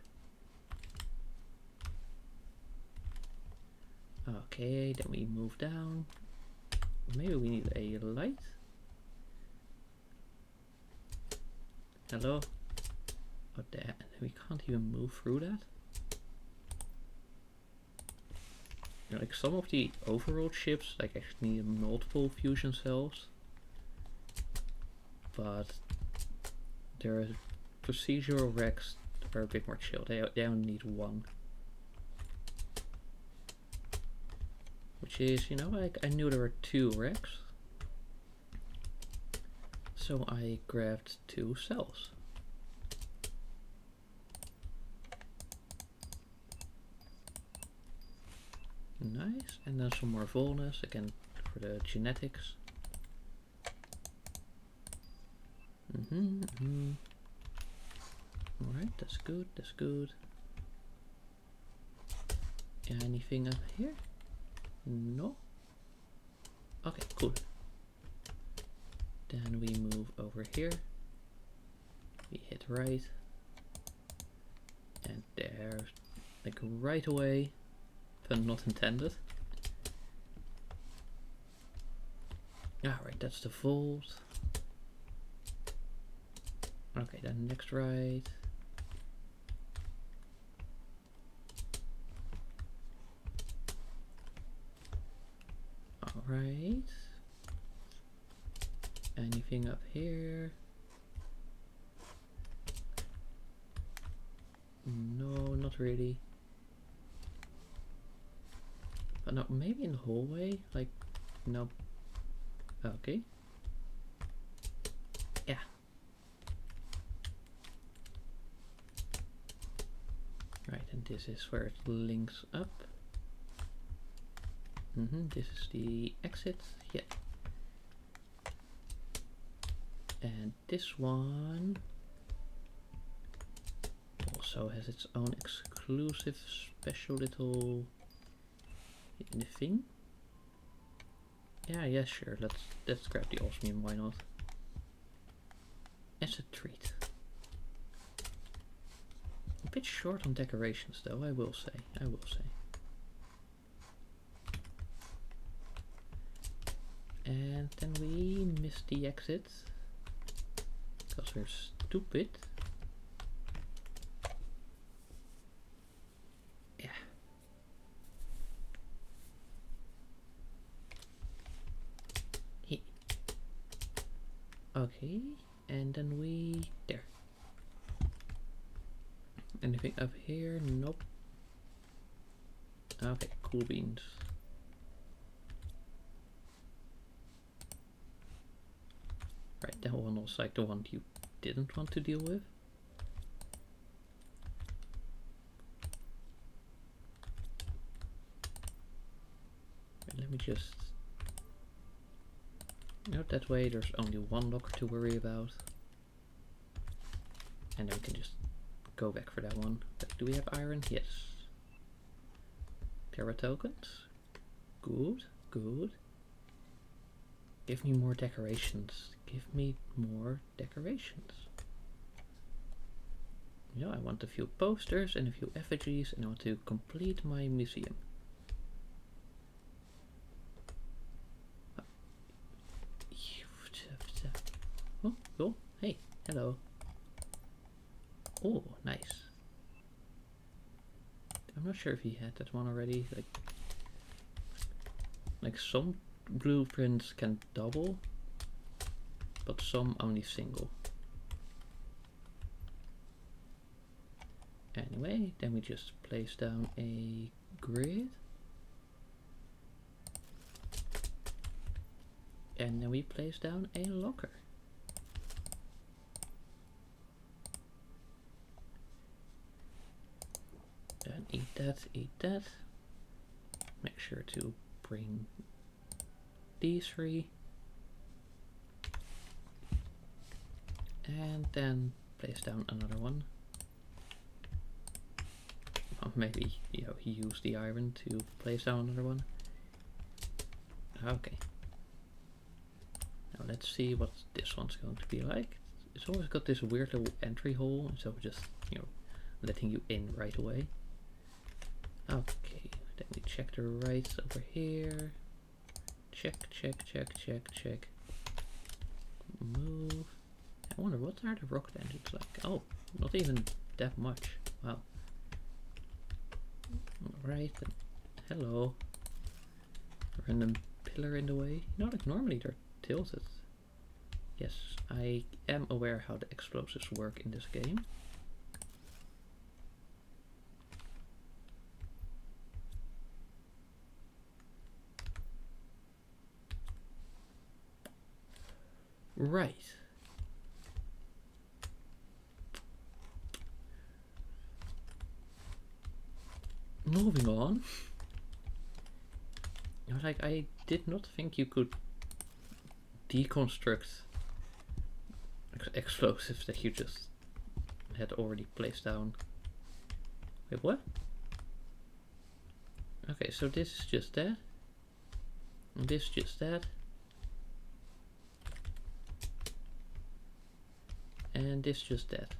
Okay, then we move down. Maybe we need a light. Hello? Oh damn, we can't even move through that. You know, like some of the overworld ships like actually need multiple fusion cells. But there are procedural wrecks that are a bit more chill. They only need one. Which is, you know, like I knew there were 2 wrecks. So I grabbed 2 cells. Nice, and then some more Volnus, again for the genetics. Alright, that's good, that's good. Anything up here? No? Okay, cool. Then we move over here. We hit right. And there, like right away. Pun not intended. Alright, that's the vault. Okay, then next right. Alright. Anything up here? No, not really. But no, maybe in the hallway? Like, no. Okay. Yeah. Right, and this is where it links up. This is the exit. Yeah. And this one also has its own exclusive special little thing. Yeah, sure. Let's grab the osmium. Why not? As a treat. A bit short on decorations, though. I will say. I will say. And then we missed the exit because we're stupid. Yeah. Okay, and then we there. Anything up here? Nope. Okay, cool beans. Right, that one was like the one you didn't want to deal with. Right, let me just... No, that way there's only one locker to worry about. And then we can just go back for that one. But do we have iron? Yes. Terra tokens. Good, good. Give me more decorations. Give me more decorations. Yeah, I want a few posters and a few effigies, and I want to complete my museum. Oh, cool. Hey, hello. Oh, nice. I'm not sure if he had that one already. Like some blueprints can double, but some only single. Anyway, then we just place down a grid. And then we place down a locker. Then eat that, eat that. Make sure to bring these three. And then place down another one. Well, maybe, you know, he used the iron to place down another one. Okay. Now let's see what this one's going to be like. It's always got this weird little entry hole, instead of just, you know, letting you in right away. Okay, then we check the rights over here. Check, check, check, check, check. Move. I wonder, what are the rocket engines like? Oh, not even that much. Wow. Alright, then. Hello. Random pillar in the way. You know, like normally they're tilted. Yes, I am aware how the explosives work in this game. Right. Moving on. You know, like, I did not think you could deconstruct explosives that you just had already placed down. Wait, what? Okay, so this is just that. And this is just that. And this just that.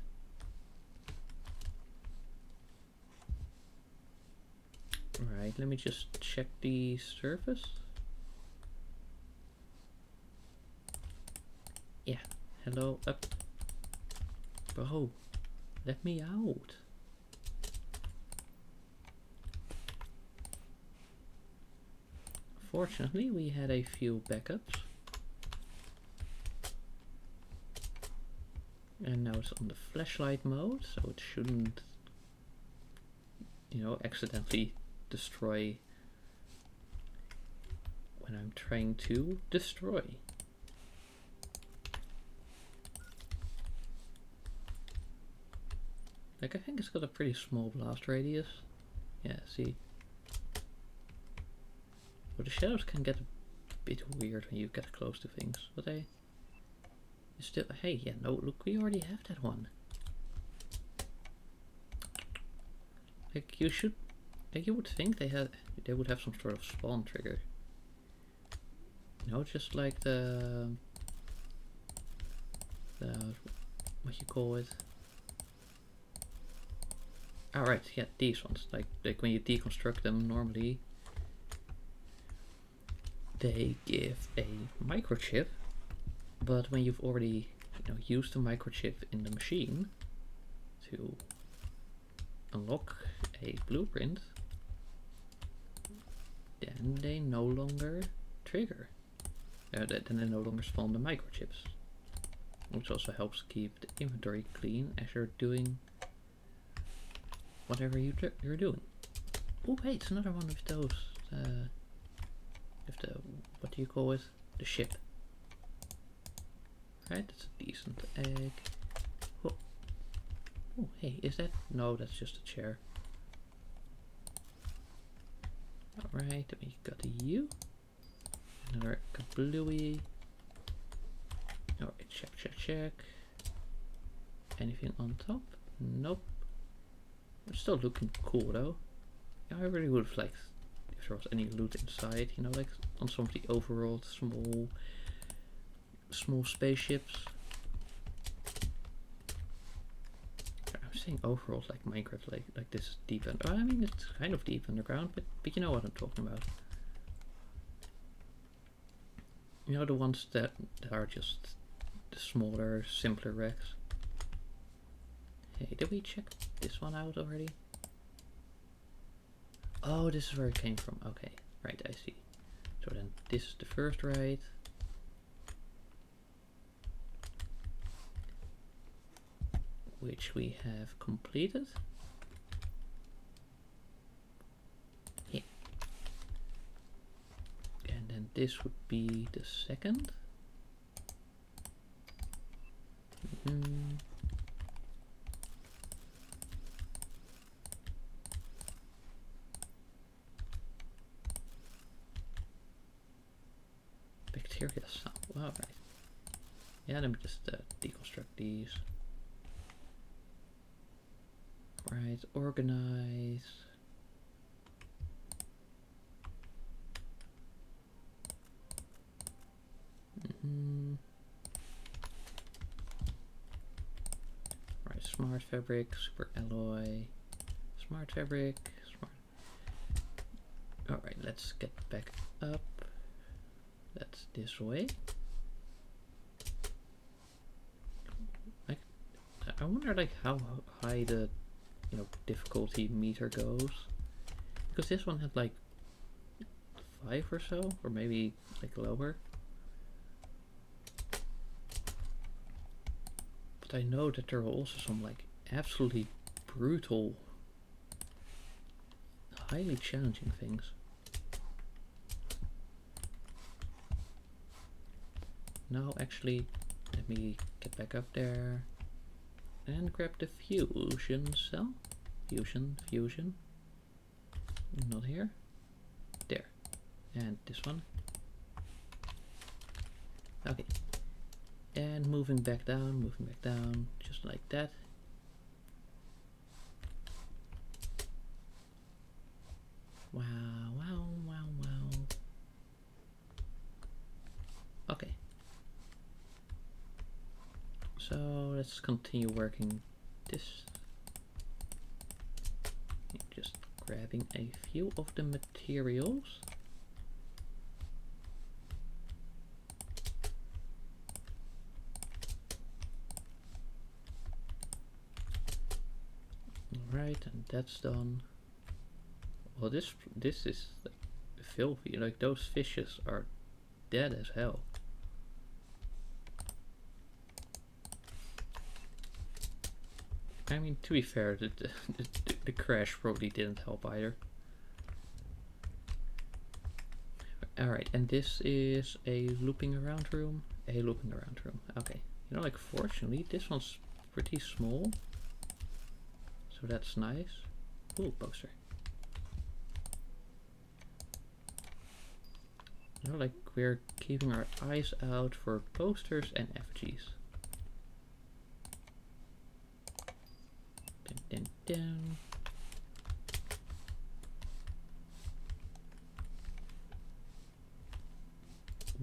Right, let me just check the surface. Yeah, hello, up. Bro, let me out. Fortunately, we had a few backups. And now it's on the flashlight mode, so it shouldn't, you know, accidentally destroy when I'm trying to destroy. Like, I think it's got a pretty small blast radius. Yeah, see? But the shadows can get a bit weird when you get close to things, but they still, hey, yeah, no, look, we already have that one. Like, you should, like, you would think they would have some sort of spawn trigger. You know, just like the what you call it? Alright, yeah, these ones. Like when you deconstruct them normally, they give a microchip, but when you've already, you know, used the microchip in the machine to unlock a blueprint, then they no longer trigger. Then they no longer spawn the microchips, which also helps keep the inventory clean as you're doing whatever you're doing. Oh, hey, it's another one of those. What do you call it? The ship. Right, that's a decent egg. Oh, oh, hey, is that? No, that's just a chair. Alright, then we got a U. Another kablooey. Alright, check, check, check. Anything on top? Nope. It's still looking cool though. Yeah, I really would have liked if there was any loot inside, you know, like on some of the overworld small spaceships. I'm saying overall like Minecraft, like this deep end. I mean, it's kind of deep underground, but you know what I'm talking about. You know, the ones that are just the smaller, simpler wrecks. Hey, did we check this one out already? Oh, this is where it came from. Okay, right, I see. So then this is the first ride. Which we have completed. Yeah. And then this would be the second. Bacteria sample. All right. Yeah, let me just deconstruct these. Right, organize. Right, smart fabric, super alloy, smart fabric, smart. Alright, let's get back up. That's this way. I wonder like how high the difficulty meter goes, because this one had like 5 or so, or maybe like lower. But I know that there are also some like absolutely brutal, highly challenging things. No, actually, let me get back up there and grab the fusion cell. Fusion. Not here. There. And this one. Okay. And moving back down, just like that. Wow. Okay. So let's continue working this. Just grabbing a few of the materials. Alright, and that's done. Well, this is filthy. Like, those fishes are dead as hell. I mean, to be fair, the crash probably didn't help either. Alright, and this is a looping around room. Okay. You know, like, fortunately, this one's pretty small. So that's nice. Ooh, poster. You know, like, we're keeping our eyes out for posters and effigies. Dun.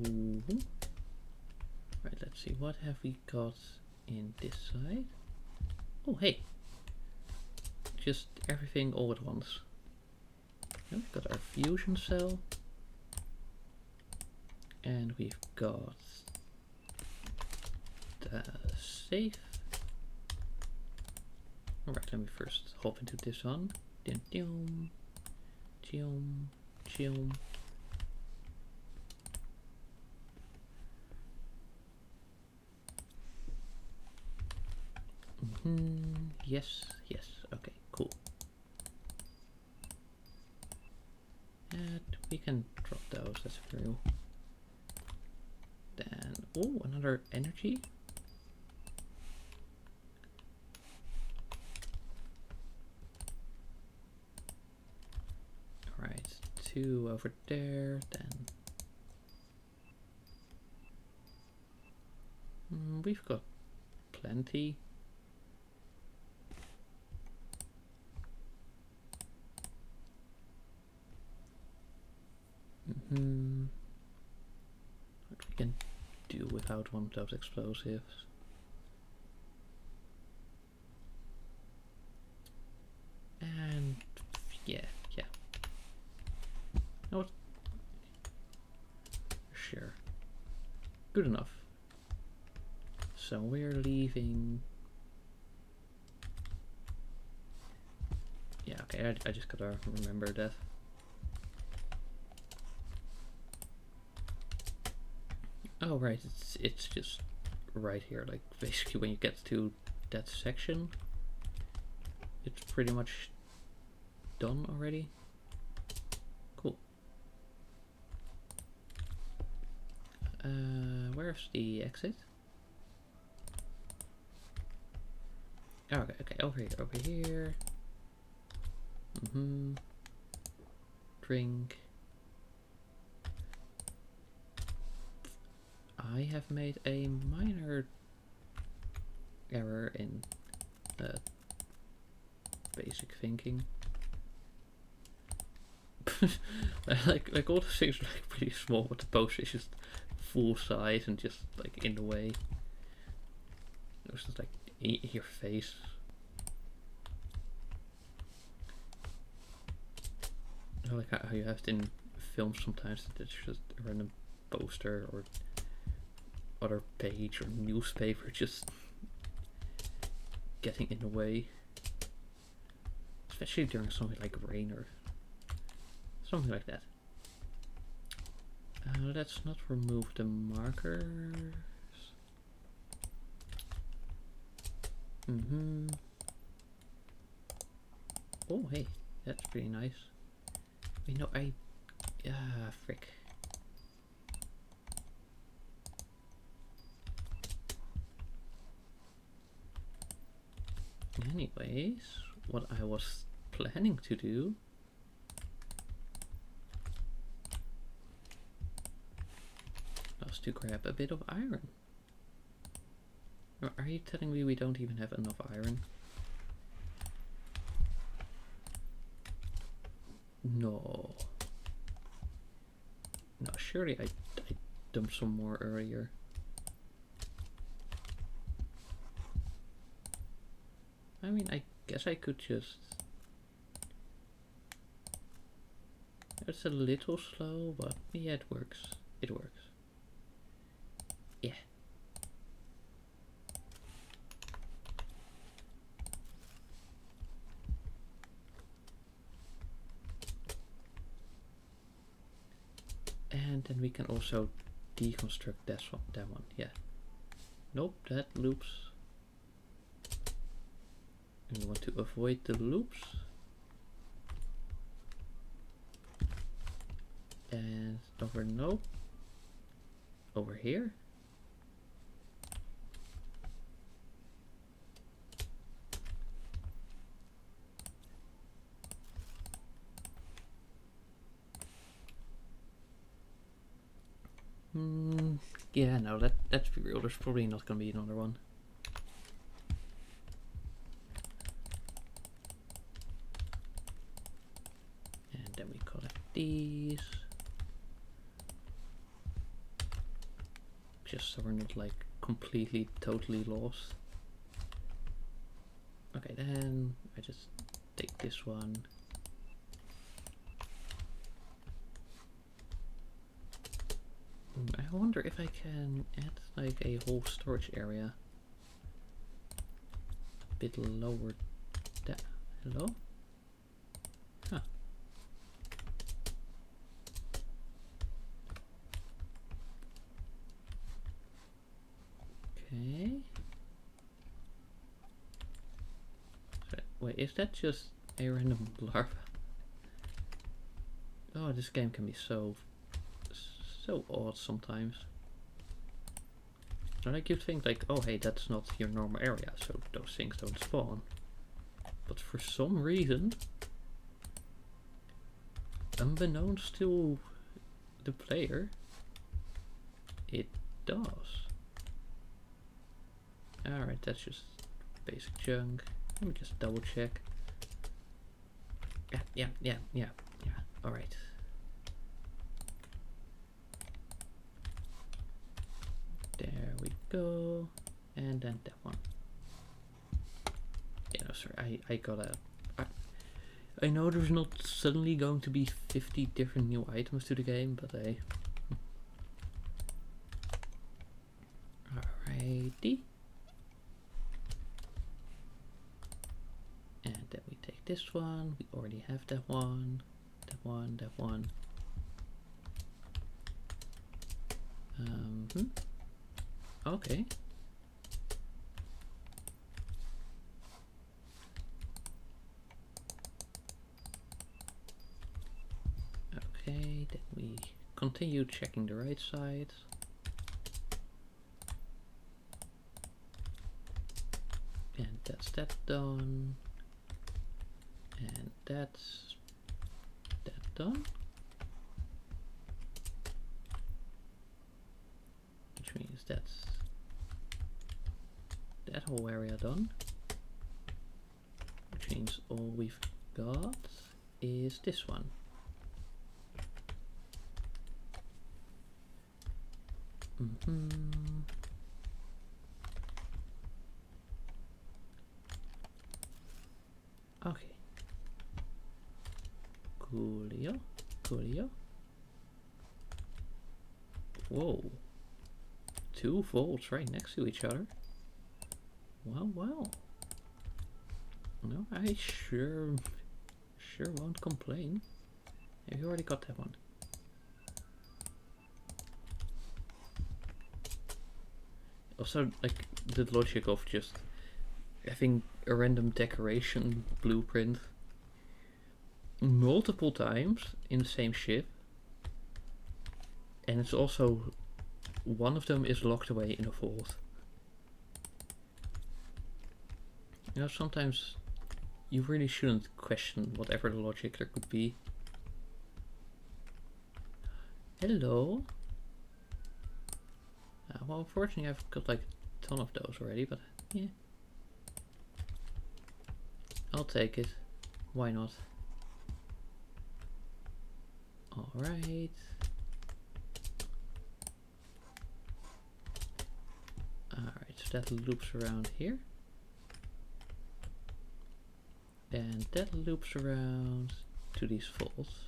Ooh. Right, let's see, what have we got in this side? Oh, hey. Just everything all at once. Yeah, we've got our fusion cell. And we've got the safe. Alright, let me first hop into this one. Chium. Yes, okay, cool. And we can drop those, that's true. Then, oh, another energy. Alright, 2 over there, then. We've got plenty. What we can do without 1 of those explosives. Right, And yeah. No, sure. Good enough. So we're leaving. Yeah, okay, I just gotta remember that. Oh right, it's just right here. Like basically when you get to that section, it's pretty much done already. Cool. Where's the exit? Oh, okay, over here. Drink. I have made a minor error in basic thinking. like all the things are like pretty small, but the poster is just full size and just like in the way. It was just like your face. I like how you have it in films sometimes that it's just a random poster or other page or newspaper just getting in the way. Especially during something like rain or something like that. Let's not remove the markers. Oh, hey, that's pretty nice. Wait, no, frick. Anyways, what I was planning to do was to grab a bit of iron. Or are you telling me we don't even have enough iron? No. No, surely I dumped some more earlier. I mean, I guess I could just... It's a little slow, but yeah, it works. It works. Yeah. And then we can also deconstruct that one. Yeah. Nope, that loops. And we want to avoid the loops. And over no. Over here. Yeah, no, let's be real, there's probably not gonna be another one. And then we collect these. Just so we're not like completely, totally lost. Okay, then I just take this one. I wonder if I can add like a whole storage area a bit lower down. Hello? Huh. Okay. So, wait, is that just a random larva? Oh, this game can be so odd sometimes. So like you think like, oh hey, that's not your normal area, so those things don't spawn. But for some reason, unbeknownst to the player, it does. Alright, that's just basic junk. Let me just double check. Yeah. Alright. There we go. And then that one. Yeah, no, sorry, I gotta... I know there's not suddenly going to be 50 different new items to the game, but hey. Alrighty. And then we take this one. We already have that one. That one, that one. Okay. Okay, then we continue checking the right side. And that's that done. And that's that done. Which means that's that whole area done. Which means all we've got is this one. Okay. Coolio. Coolio. Whoa. 2 vaults right next to each other. Well, well. No, I sure won't complain. Have you already got that one? Also, like, the logic of just having a random decoration blueprint multiple times in the same ship, and it's also one of them is locked away in a vault. You know, sometimes you really shouldn't question whatever the logic there could be. Hello. Well, unfortunately I've got like a ton of those already, but yeah. I'll take it. Why not? Alright. Alright, so that loops around here. And that loops around to these vaults.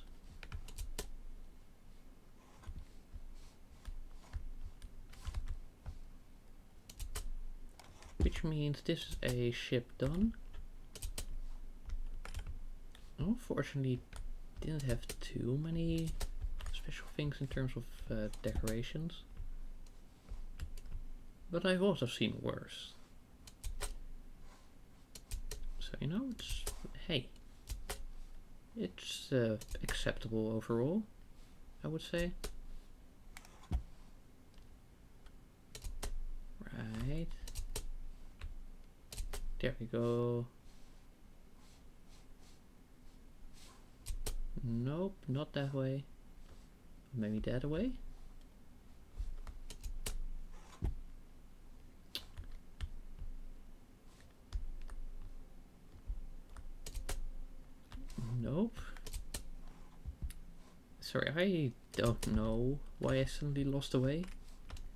Which means this is a ship done. Unfortunately, didn't have too many special things in terms of decorations. But I've also seen worse. So, you know, it's, hey, it's acceptable overall, I would say. Right. There we go. Nope, not that way. Maybe that way? Nope. Sorry, I don't know why I suddenly lost the way.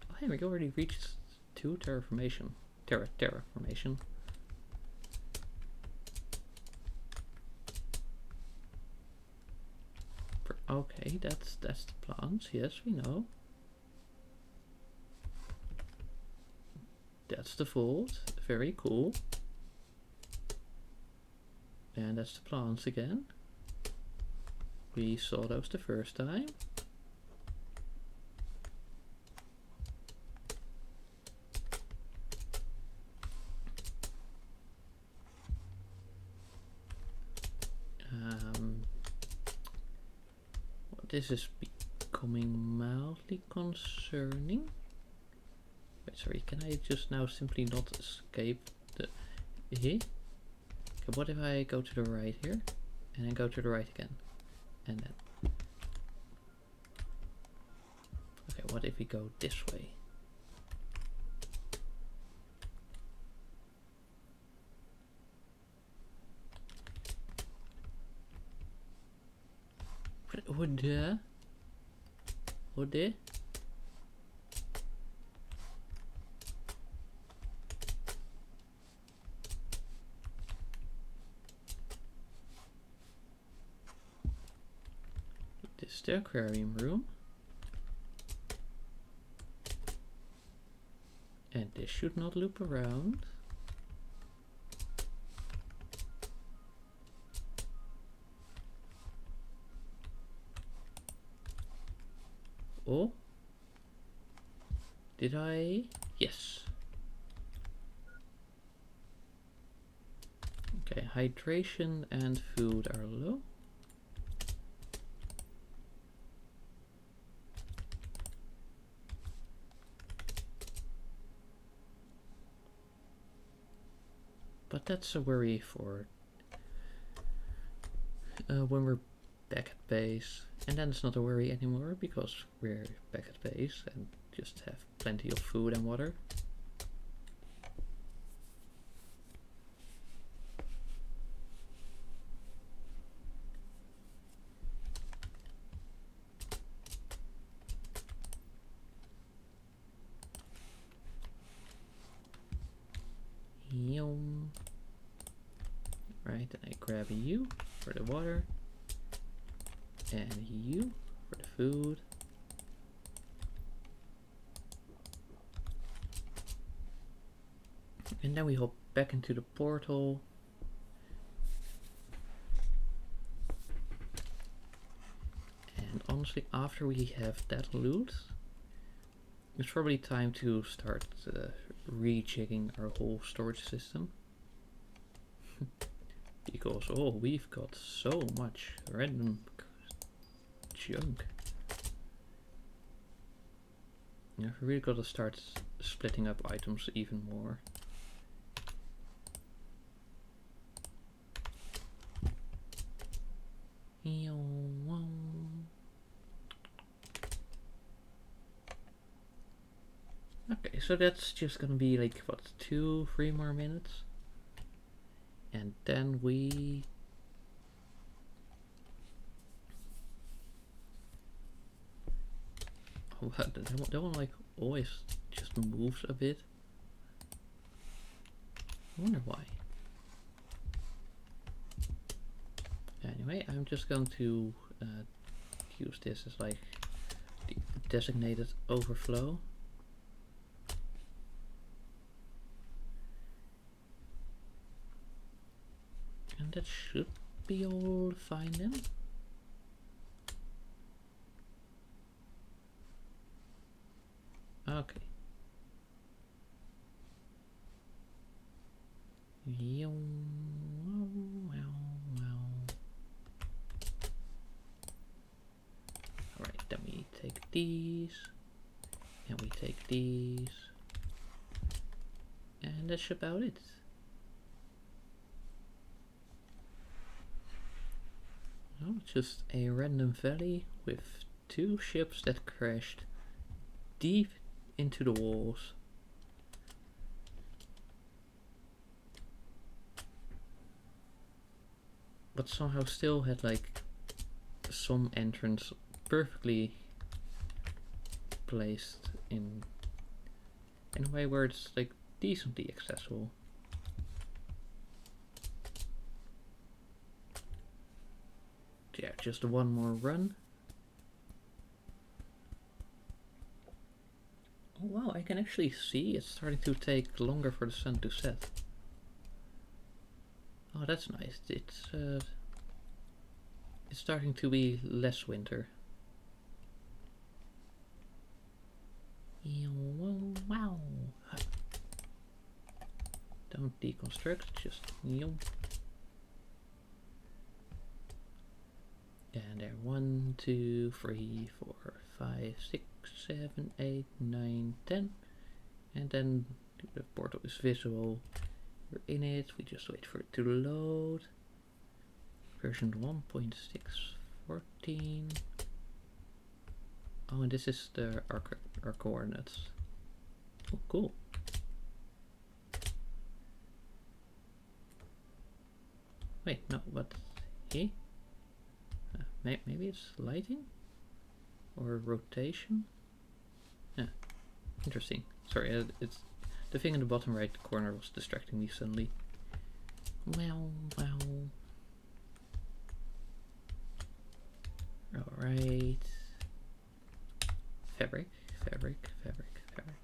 Oh, hey, we already reached 2 terraformation. Terraformation. Okay, that's the plants. Yes, we know. That's the vault. Very cool. And that's the plants again. We saw those the first time. This is becoming mildly concerning. Wait, sorry, can I just now simply not escape the... Okay, what if I go to the right here, and then go to the right again, and then... Okay, what if we go this way? Would they? This is the aquarium room. And this should not loop around. Oh, did I? Yes. Okay, hydration and food are low. But that's a worry for when we're back at base. And then it's not a worry anymore because we're back at base and just have plenty of food and water. Right, then I grab you for the water and you for the food. And then we hop back into the portal. And honestly, after we have that loot, it's probably time to start rejigging our whole storage system. Because, oh, we've got so much random junk. Yeah, we really got to start splitting up items even more. Okay, so that's just gonna be like, what, 2-3 more minutes? And then we... Oh, that one like always just moves a bit. I wonder why. Anyway, I'm just going to use this as like the designated overflow. And that should be all fine then. Okay. Alright, then we take these. And we take these. And that's about it. Oh, just a random valley with 2 ships that crashed deep into the walls. But somehow still had like some entrance perfectly placed in a way where it's like decently accessible. Yeah, just one more run. Oh wow, I can actually see it's starting to take longer for the sun to set. Oh, that's nice. It's starting to be less winter. Wow. Don't deconstruct, just And there 1, 2, 3, 4, 5, 6, 7, 8, 9, 10. And then the portal is visible. We're in it, we just wait for it to load. Version 1.614. Oh, and this is our coordinates. Oh, cool. Wait, no, what? Hey? Maybe it's lighting? Or rotation? Yeah, interesting. Sorry, it's the thing in the bottom right corner was distracting me suddenly. Wow. Alright. Fabric, fabric, fabric, fabric.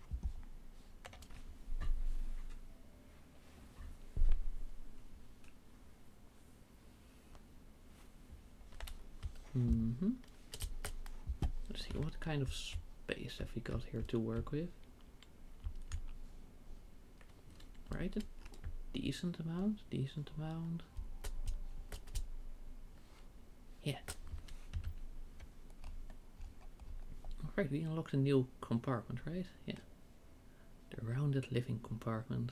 Let's see, what kind of space have we got here to work with? Right, a decent amount, Yeah. Alright, we unlocked a new compartment, right? Yeah. The rounded living compartment.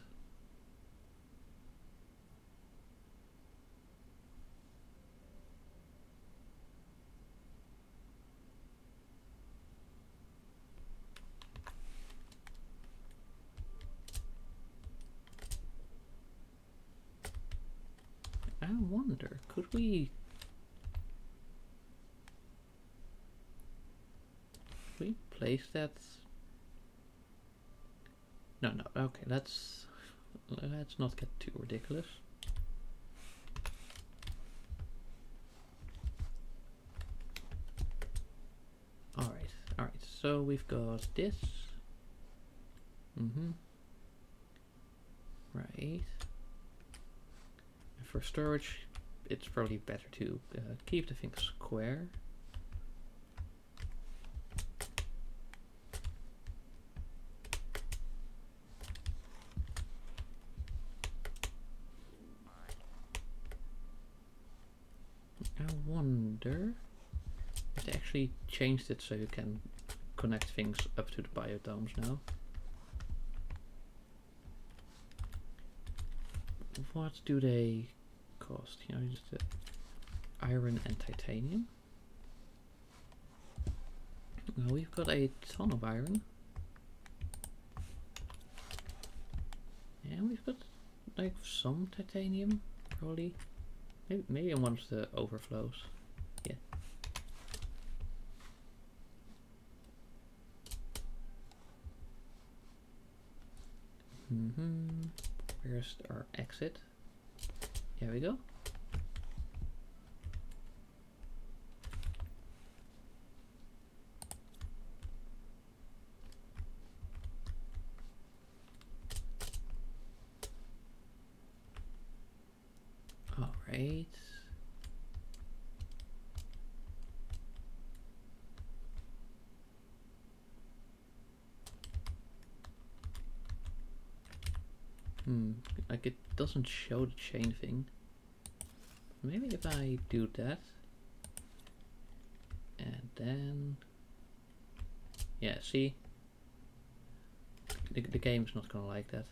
I wonder, could we place that? No, okay, let's not get too ridiculous. Alright, so we've got this. Right. For storage, it's probably better to keep the thing square. I wonder if they actually changed it so you can connect things up to the biodomes now. What do they cost? You know, just iron and titanium. Well, we've got a ton of iron. And we've got like some titanium, probably. Maybe in one of the overflows. Yeah. Where's our exit? Here we go. All right. Like it doesn't show the chain thing. Maybe if I do that, and then, yeah, see, the game's not gonna like that.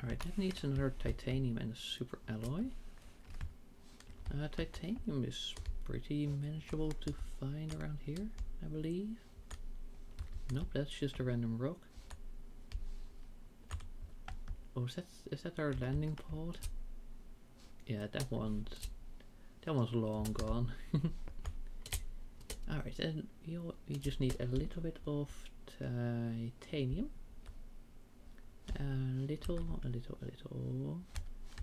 Alright, that needs another titanium and a super alloy. Titanium is pretty manageable to find around here, I believe. Nope, that's just a random rock. Oh, is that our landing pod? Yeah, that one's long gone. Alright, and we just need a little bit of titanium. A little. Oh,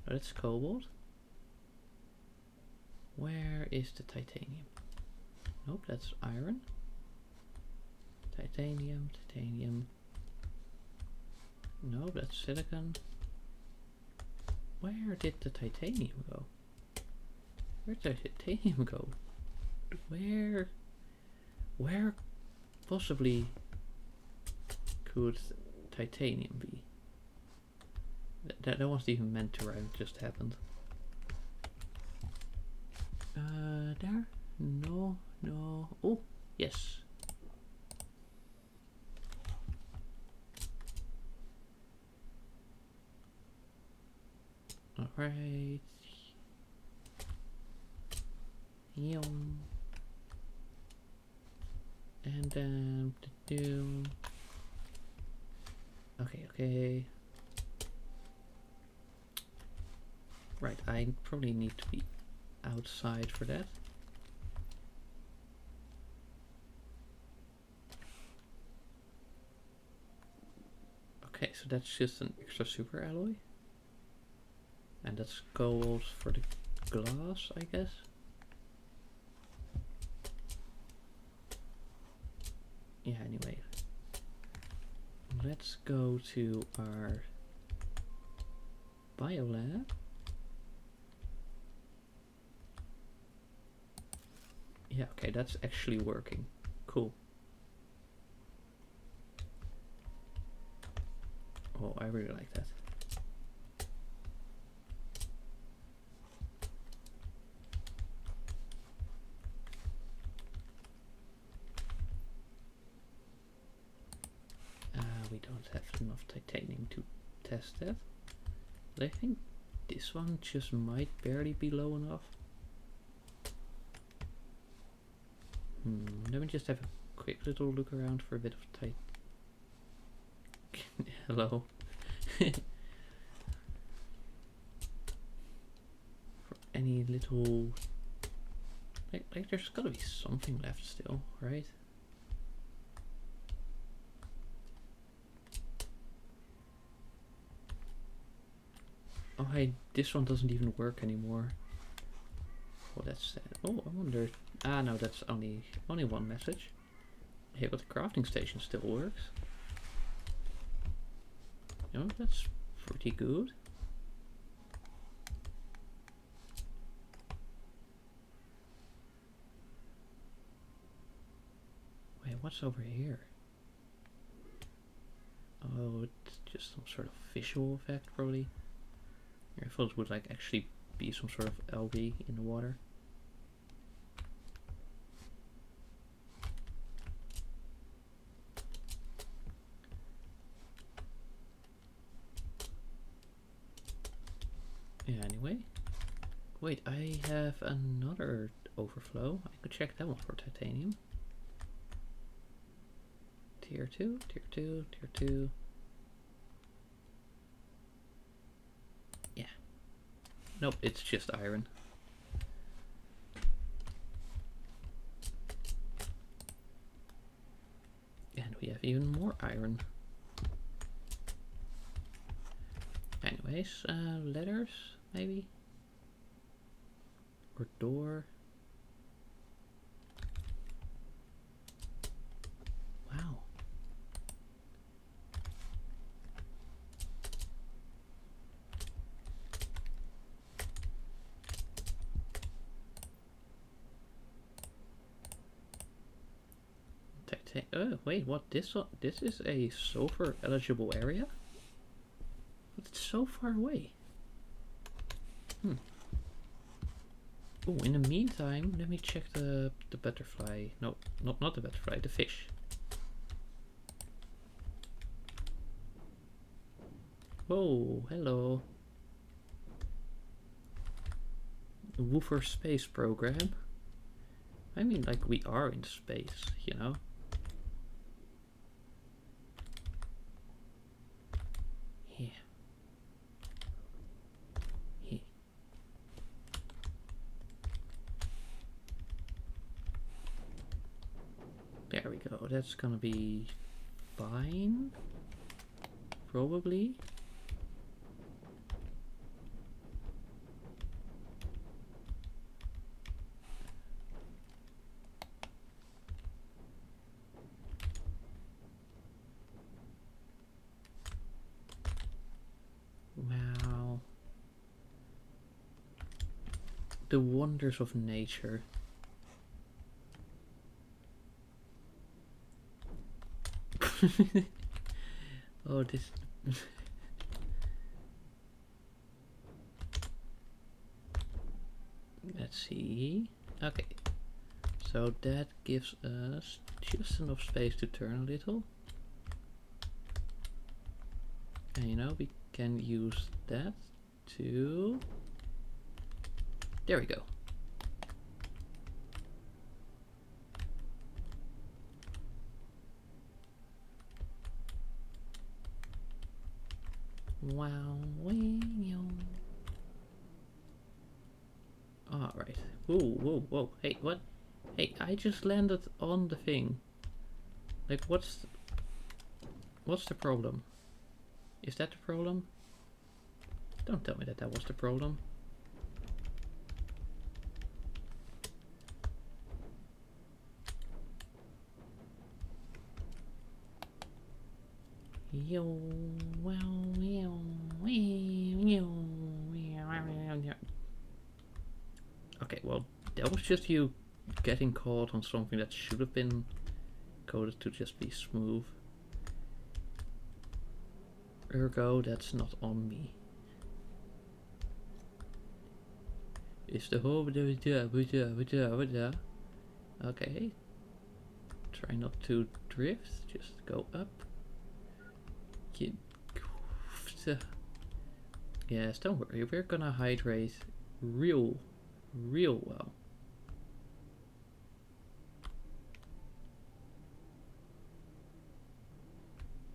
that's cobalt. Where is the titanium? Nope, that's iron. Titanium. No, that's silicon. Where did the titanium go? Where did the titanium go? Where possibly could titanium be? That wasn't even meant to rhyme, it just happened. There? No. Oh, yes. Alright. And then okay. Right, I probably need to be outside for that. Okay, so that's just an extra super alloy. And that's gold for the glass, I guess. Yeah, anyway. Let's go to our biolab. Yeah, okay, that's actually working. Cool. Oh, I really like that. We don't have enough titanium to test that. But I think this one just might barely be low enough. Let me just have a quick little look around for a bit of tight. Hello. For any little like there's gotta be something left still, right? Oh hey, this one doesn't even work anymore. Oh, that's sad. Oh, I wonder. Ah, no, that's only one message. Hey, but the crafting station still works. Oh, that's pretty good. Wait, what's over here? Oh, it's just some sort of visual effect, probably. I thought it would like actually be some sort of algae in the water. Yeah, anyway. Wait, I have another overflow. I could check that one for titanium. Tier 2, tier 2, tier 2. Yeah. Nope, it's just iron. And we have even more iron. Anyways, letters, maybe? Or door? Wow. Oh, wait, what? This is a sulfur eligible area? But it's so far away. Oh, in the meantime, let me check the butterfly. No, not the butterfly, the fish. Whoa, hello. Woofer space program. I mean, like, we are in space, you know? Yeah. Yeah. There we go. That's gonna be fine. Probably. Wow. The wonders of nature. Oh, this. Let's see. Okay. So that gives us just enough space to turn a little. And you know, we can use that to... There we go. Wow, wow. Alright. Whoa, whoa, whoa. Hey, what? Hey, I just landed on the thing. Like, what's the problem? Is that the problem? Don't tell me that that was the problem. Yo, wow, wow, wow. Okay, well, that was just you getting caught on something that should have been coded to just be smooth. Ergo, that's not on me. It's the whole okay. Try not to drift, just go up. Yes, don't worry, we're gonna hydrate real well.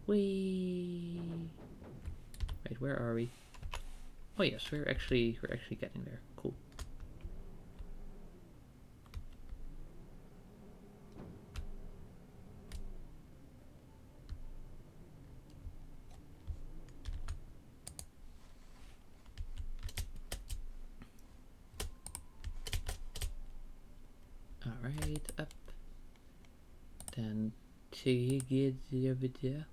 Whee! Wait, where are we? Oh yes, we're actually getting there. Cool. Alright, up. Then take it over there.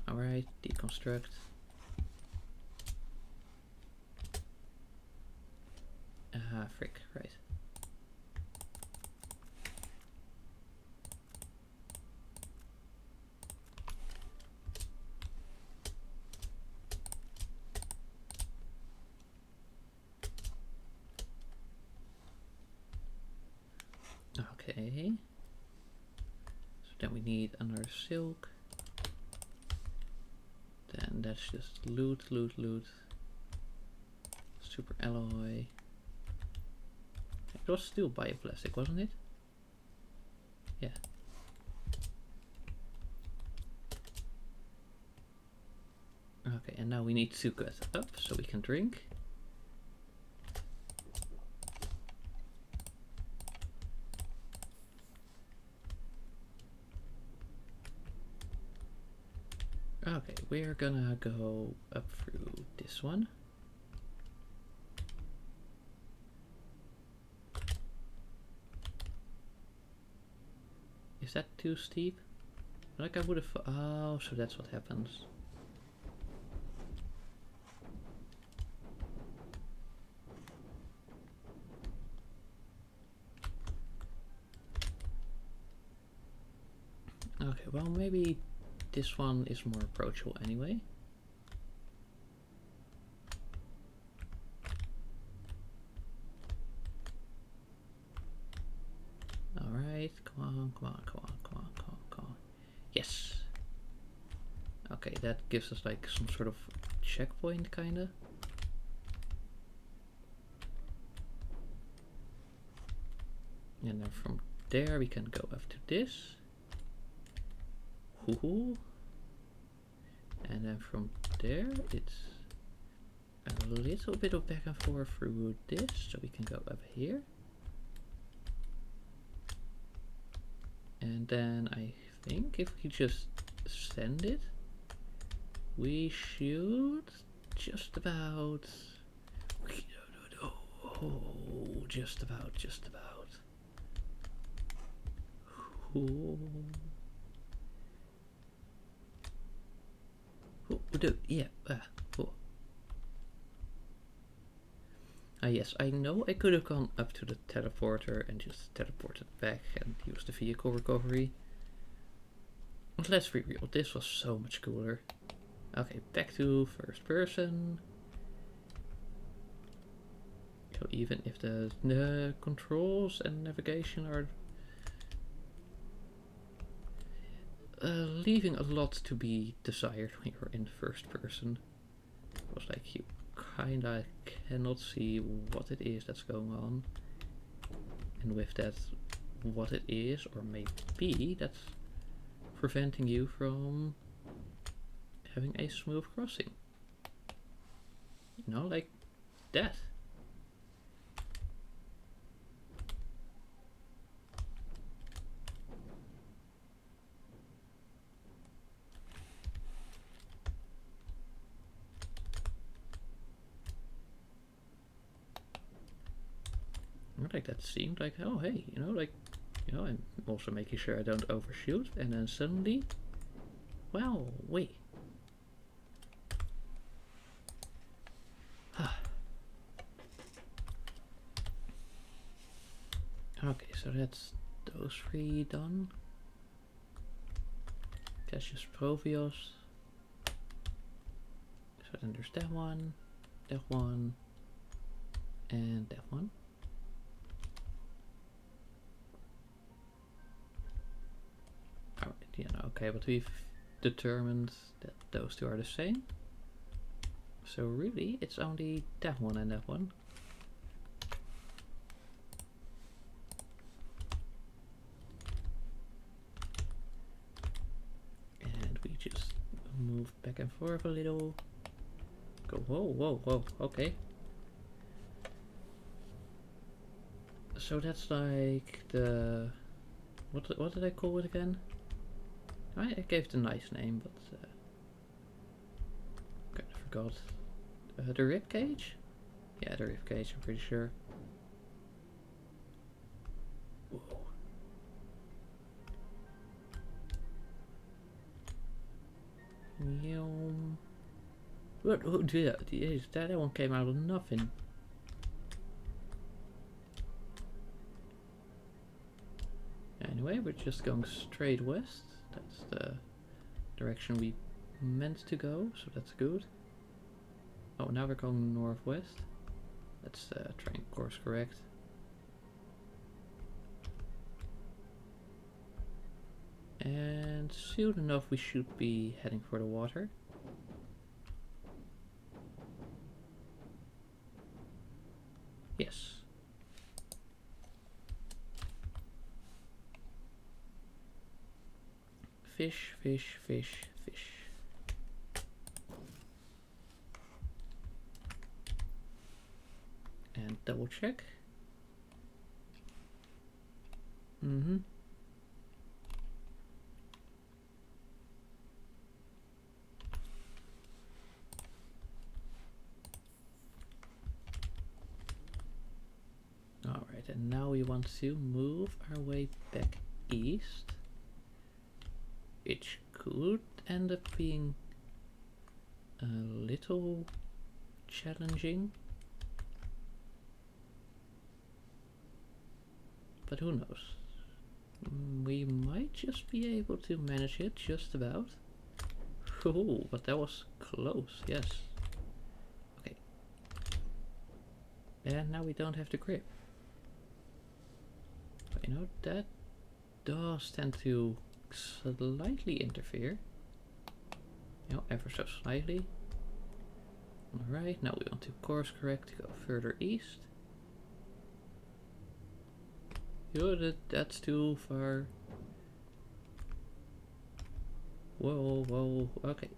Alright, deconstruct. Frick, right. Okay. So then we need another silk. Then that's just loot. Super alloy. It was still bioplastic, wasn't it? Yeah. Okay, and now we need to cut up so we can drink. Okay, we're gonna go up through this one. Is that too steep? Like I would have. Oh, so that's what happens. Okay, well maybe this one is more approachable anyway. Alright, come on. Yes. Okay, that gives us like some sort of checkpoint kinda. And then from there we can go up to this. Hoo-hoo. And then from there it's a little bit of back and forth through this, so we can go up here. And then I think if we just send it, we should just about. Oh, just about. Oh, yeah. Oh. Yes, I know I could have gone up to the teleporter and just teleported back and used the vehicle recovery. But let's be real, this was so much cooler. Okay, back to first person. So even if the controls and navigation are leaving a lot to be desired when you're in first person. It was like you kinda cannot see what it is that's going on. And with that, what it is, or maybe that's preventing you from having a smooth crossing. You know, like that. Like that seemed like, oh hey, you know, like, you know, I'm also making sure I don't overshoot, and then suddenly, well, wait. Okay, so that's those three done. Cassius Provios. So then there's that one, and that one. Alright, yeah, no, okay, but we've determined that those two are the same. So really, it's only that one and that one. And we just move back and forth a little. Go, whoa, whoa, whoa, okay. So that's like the... What did I call it again? I gave it a nice name, but kind of forgot. The rib cage? Yeah, the rib cage, I'm pretty sure. Whoa. What? Oh, that one came out of nothing. Anyway, we're just going straight west. That's the direction we meant to go, so that's good. Oh, now we're going northwest. Let's try and course correct. And soon enough we should be heading for the water. Yes. Fish, fish, fish, fish. And double check. Mm-hmm. Alright, and now we want to move our way back east. Which could end up being a little challenging. But who knows? We might just be able to manage it, just about. Oh, but that was close, yes. Okay. And now we don't have the grip. But you know, that does tend to slightly interfere. You know, ever so slightly. Alright, now we want to course correct to go further east. Yo, that's too far. Whoa, whoa, okay.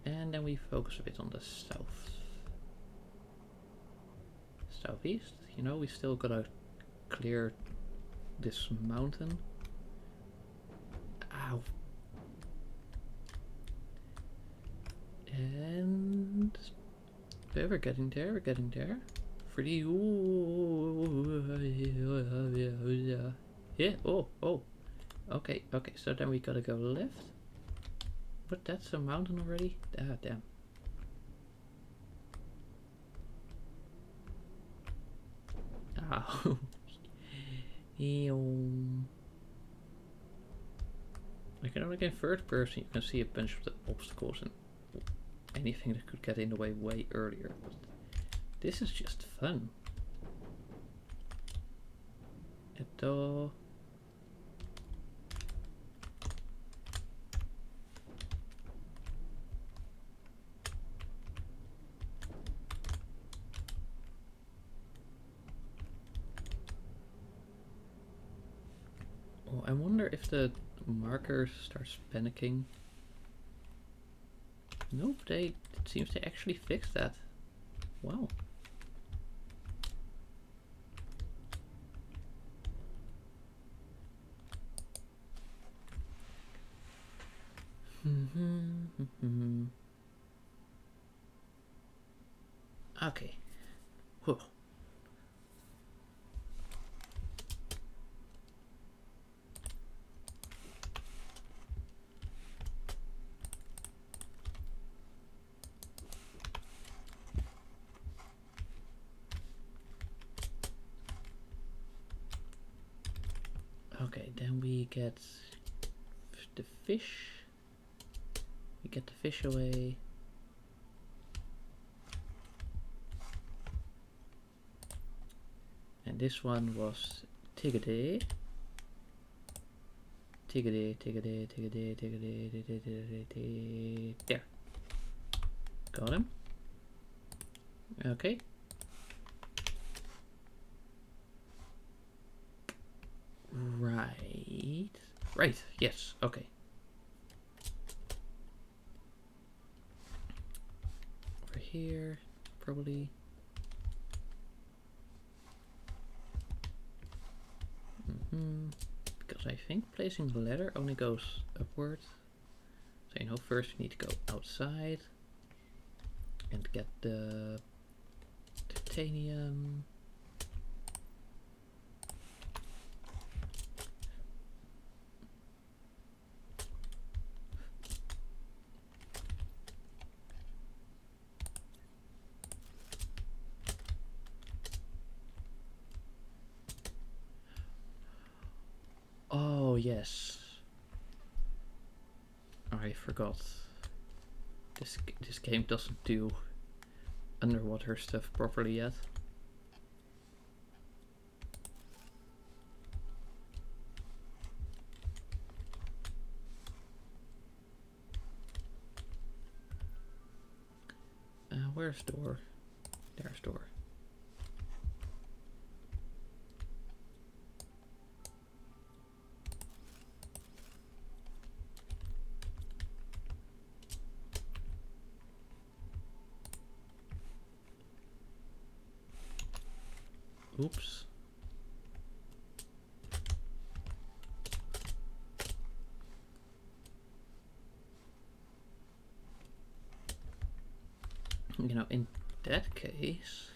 And then we focus a bit on the southeast. You know, we still gotta clear this mountain. Ow. And we're getting there, we're getting there. Pretty. Yeah, oh. Okay, so then we gotta go left. But that's a mountain already? Ah, damn. Ow. I can only get third person, you can see a bunch of the obstacles and anything that could get in the way earlier. But this is just fun. Oh, I wonder if the marker starts panicking. Nope, it seems they actually fixed that. Wow. Okay. Whoa. Okay, then we get the fish. We get the fish away. And this one was Tigade. Tigade. There. Got him. Okay. Right. Yes. Okay. Over here, probably. Because I think placing the ladder only goes upward. So you know, first we need to go outside and get the titanium. Oh yes, I forgot. This game doesn't do underwater stuff properly yet. Where's door? There's door. Oops. You know, in that case,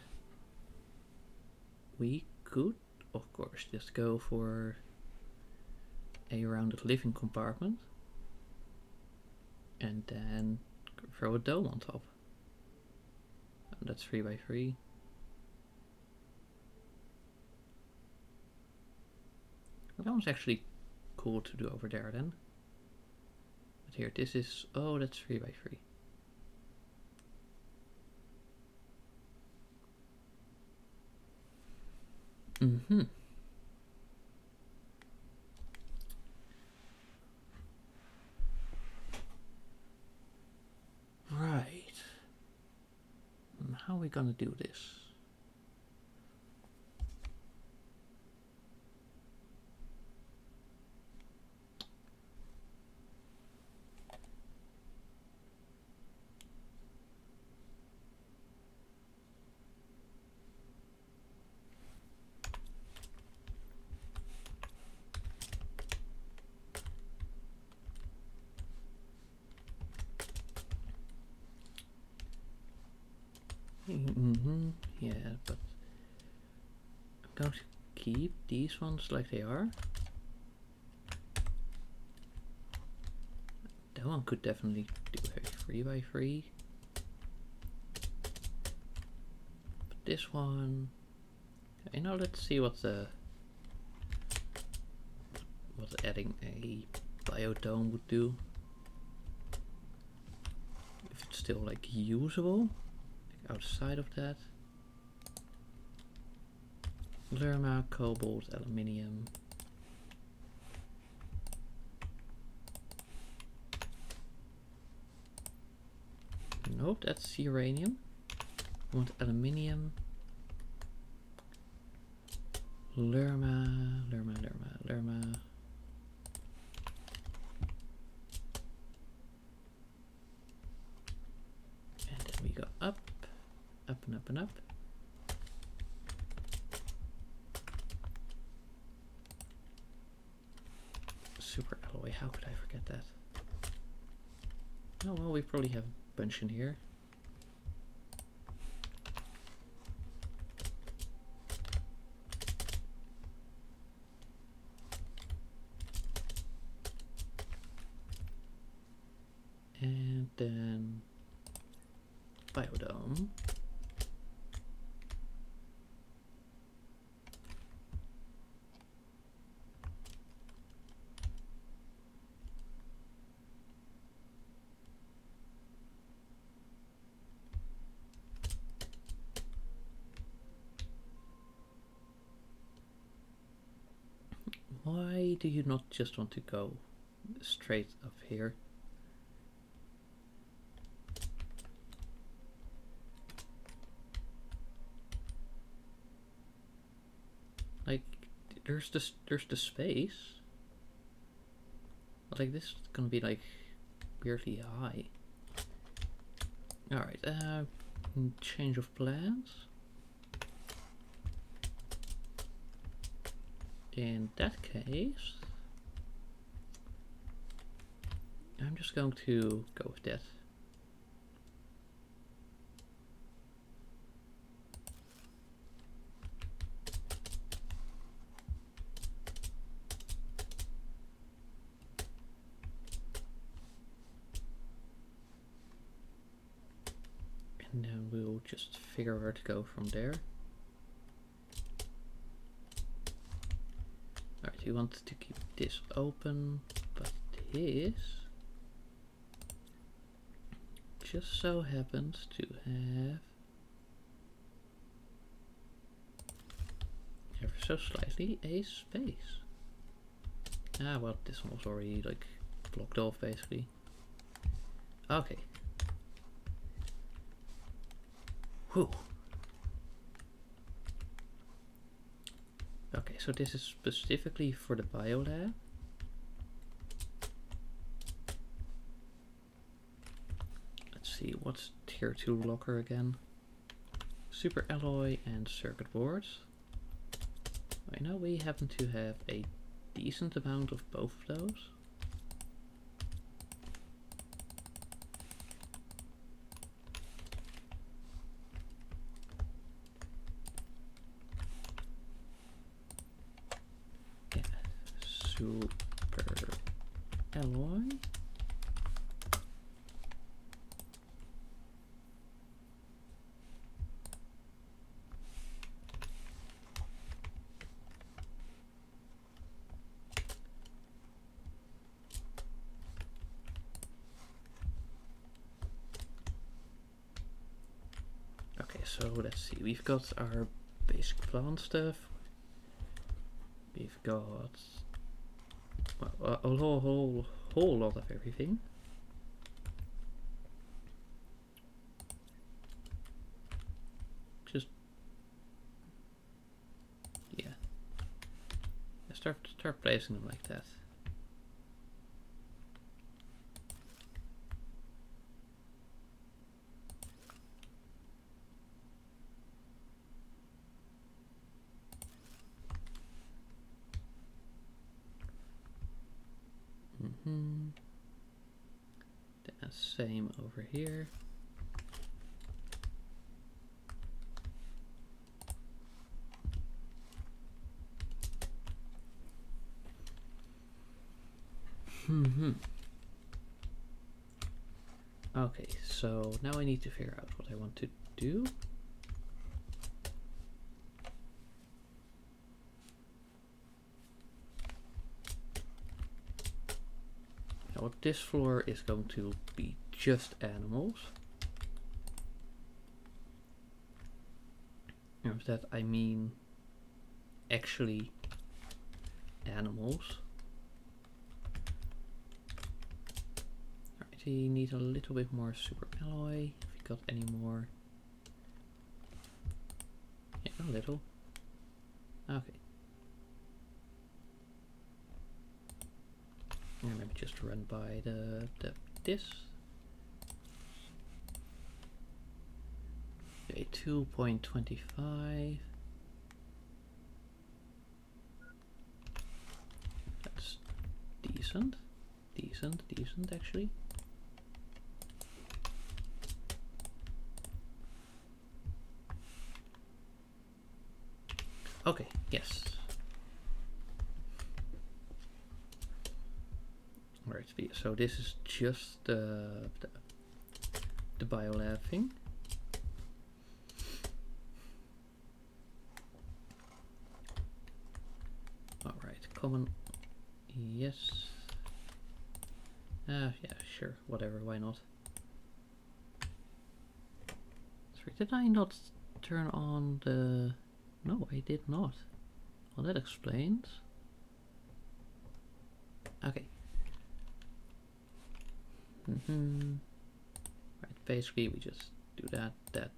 we could, of course, just go for a rounded living compartment and then throw a dome on top. And that's 3x3. That one's actually cool to do over there then. But here, this is, oh, that's 3x3. Right. How are we gonna do this? Yeah, but I'm going to keep these ones like they are. That one could definitely do a 3x3. But this one, you know, let's see what adding a biodome would do. If it's still like usable, like outside of that. Lerma, cobalt, aluminium. Nope, that's uranium. I want aluminium. Lerma. We go up, up and up and up. Super alloy, how could I forget that? Oh well, we probably have a bunch in here. And then biodome. Why do you not just want to go straight up here? Like, there's the space. Like, this is gonna be like weirdly high. Alright, change of plans. In that case, I'm just going to go with that. And then we'll just figure where to go from there. Alright, you want to keep this open, but this just so happens to have ever so slightly a space. Ah, well, this one was already like blocked off basically. Okay. Whew. Okay, so this is specifically for the biolab. Let's see, what's tier 2 locker again? Super alloy and circuit boards. I know we happen to have a decent amount of both of those. Yeah, super alloy. Okay, so let's see, we've got our basic plant stuff. We've got well, a whole lot of everything. Just yeah, start placing them like that. Then same over here. Okay, so now I need to figure out what I want to do. Now this floor is going to be just animals. And with that I mean actually animals. Alright, we need a little bit more super alloy. If we got any more. Yeah, a little. Okay. And maybe just run by this. 2.25. That's decent. Decent actually. Okay, yes. Alright, so this is just the biolab thing. Alright, common. Yes. Yeah, sure, whatever, why not? Sorry, did I not turn on the... No, I did not. Well, that explains. Okay. Right, basically we just do that. Okay.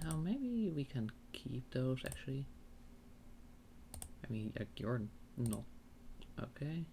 Well, maybe we can keep those actually. I mean, you're not okay.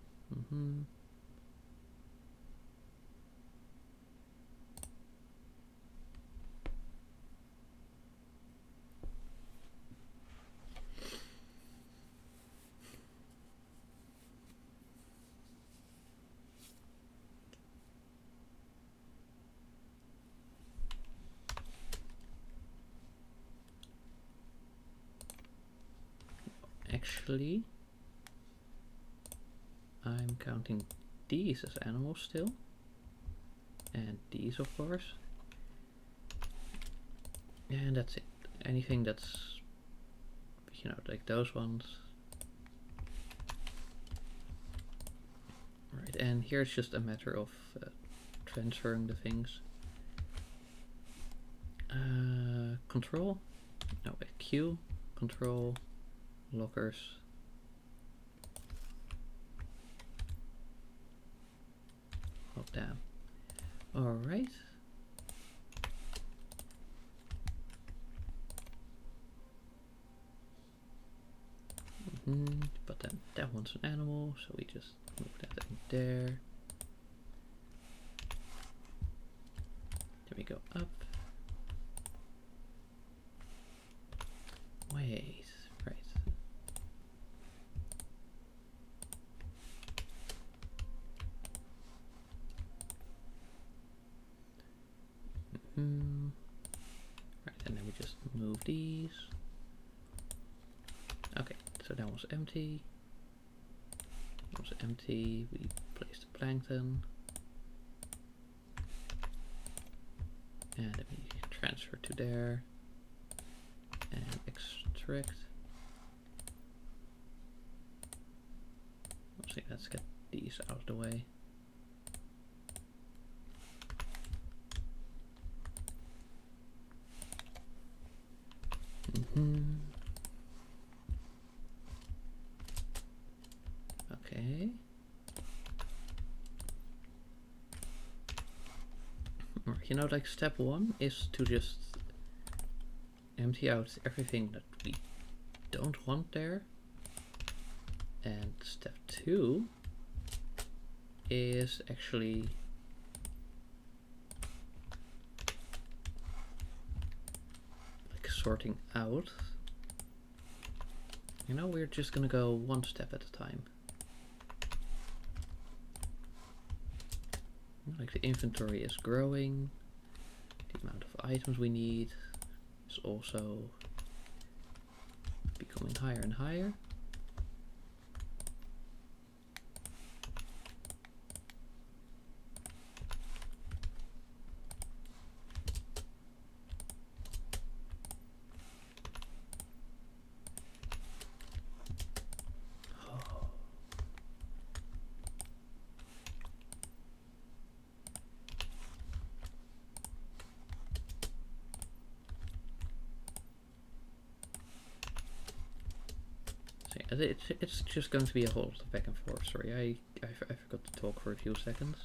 Actually, I'm counting these as animals still, and these of course, and that's it. Anything that's, you know, like those ones. Right, and here it's just a matter of transferring the things. Control, no, wait, Q, control, lockers. Oh damn. Alright. But then that one's an animal, so we just move that in there. Then we go up. Wait, right. Right, and then we just move these. Okay, so that was empty. That was empty. We place the plankton. And then we transfer to there. And extract. Let's get these out of the way. Okay. You know, like step one is to just empty out everything that we don't want there. And step two is actually like sorting out. You know, we're just gonna go one step at a time. Like the inventory is growing, the amount of items we need is also becoming higher and higher. it's just going to be a whole lot of back and forth. Sorry, I forgot to talk for a few seconds.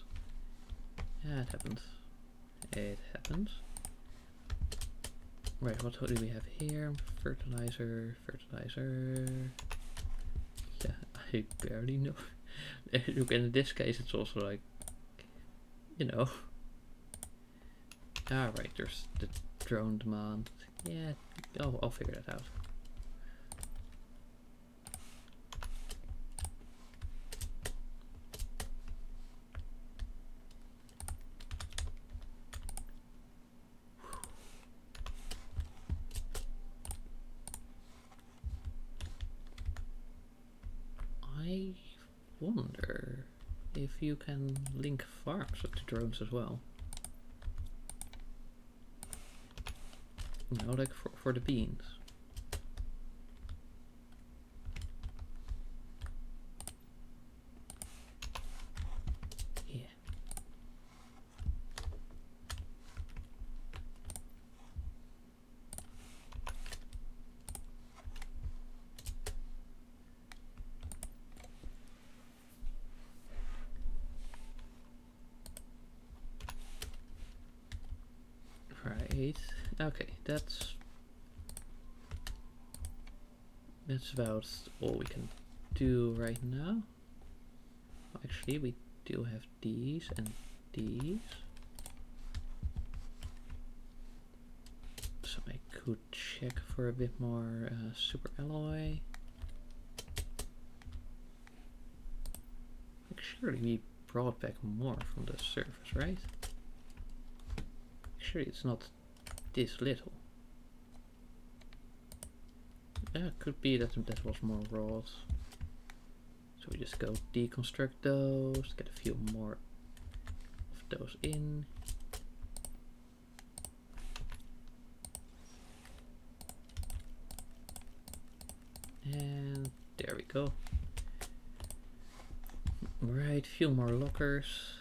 Yeah, it happens. It happens. Right, what do we have here? Fertilizer. Yeah, I barely know. Look, in this case it's also like, you know. Alright, there's the drone demand. Yeah, I'll figure that out. I wonder if you can link farms up to drones as well. You know, like for the beans. Yeah. Right. Okay, that's about all we can do right now. Actually, we do have these and these. So I could check for a bit more super alloy. Like, surely we brought back more from the surface, right? Surely it's not this little. Yeah, it could be that that was more raws. So we just go deconstruct those, get a few more of those in. And there we go. Right, few more lockers.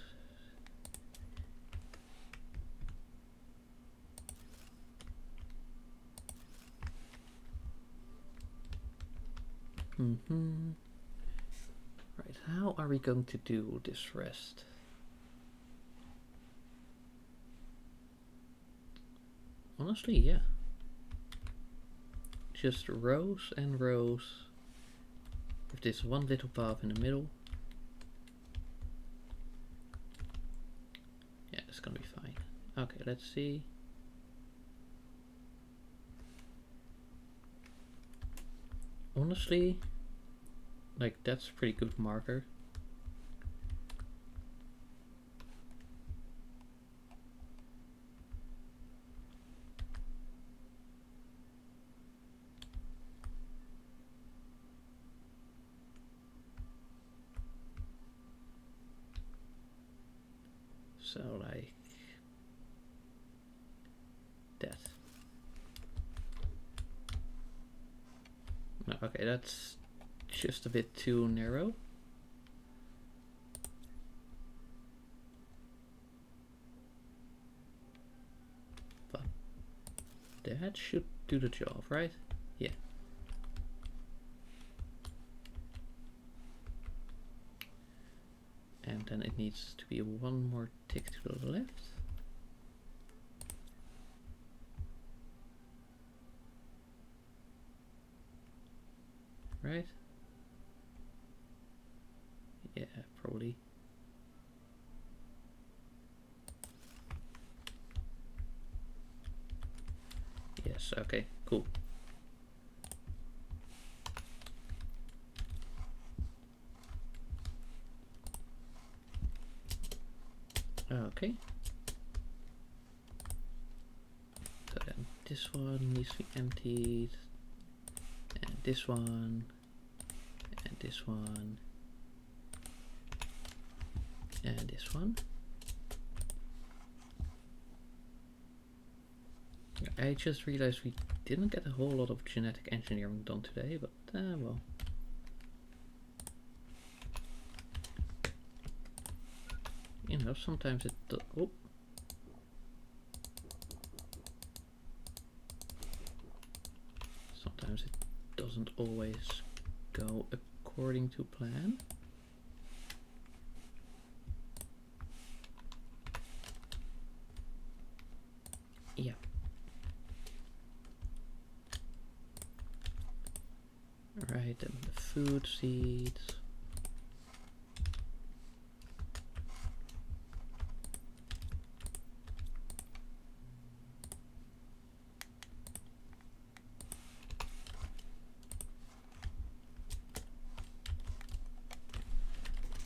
Right, how are we going to do this rest? Honestly, yeah. Just rows and rows with this one little path in the middle. Yeah, it's gonna be fine. Okay, let's see. Honestly, like, that's a pretty good marker. So, like that. No, okay, that's just a bit too narrow. But that should do the job, right? Yeah. And then it needs to be one more tick to the left. Right? Yeah, probably. Yes, okay, cool. Okay. So then this one needs to be emptied. And this one. And this one. And this one. I just realized we didn't get a whole lot of genetic engineering done today, but well. You know, sometimes it oh. Sometimes it doesn't always go according to plan. Yeah. Alright, and the food seeds.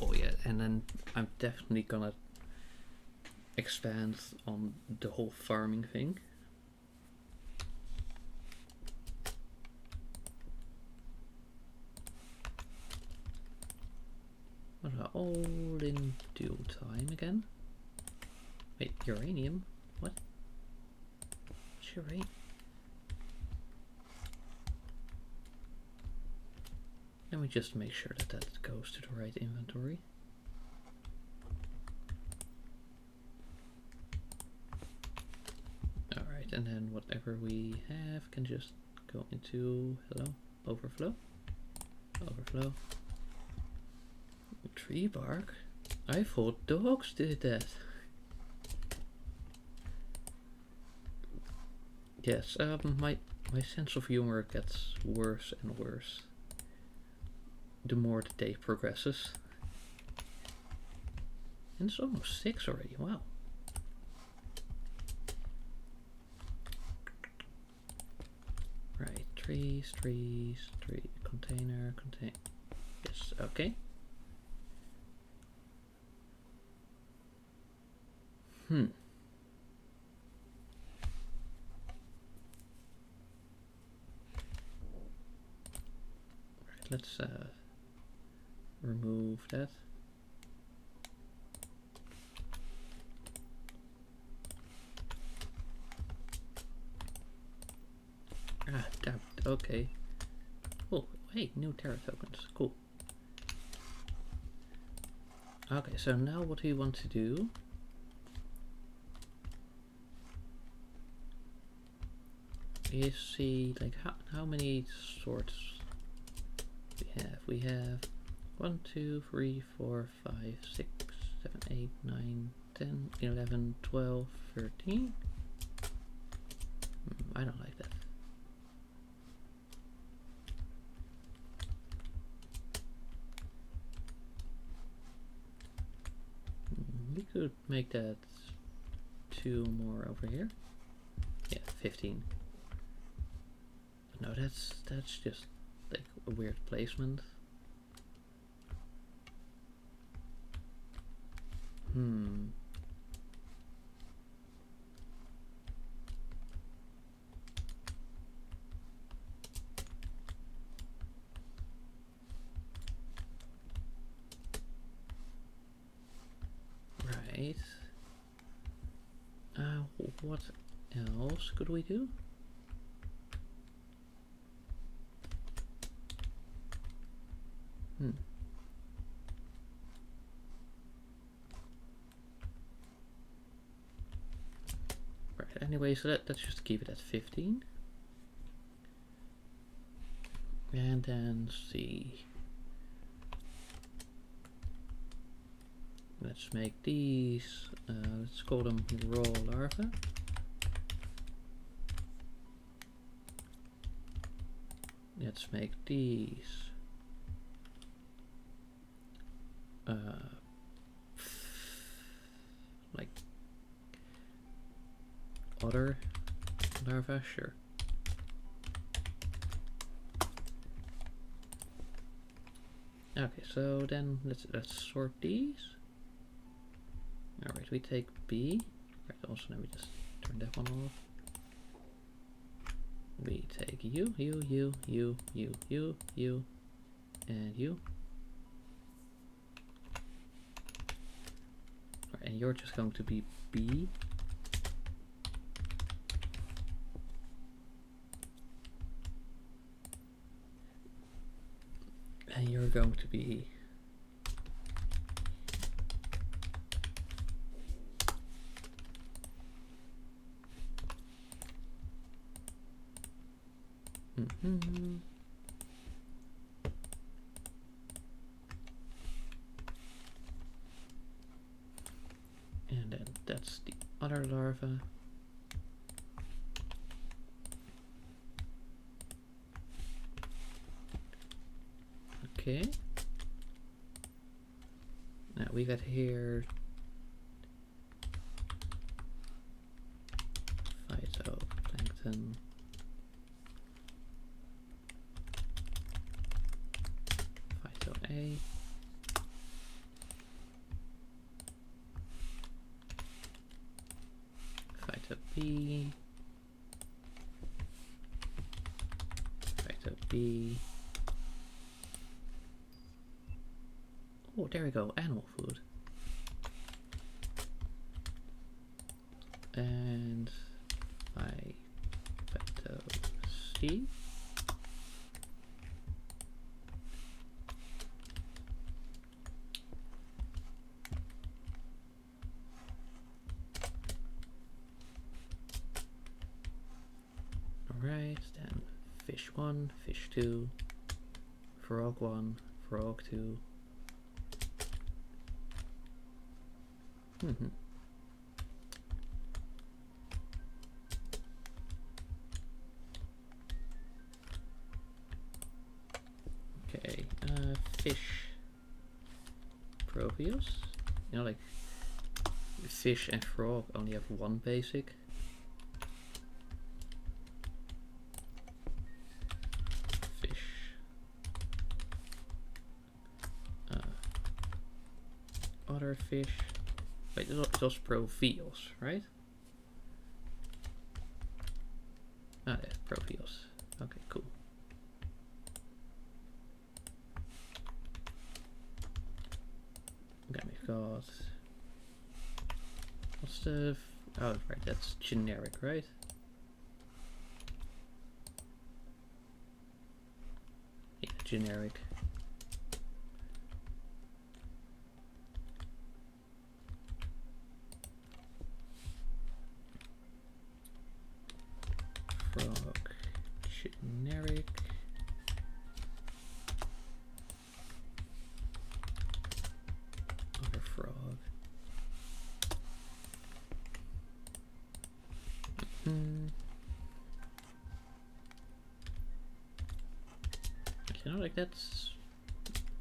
Oh yeah, and then I'm definitely gonna expand on the whole farming thing. All in due time again. Wait, uranium? What? What's uranium? Let me just make sure that that goes to the right inventory. Alright, and then whatever we have can just go into, hello, overflow. Overflow. Tree bark? I thought dogs did that. Yes, my sense of humor gets worse and worse the more the day progresses. And it's almost 6 already, wow. Right, trees, tree, container, yes, okay. Right, let's remove that. Ah, damn it. Okay. Oh, hey, new Terra tokens. Cool. Okay, so now what we want to do is see like how many sorts we have. We have 1, 2, 3, 4, 5, 6, 7, 8, 9, 10, 11, 12, 13. I don't like that. We could make that 2 more over here. Yeah, 15. But no, that's just like a weird placement. Right. What else could we do? Right, anyway, so let's just keep it at 15. And then see. Let's make these, let's call them raw larvae. Let's make these like other larvae, sure. Okay, so then let's sort these. Alright, we take B. Right, also let me just turn that one off. We take you, and you. Right, and you're just going to be B. And you're going to be other larva. Okay. Now we got here phytoplankton. Phyto A. Phyto B. Phyto B. Oh, there we go, animal food. And Phyto C. Alright, then fish 1, fish 2, frog 1, frog 2. Okay, fish Proteus. You know, like fish and frog only have one basic. Fish. Other fish. Wait, it's also Proteus, right? Ah, yeah, Proteus. Okay, cool. Okay, we've got. What's the. Oh, right, that's generic, right? Yeah, generic. Frog, generic. Other frog. You know, like that's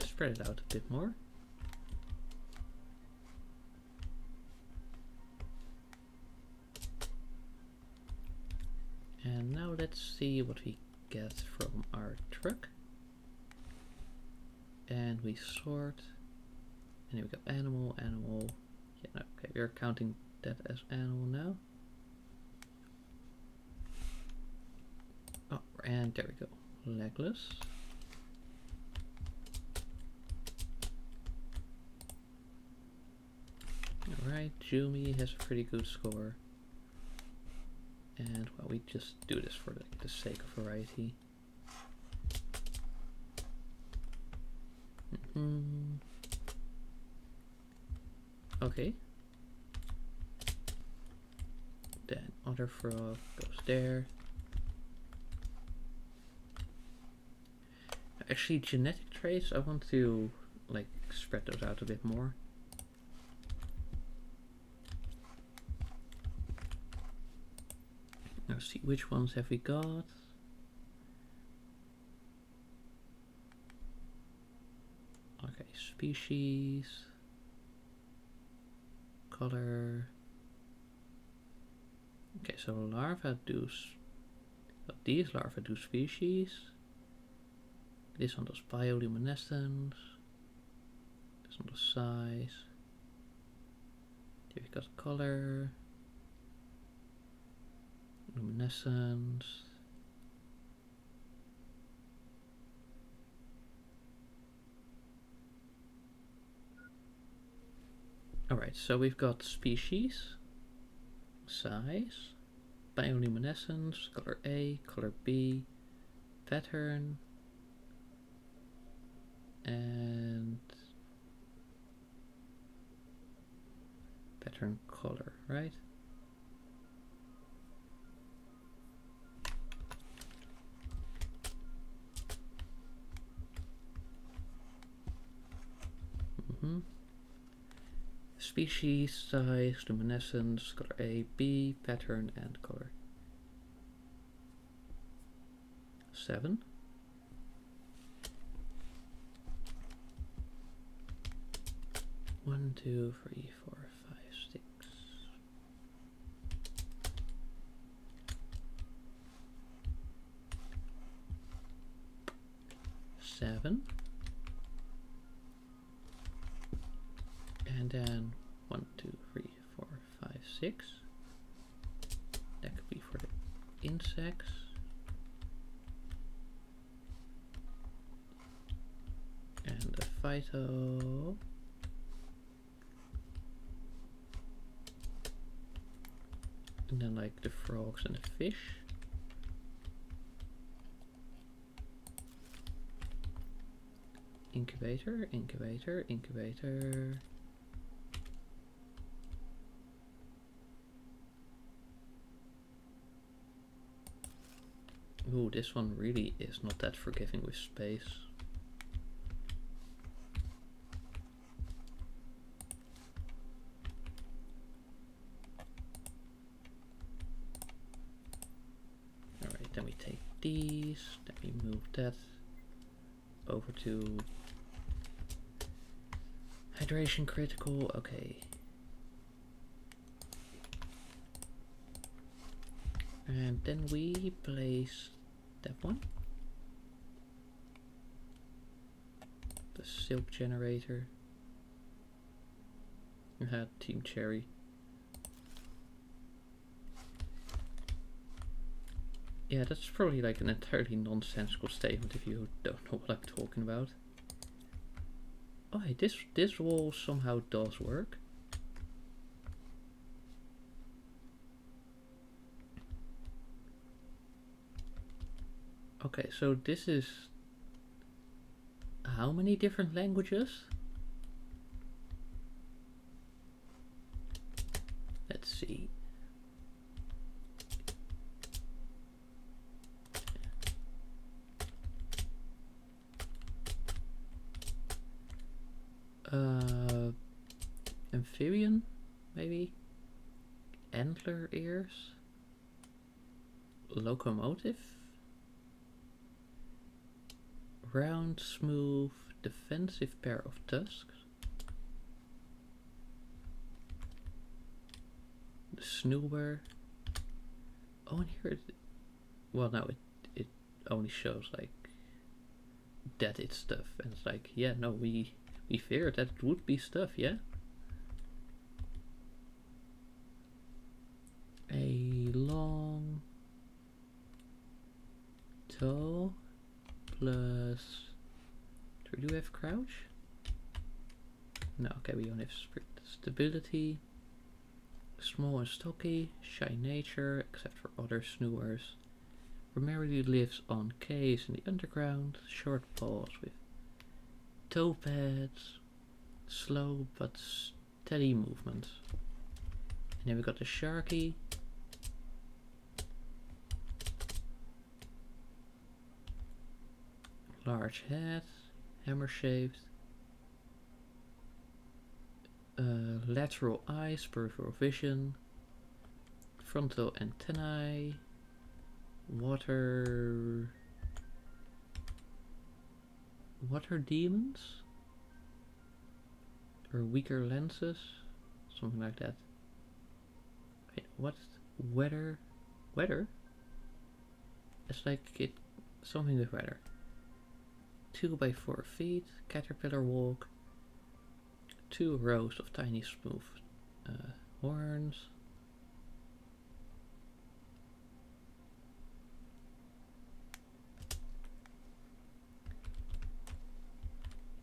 spread it out a bit more. And now let's see what we get from our truck. And we sort. And here we go, animal, animal. Yeah, no, okay, we're counting that as animal now. Oh, and there we go, legless. Alright, Jumi has a pretty good score. And well, we just do this for the sake of variety. Okay. Then other frog goes there. Actually, genetic traits, I want to like spread those out a bit more. Now see which ones have we got. Okay, species, color. Okay, so larvae do. These larvae do species. This one does bioluminescence. This one does size. Here we got color. Luminescence. Alright, so we've got species, size, bioluminescence, color A, color B, pattern, and pattern color, right? species, size, luminescence, color A, B, pattern, and color 7. One, two, three, four, five, 6. 7. And then 1, 2, 3, 4, 5, 6. That could be for the insects. And the phyto. And then like the frogs and the fish. Incubator, incubator, incubator. Ooh, this one really is not that forgiving with space. Alright, then we take these, then we move that over to hydration critical, okay. And then we place that one. The silk generator. You had Team Cherry. Yeah, that's probably like an entirely nonsensical statement if you don't know what I'm talking about. Oh hey, this wall somehow does work. Okay, so this is how many different languages? Let's see. Amphibian, maybe? Antler ears? Locomotive? Round, smooth, defensive pair of tusks. The snooper. Oh, and here it, well, now it only shows like that it's stuff, and it's like, yeah, no, we figured that it would be stuff, yeah. A long toe plus. Do we have crouch? No, okay, we only have stability. Small and stocky, shy nature, except for other snoopers. Primarily lives on caves in the underground, short paws with toe pads, slow but steady movements. And then we got the Sharky. Large head, hammer shaped. Lateral eyes, peripheral vision. Frontal antennae. Water demons? Or weaker lenses? Something like that. Wait, what's weather? Weather? It's like it something with weather. 2 by 4 feet, caterpillar walk, 2 rows of tiny smooth horns.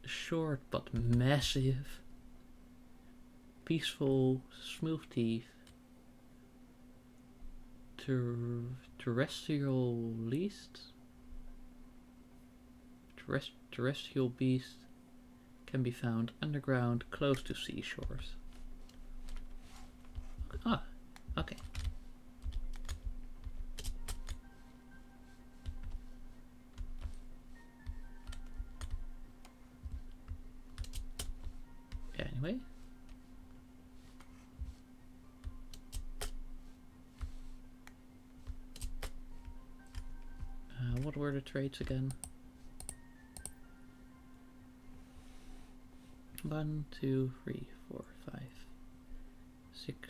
Short but massive, peaceful, smooth teeth, terrestrial beast can be found underground close to seashores. Ah, okay. Anyway, what were the traits again? 1, 2, 3, 4, 5, 6,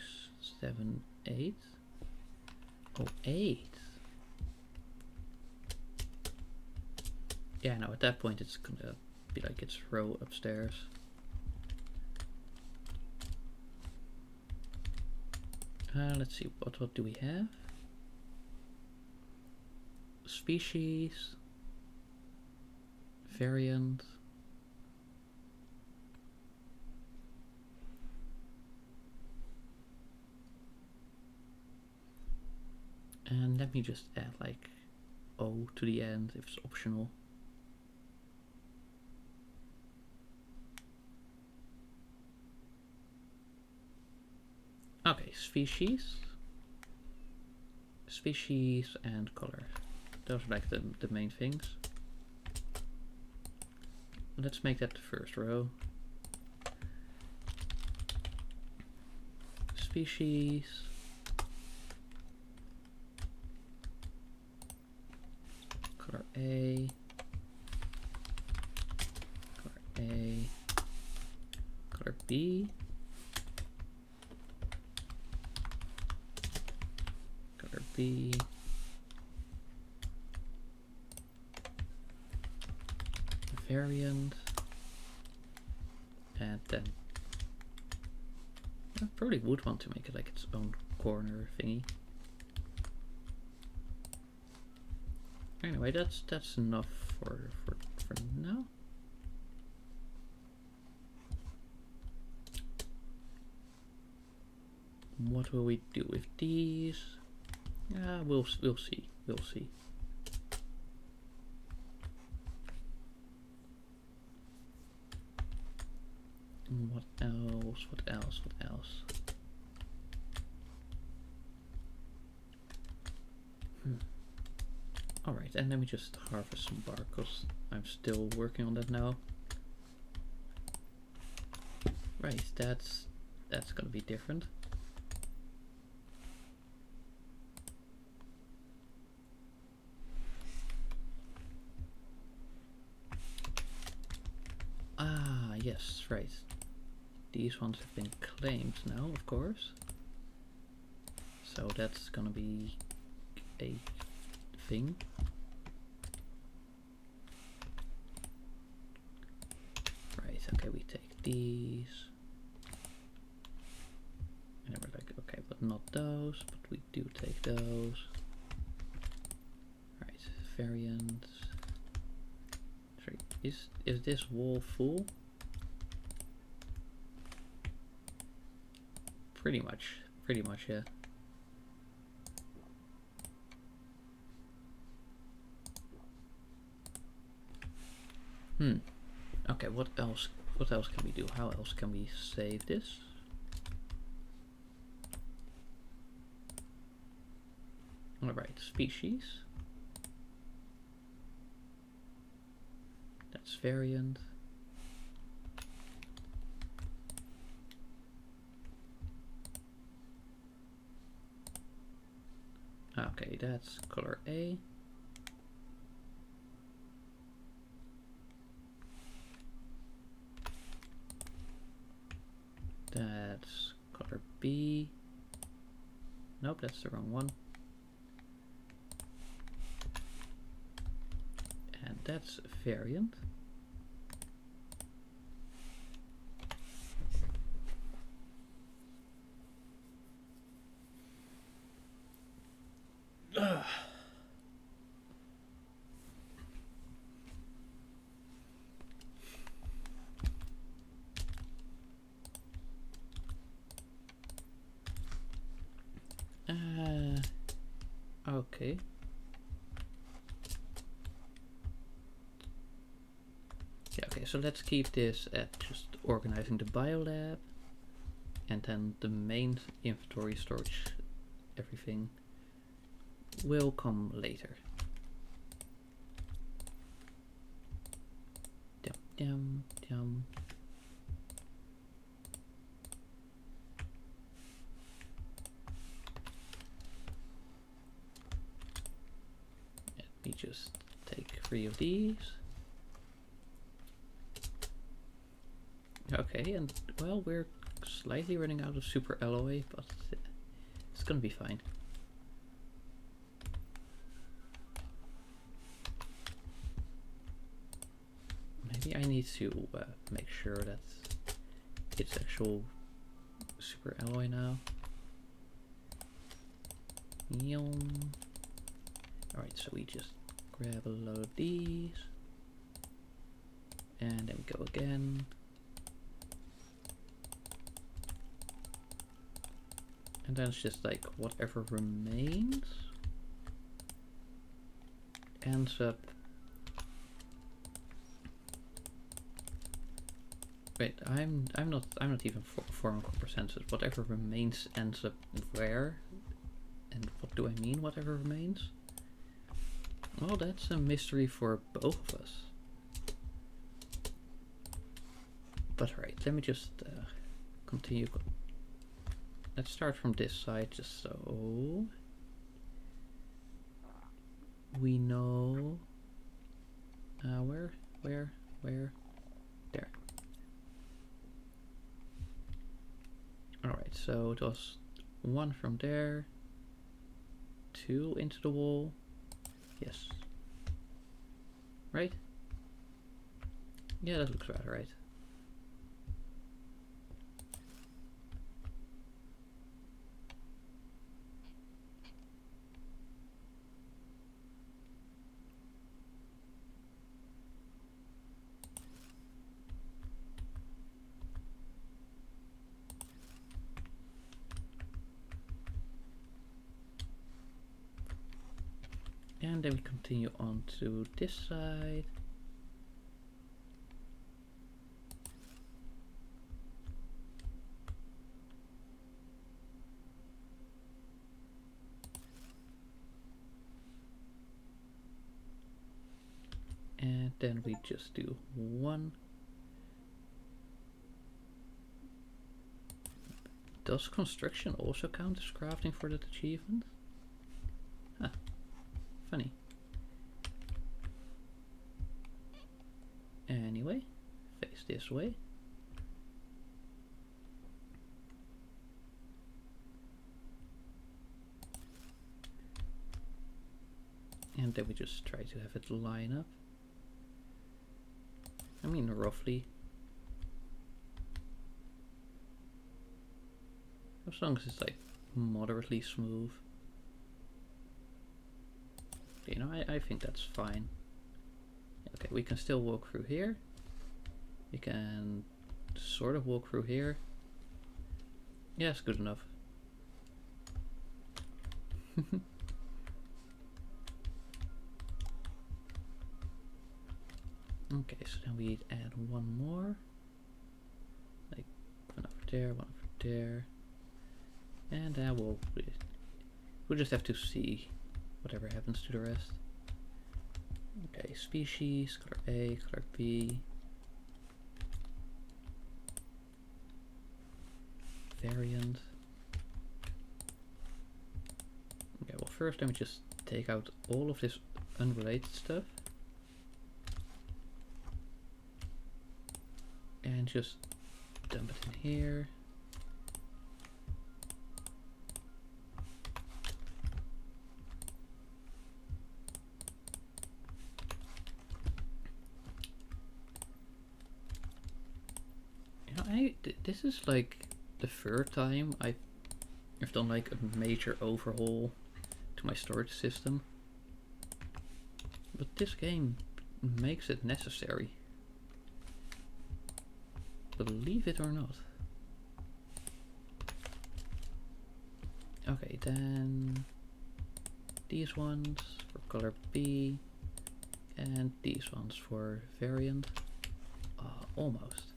7, 8. Oh, 8. Yeah, no, at that point it's gonna be like its row upstairs. Let's see, what do we have? Species, variant, and let me just add like O to the end if it's optional. Okay, species and color. Those are like the main things. Let's make that the first row. Species. Color A. Color A. Color B. Color B. Variant. And then I probably would want to make it like its own corner thingy. Anyway, that's enough for now. What will we do with these? We'll see. We'll see. What else? What else? What else? Alright, and let me just harvest some bark because I'm still working on that now. Right, that's gonna be different. Ah, yes, right. These ones have been claimed now, of course. So that's gonna be a thing. Right, okay, we take these. And then we're like, okay, but not those, but we do take those. Right, variants. Sorry, is this wall full? Pretty much, yeah. Okay, what else can we do? How else can we save this? Alright, species. That's variant. Okay, that's color A. That's color B. Nope, that's the wrong one. And that's a variant. Okay. Yeah, okay, so let's keep this at just organizing the biolab, and then the main inventory storage, everything will come later. Dum, dum, dum. Let me just take 3 of these. Okay, and well, we're slightly running out of super alloy, but it's gonna be fine. Maybe I need to make sure that it's actual super alloy now. Alright, so we just grab a load of these. And then we go again. And then it's just like whatever remains ends up. Wait, I'm not even forming percentages. Whatever remains ends up where? And what do I mean whatever remains? Well, that's a mystery for both of us. But alright, let me just continue. Let's start from this side just so we know where? There. Alright, so it was 1 from there, 2 into the wall. Yes. Right? Yeah, that looks about right. And then we continue on to this side. And then we just do 1. Does construction also count as crafting for that achievement? Huh. Funny. Anyway, face this way. And then we just try to have it line up. I mean, roughly. As long as it's like moderately smooth. You know, I think that's fine. Okay, we can still walk through here. We can sort of walk through here. Yeah, it's good enough. Okay, so then we add 1 more. Like 1 over there, 1 over there. And then we'll just have to see whatever happens to the rest. Okay, species, color A, color B. Variant. Okay, well first let me just take out all of this unrelated stuff. And just dump it in here. This is like the 3rd time I've done like a major overhaul to my storage system, but this game makes it necessary, believe it or not. Okay, then these ones for color B and these ones for variant. Almost.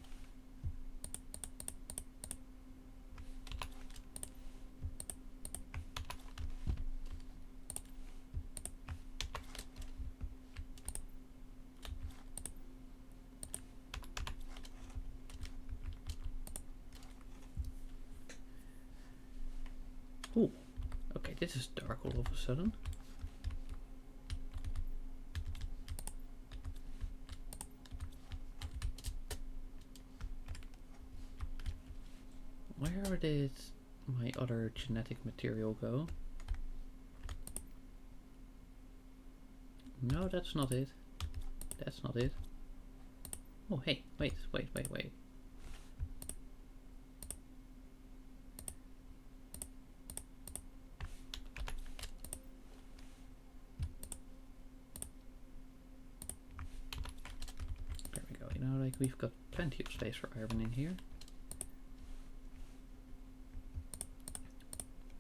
Ooh, okay, this is dark all of a sudden. did my other genetic material go? No, that's not it. That's not it. Oh, hey, wait. There we go. You know, like we've got plenty of space for iron in here.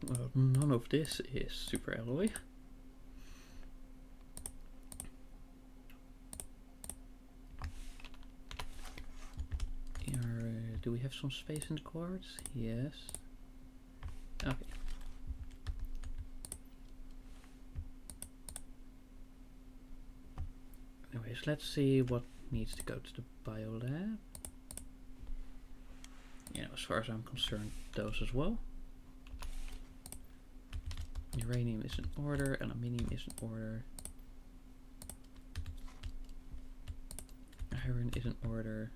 Well, none of this is super alloy. Do we have some space in the quartz? Yes. Okay. Anyways, let's see what needs to go to the biolab. You know, as far as I'm concerned, those as well. Uranium is in order, aluminium is in order. Iron is in order.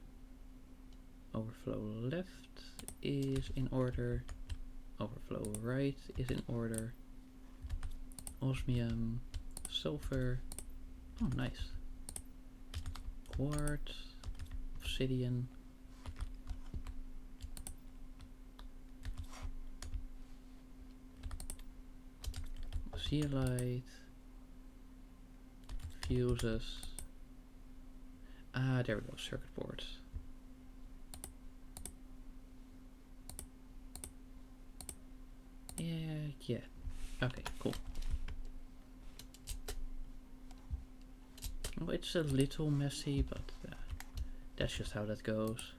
Overflow left is in order. Overflow right is in order. Osmium, sulfur. Oh, nice. Quartz, obsidian. Zeolite. Fuses. Ah, there we go, circuit boards. Yeah. Okay, cool. Well, it's a little messy, but that's just how that goes.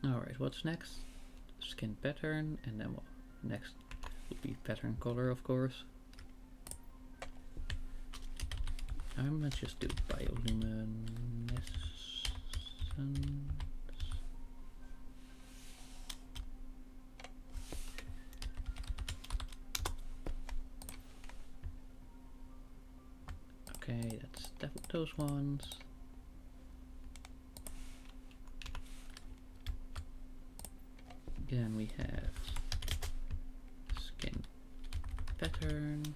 Alright, what's next? Skin pattern, and then next would be pattern color, of course. I'm gonna just do bioluminescence. Okay, that's definitely those ones. Then we have skin pattern.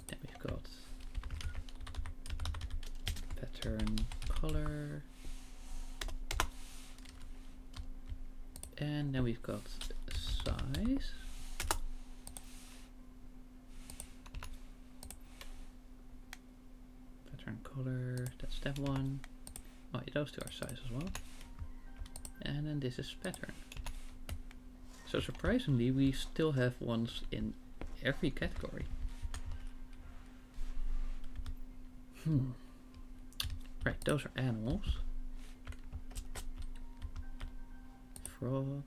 Then we've got pattern color. And then we've got size. Pattern color, that's step one. Oh, yeah, those two are size as well. And then this is pattern. So surprisingly, we still have ones in every category. Right, those are animals. Frog.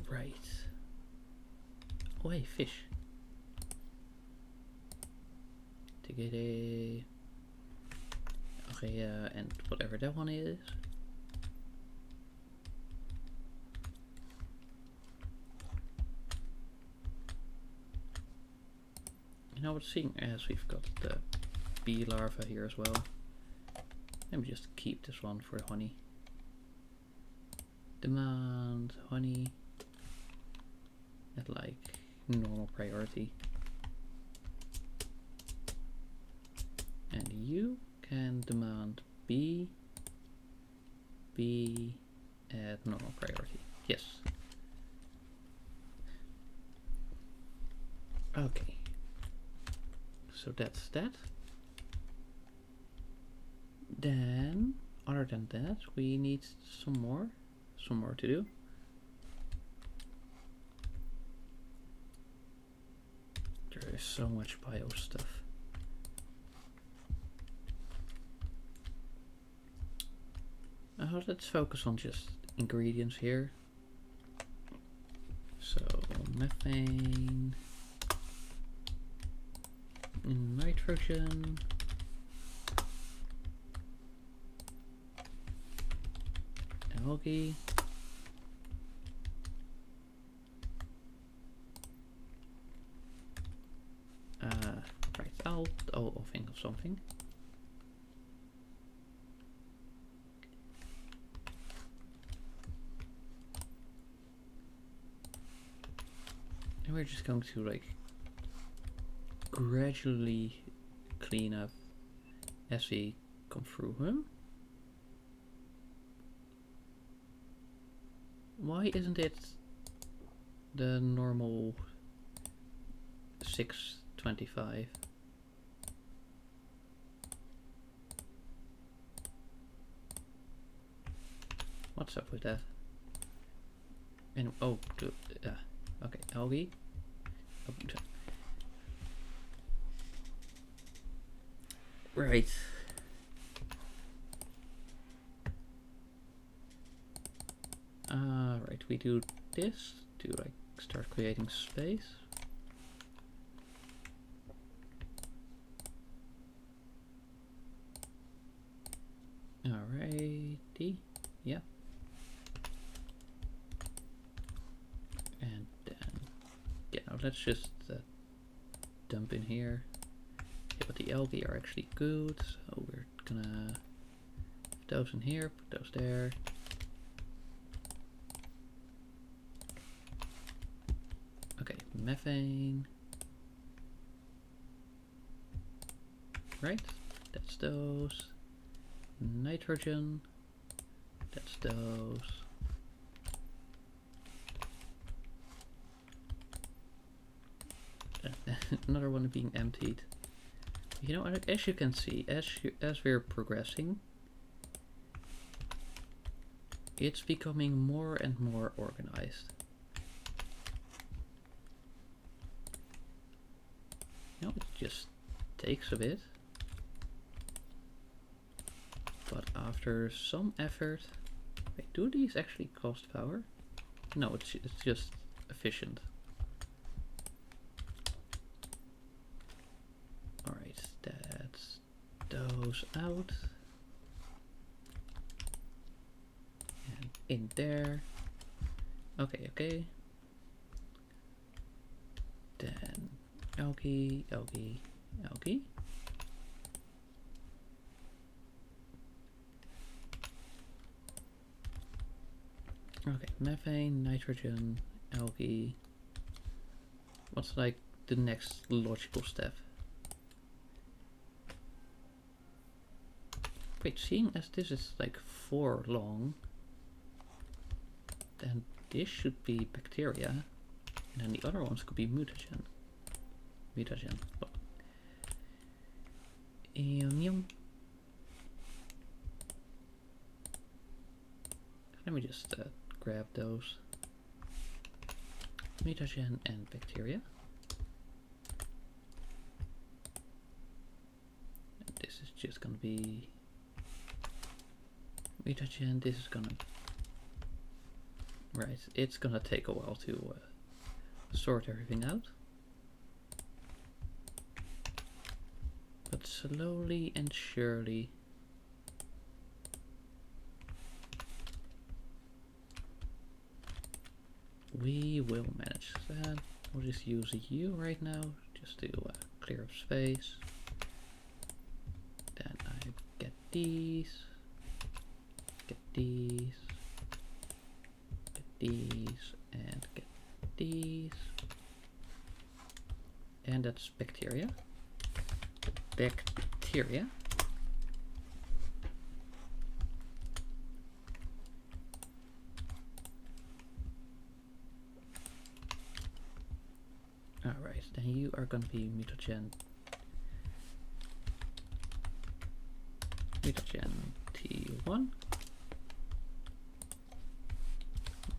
Right. Oh, hey, fish. To get a... Okay, and whatever that one is. You know what, seeing as we've got the bee larva here as well, let me just keep this one for honey. Demand honey at like normal priority. And you can demand B at normal priority. Yes. Okay. So that's that. Then, other than that, we need some more to do. There is so much bio stuff. Let's focus on just ingredients here. So methane, nitrogen, algae, right, I'll think of something. And we're just going to like gradually clean up as we come through them. Why isn't it the normal 625? What's up with that? And oh, okay, algae. Right. Right, we do this to like start creating space. Alrighty, yeah. And then, yeah, let's just dump in here. Yeah, but the algae are actually good, so we're gonna put those in here, put those there. Okay, methane. Right, that's those. Nitrogen, that's those. Another one being emptied. You know, as you can see, as we're progressing, it's becoming more and more organized. You know, it just takes a bit, but after some effort, wait, do these actually cost power? No, it's just efficient. Alright, that's those out. And in there. Okay, okay. Then algae, algae, algae. Okay, methane, nitrogen, algae. What's like the next logical step? Wait, seeing as this is like 4 long, then this should be bacteria, and then the other ones could be mutagen. Mutagen. Oh. Let me just grab those. Mutagen and bacteria. And this is just gonna be mutagen. This is gonna, right, it's gonna take a while to sort everything out. But slowly and surely we will manage that. We'll just use you right now just to clear up space. Then I get these, get these, get these, and get these. And that's bacteria. Bacteria. Alright, then you are going to be mutagen. Mutagen T1.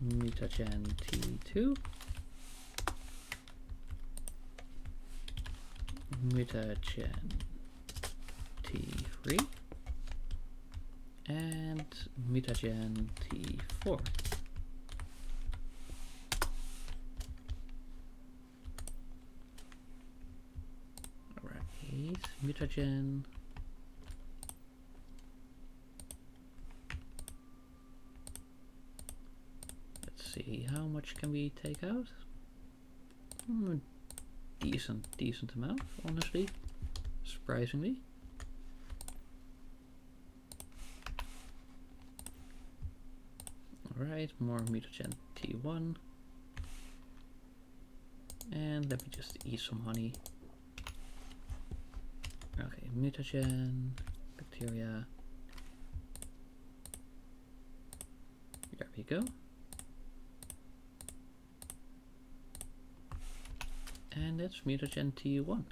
Mutagen T2. Mutagen T3. And mutagen T4. mutagen. Let's see, how much can we take out? Decent amount, honestly. Surprisingly. Alright, more mutagen T1. And let me just eat some honey. Okay, mutagen, bacteria. There we go. And that's mutagen T1.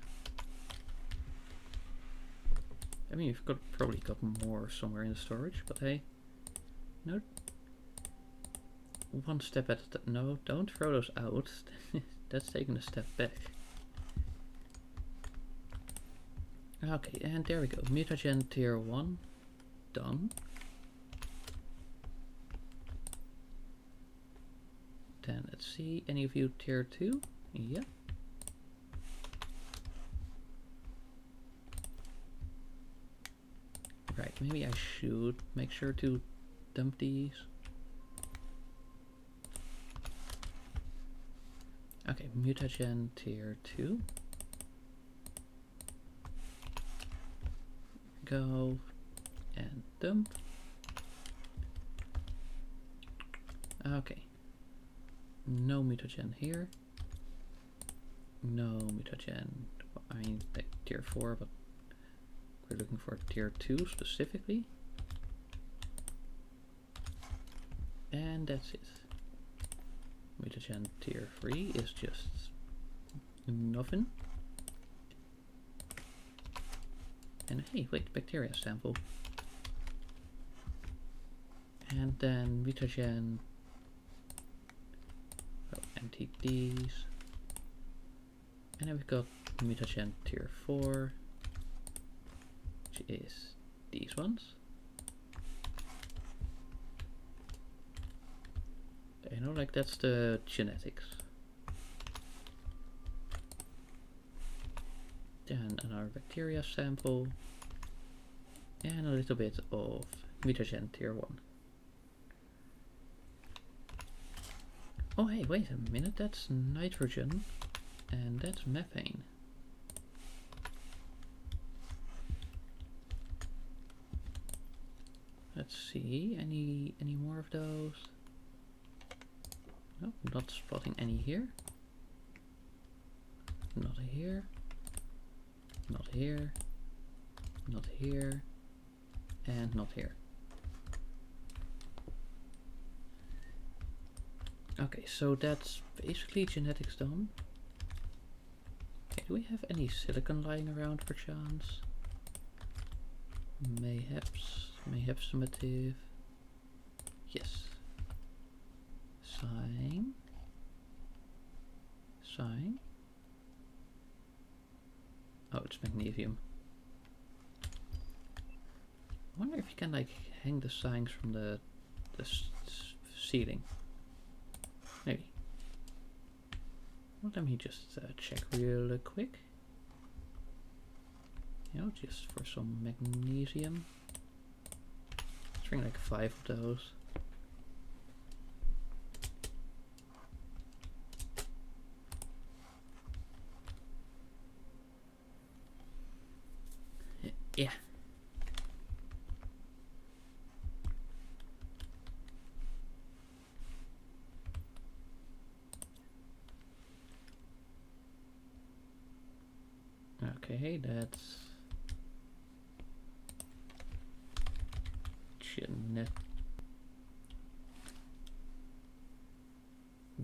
I mean, you've probably got more somewhere in the storage, but hey. No. One step at a time. No, don't throw those out. That's taking a step back. Okay, and there we go. Mutagen tier 1. Done. Then let's see. Any of you tier 2? Yep. Right, maybe I should make sure to dump these. Okay, mutagen tier 2. Go and dump. Okay. No mutagen here. No mutagen. I mean, like tier 4, but we're looking for tier 2 specifically. And that's it. Mutagen tier 3 is just nothing. And hey, wait, bacteria sample. And then mutagen. Oh, empty these. And then we've got mutagen tier 4, which is these ones. You know, like that's the genetics. Then another bacteria sample. And a little bit of mutagen tier 1. Oh hey, wait a minute, that's nitrogen. And that's methane. Let's see, any more of those? No, not spotting any here. Not here. Not here. Not here. And not here. Okay, so that's basically genetics done. Okay, do we have any silicon lying around per chance? Mayhaps summative. Yes. Sign. Oh, it's magnesium. I wonder if you can like hang the signs from the ceiling. Maybe. Well, let me just check real quick. You know, just for some magnesium. Let's bring like 5 of those. Yeah. Okay, that's genet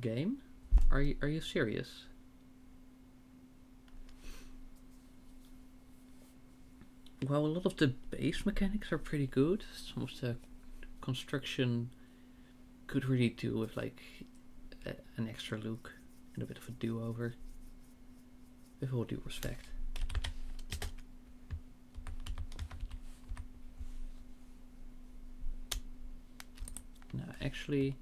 game. Are you serious? Well, a lot of the base mechanics are pretty good. Some of the construction could really do with like an extra look and a bit of a do-over. With all due respect. No, actually,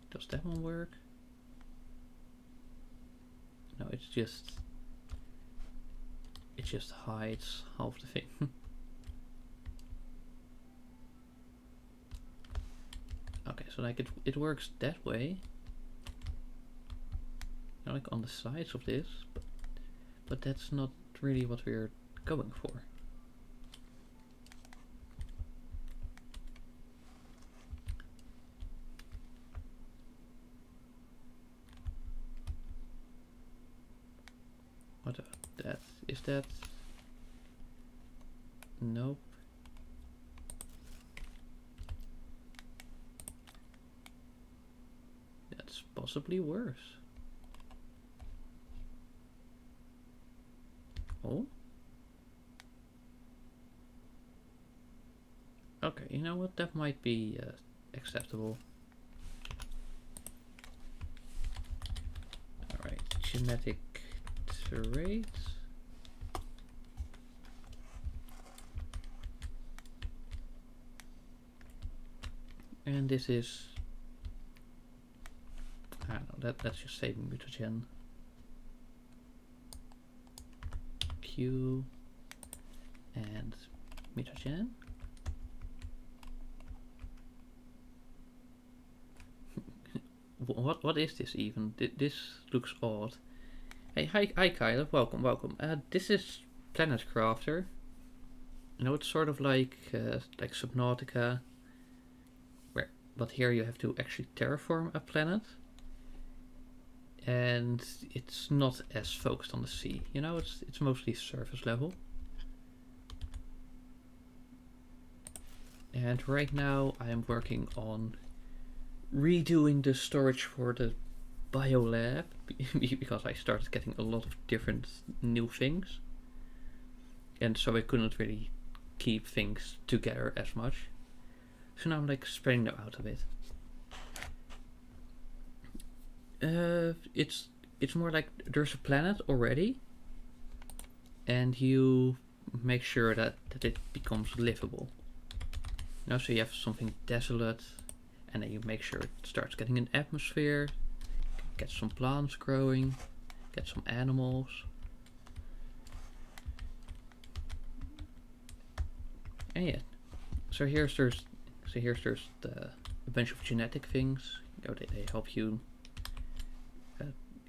does that one work? it just hides half the thing. Okay, so like it works that way. You know, like on the sides of this, but that's not really what we're going for. What that is that? Nope. That's possibly worse. Oh? Okay, you know what? That might be acceptable. Alright, genetic traits. And this is... I don't know, that's just saving mutagen. Q and mutagen. What is this even? This looks odd. Hey, hi Kyler, welcome. This is Planet Crafter. You know, it's sort of like Subnautica, but here you have to actually terraform a planet, and it's not as focused on the sea. You know, it's mostly surface level. And right now I am working on redoing the storage for the biolab because I started getting a lot of different new things, and so I couldn't really keep things together as much. So now I'm like spreading them out a bit. It's more like there's a planet already, and you make sure that it becomes livable. Now, so you have something desolate, and then you make sure it starts getting an atmosphere, get some plants growing, get some animals. And yeah, so here's a bunch of genetic things. You know, they help you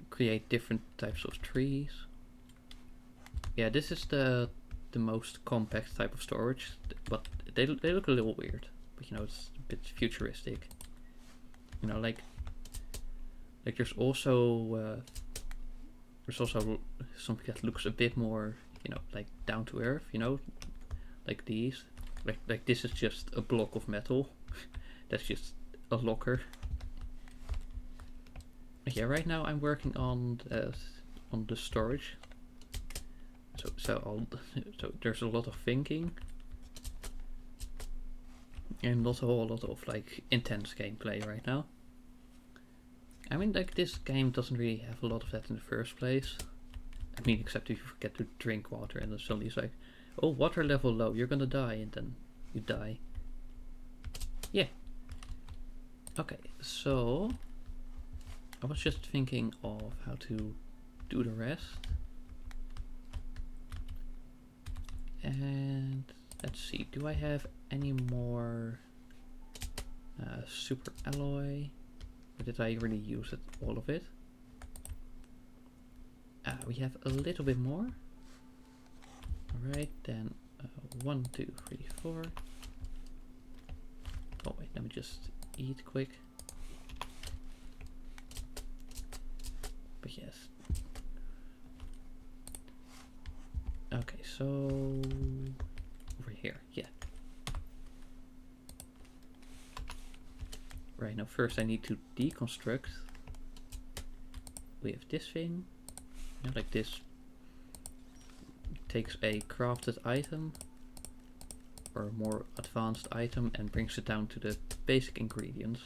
create different types of trees. Yeah, this is the most compact type of storage, but they look a little weird. But you know, it's a bit futuristic. You know, like there's also something that looks a bit more, you know, like down to earth. You know, like these. Like this is just a block of metal. That's just a locker. Yeah, right now I'm working on the storage. So there's a lot of thinking, and not a whole lot of like intense gameplay right now. I mean, like, this game doesn't really have a lot of that in the first place. I mean, except if you forget to drink water and then suddenly it's like, oh, water level low, you're gonna die, and then you die. Yeah. Okay, so I was just thinking of how to do the rest. And let's see, do I have any more super alloy? Or did I really use it, all of it? We have a little bit more. Alright, then 1, 2, 3, 4. Oh wait, let me just eat quick. But yes. Okay, so over here, yeah. Right, now first I need to deconstruct. We have this thing. You know, like this takes a crafted item or a more advanced item and brings it down to the basic ingredients.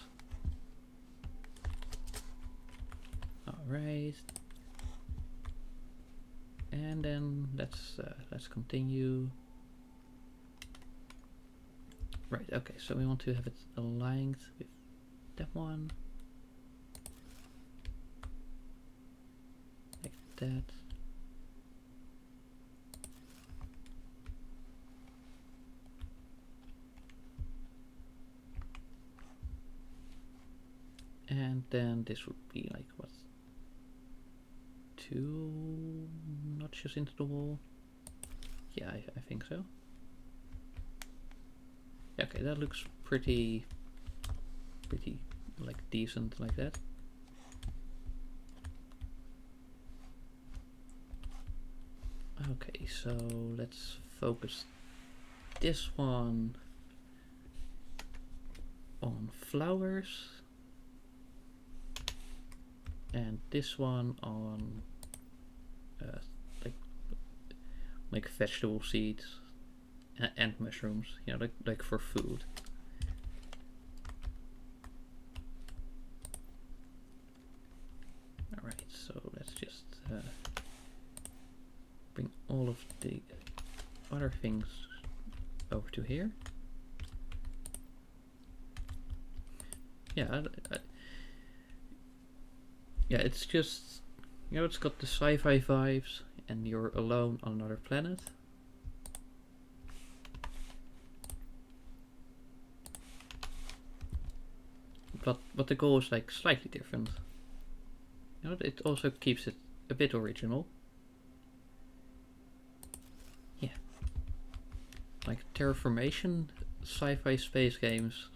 Alright. And then let's continue. Right, okay, so we want to have it aligned with that one. Like that. And then this would be like what? 2 notches into the wall? Yeah, I think so. Yeah, okay, that looks pretty like decent like that. Okay, so let's focus this one on flowers and this one on like vegetable seeds and mushrooms, you know, like for food. All right, so let's just bring all of the other things over to here. Yeah, yeah, it's just, you know, it's got the sci-fi vibes and you're alone on another planet. But the goal is like slightly different. You know, it also keeps it a bit original. Yeah. Like terraformation sci-fi space games,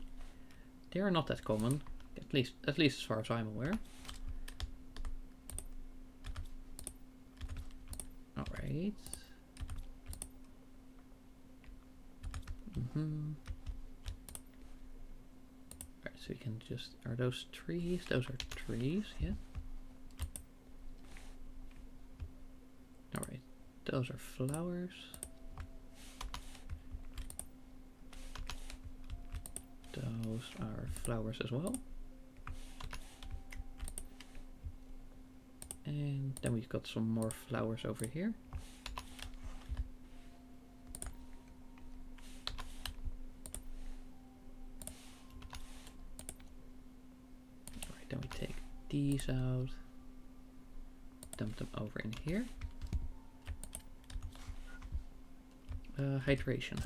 they are not that common, at least as far as I'm aware. Alright. Alright, so we can just, are those trees? Those are trees, yeah. Alright, those are flowers. Those are flowers as well. And then we've got some more flowers over here. Alright, then we take these out. Dump them over in here. Hydration.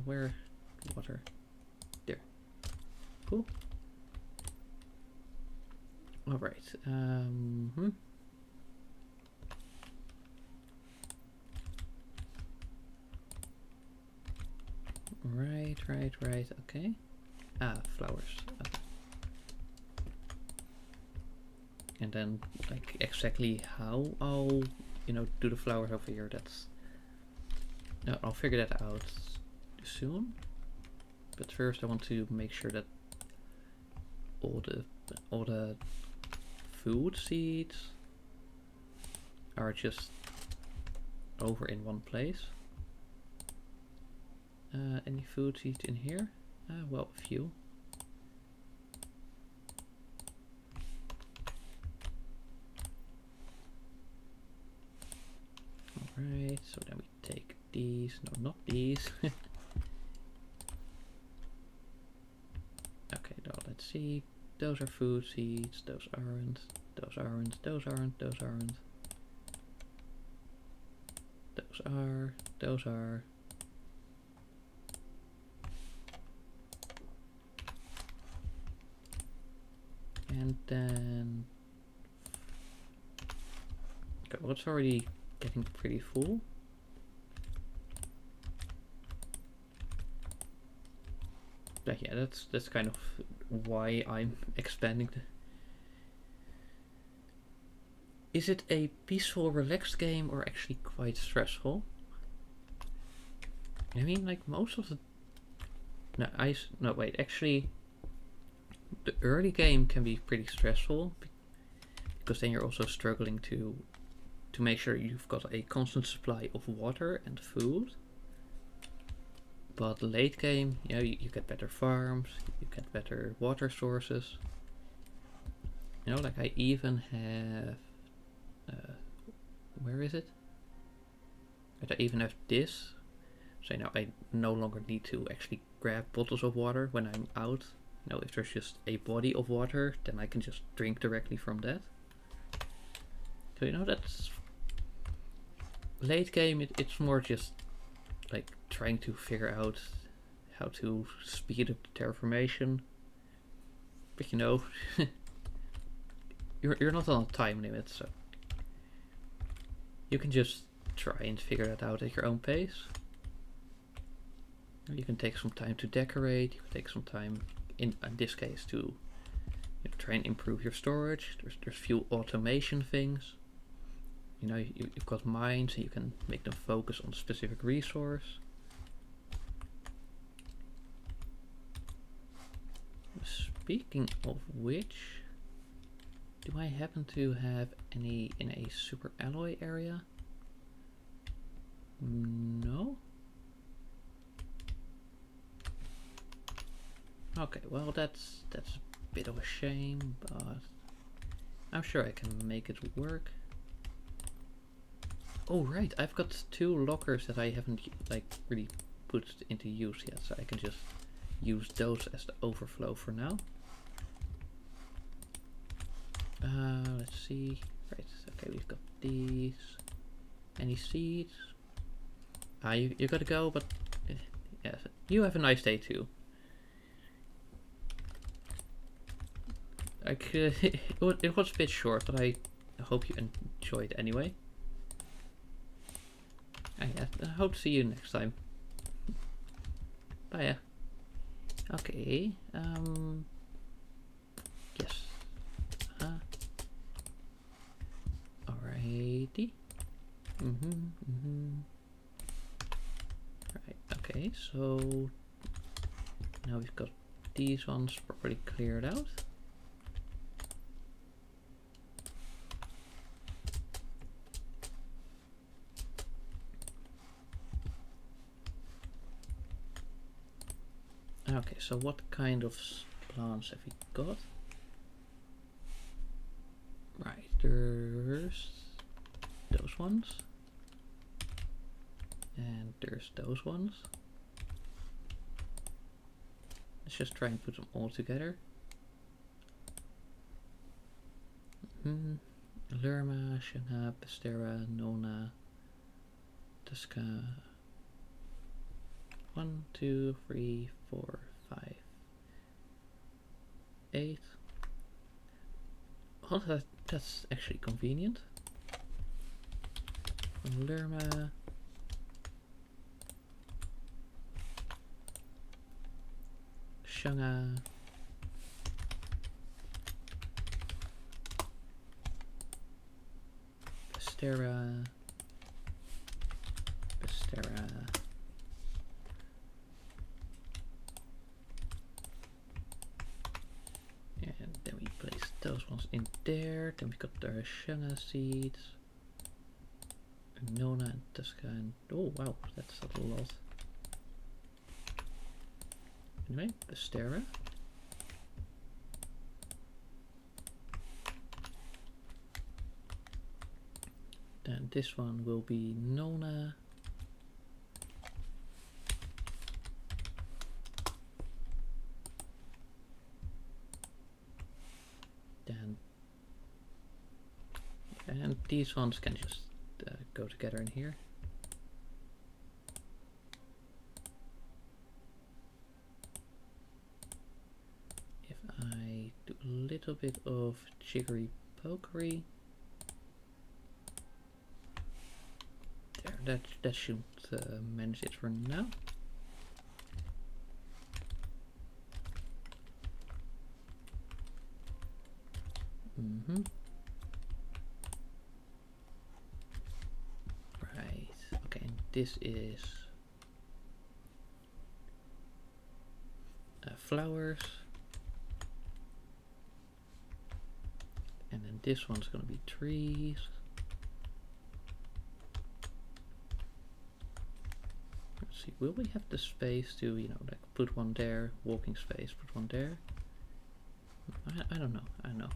Where? Water. There. Cool. Alright. Right. Okay. Flowers. Okay. And then, like, exactly how I'll, you know, do the flowers over here, that's... No, I'll figure that out soon. But first I want to make sure that all the food seeds are just over in one place. Any food seeds in here? Well, a few. Alright, so then we take these. No, not these. Okay, now let's see. Those are food seeds, those aren't, those aren't, those aren't, those aren't. Those are, those are. And then... Okay, well, it's already getting pretty full. But yeah, that's kind of why I'm expanding the... Is it a peaceful, relaxed game or actually quite stressful? I mean, like most of the... No, wait, actually... The early game can be pretty stressful because then you're also struggling to make sure you've got a constant supply of water and food. But late game, you know, you get better farms, you get better water sources. You know, like I even have, where is it? I even have this. So now I no longer need to actually grab bottles of water when I'm out. You know, if there's just a body of water, then I can just drink directly from that. So So, you know, that's late game. It's more just like trying to figure out how to speed up the terraformation. But you know, you're not on a time limit, so you can just try and figure that out at your own pace. You can take some time to decorate. You can take some time, in this case, to try and improve your storage. There's few automation things. You know, you've got mines, and you can make them focus on a specific resource. Speaking of which, do I happen to have any in a super alloy area? No? Okay, well that's a bit of a shame, but I'm sure I can make it work. Oh right, I've got 2 lockers that I haven't like really put into use yet, so I can just use those as the overflow for now. Let's see. Right, okay, we've got these. Any seeds? You gotta go, but yes, you have a nice day too. Like, it was a bit short, but I hope you enjoyed anyway. I hope to see you next time. Bye. Okay. Yes. Alrighty. Right. Okay. So now we've got these ones properly cleared out. Okay, so what kind of plants have we got? Right, there's those ones. And there's those ones. Let's just try and put them all together. Lerma, Shana, Pestera, Nona, Tusca. 1, 2, 3, 4, 5, 8. Oh, that's actually convenient. Lerma. Shanga. Pestera. And then we place those ones in there. Then we got the Shanga seeds. Nona and Tusca and oh wow, that's a lot. Anyway, Pestera. Then this one will be Nona. Then and these ones can just go together in here. If I do a little bit of jiggery pokery, there, that should manage it for now. Right. Okay, and this is flowers. And then this one's gonna be trees. Let's see, will we have the space to, you know, like put one there, walking space, put one there? I don't know, I don't know.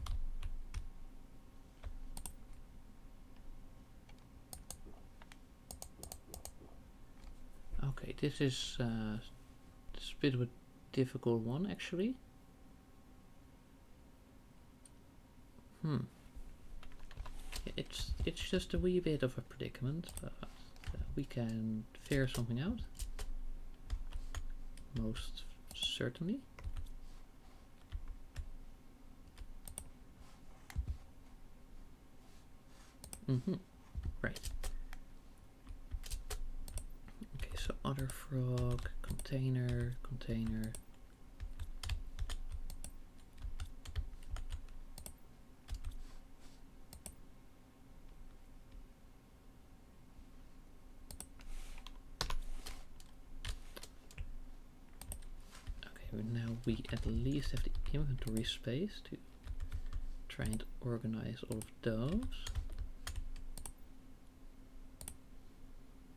Okay, this is a bit of a difficult one actually. It's just a wee bit of a predicament, but we can figure something out. Most certainly. Right. Okay, so other frog, container. Okay, now we at least have the inventory space to try and organize all of those.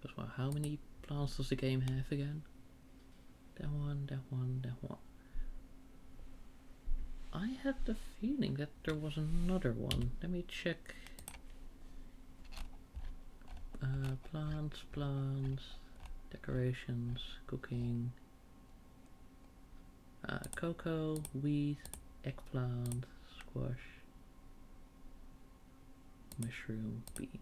But well, how many plants does the game have again? That one. I had the feeling that there was another one. Let me check. Plants, decorations, cooking, cocoa, wheat, eggplant, squash, mushroom, bean.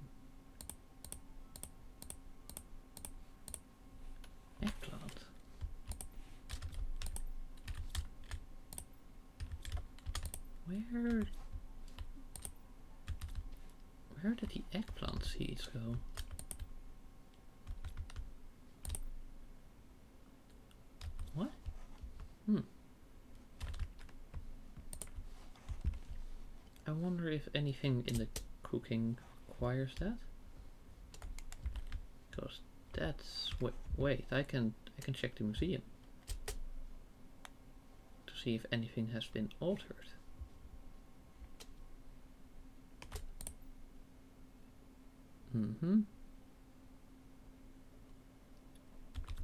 Eggplant. Where did the eggplant seeds go? What? I wonder if anything in the cooking requires that. Because that's wait, I can check the museum to see if anything has been altered.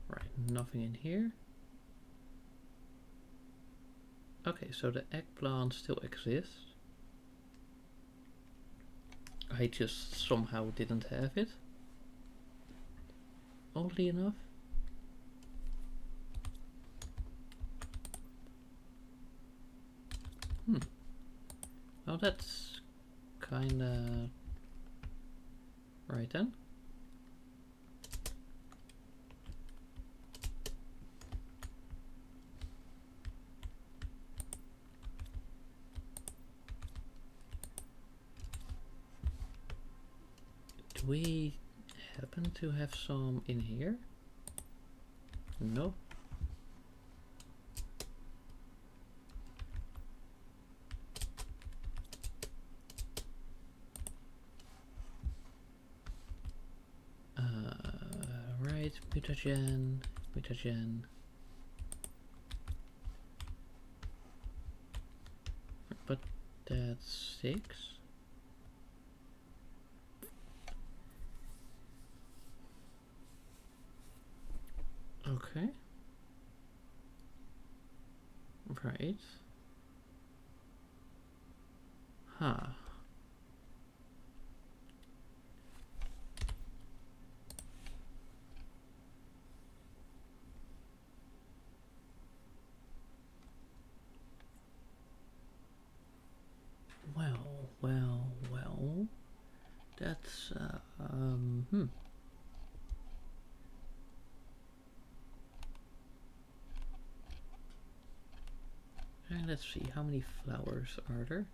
Right, nothing in here. Okay, so the eggplant still exists. I just somehow didn't have it. Oddly enough. Oh, that's kinda right then. Do we happen to have some in here? No. Right, mutagen. But that's 6. Okay. Right. Huh. Well. That's And let's see, how many flowers are there?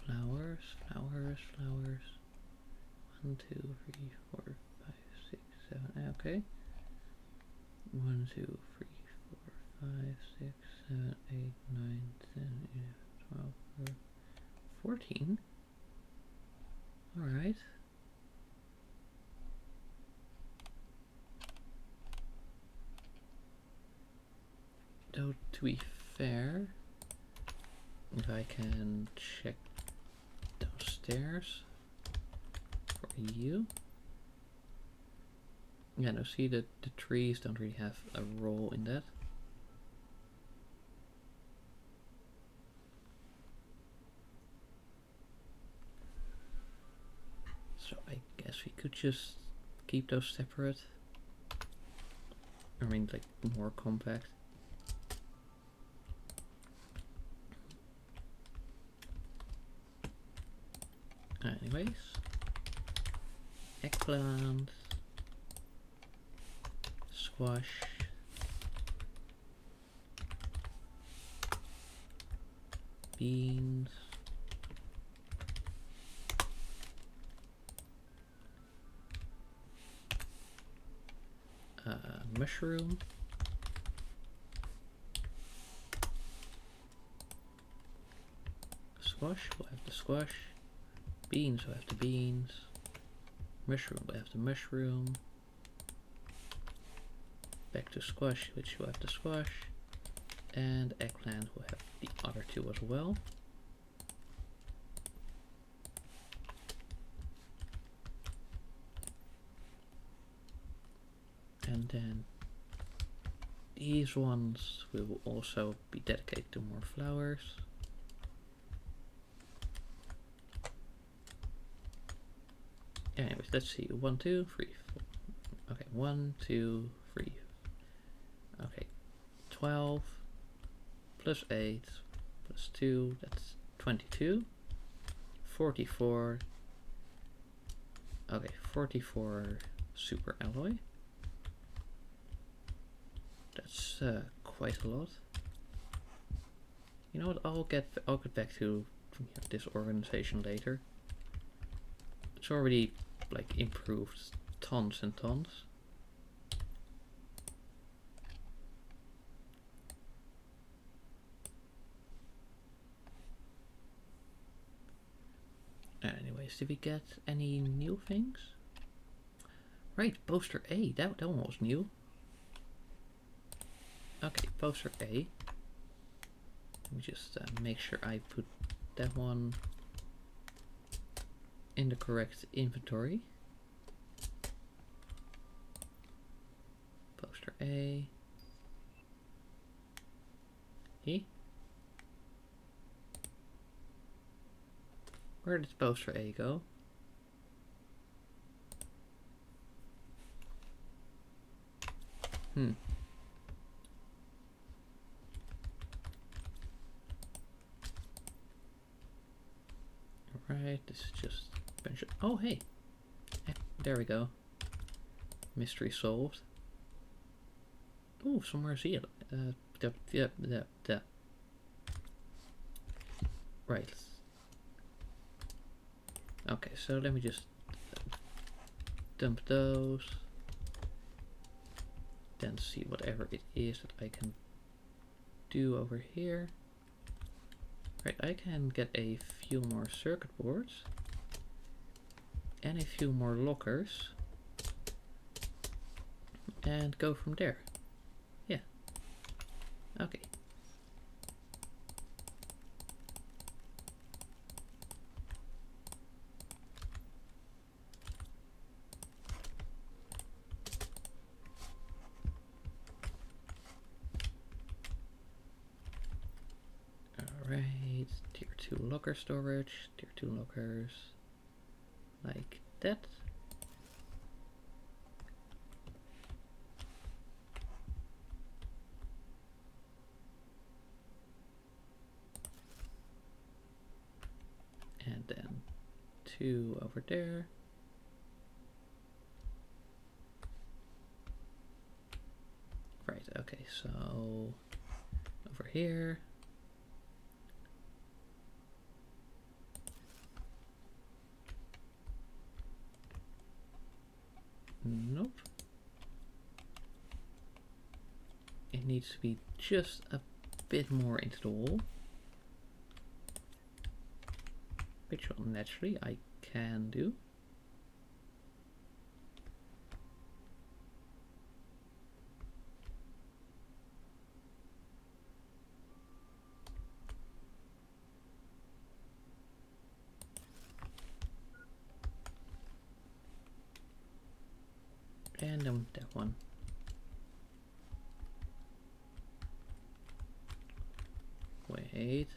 Flowers. 1, 2, 3, 4, 5, 6, 7. Okay. 1, 2, 3, 4, 5, 6, 7, 8, 9, 10, 11, 12, 14. Alright. Though, to be fair, if I can check downstairs for you. Yeah, no, see that the trees don't really have a role in that. So I guess we could just keep those separate. I mean, like, more compact. Anyways, eggplant, squash, beans, mushroom, squash, we'll have the squash, beans, we'll have the beans, mushroom, we'll have the mushroom, back to squash, which will have the squash, and eggplant will have the other two as well. And then these ones will also be dedicated to more flowers. Anyways, let's see. 1, 2, 3, 4. Okay, 1, 2, 3. Okay, 12 plus 8 plus 2, that's 22. 44. Okay, 44 super alloy. That's quite a lot. You know what? I'll get back to this organization later. It's already like improved tons and tons. Anyways, did we get any new things? Right, poster A. That one was new. Okay, poster A. Let me just make sure I put that one in the correct inventory. Poster A. E. Where did poster A go? Alright, this is just... Oh, hey! There we go. Mystery solved. Oh, somewhere is it? Right. Okay, so let me just dump those. Then see whatever it is that I can do over here. Right, I can get a few more circuit boards and a few more lockers and go from there. Yeah. Okay. Alright, tier 2 locker storage, tier 2 lockers, like that. And then 2 over there. Right, okay, so over here. Nope. It needs to be just a bit more into the wall. Which naturally I can do. And then that one. Wait.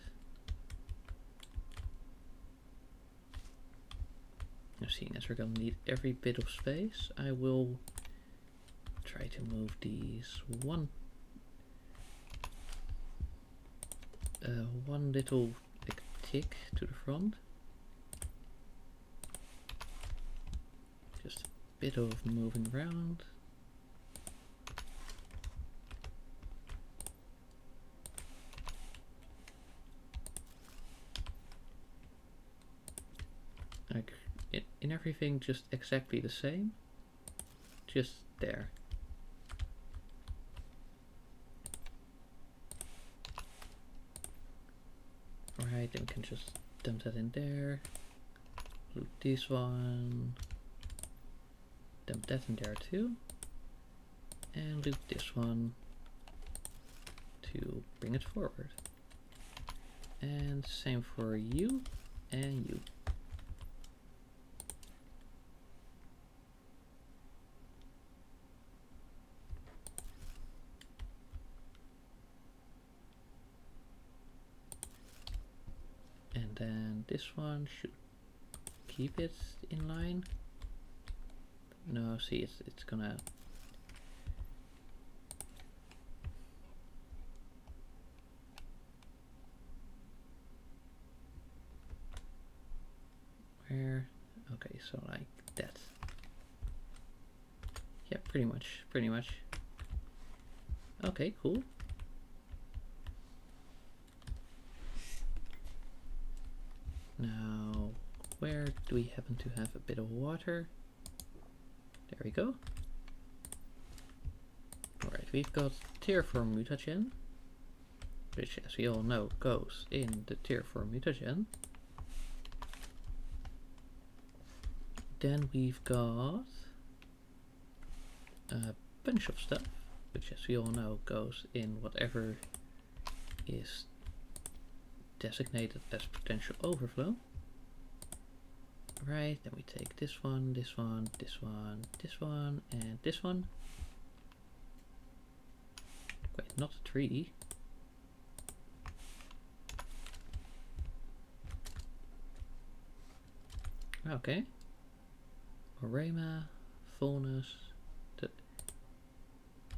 Now seeing as we're gonna need every bit of space, I will try to move these one little like tick to the front. bit of moving around. Like in everything just exactly the same, just there. Alright, then we can just dump that in there, loot this one, dump that in there too, and loot this one to bring it forward. And same for you and you. And then this one should keep it in line. No, see, it's gonna. Where? Okay, so like that. Yeah, pretty much. Okay, cool. Now, where do we happen to have a bit of water? There we go. Alright, we've got tier 4 mutagen, which as we all know goes in the tier 4 mutagen. Then we've got a bunch of stuff, which as we all know goes in whatever is designated as potential overflow. Right, then we take this one, this one, this one, this one, and this one. Wait, not a tree. Okay. Orema, Fullness,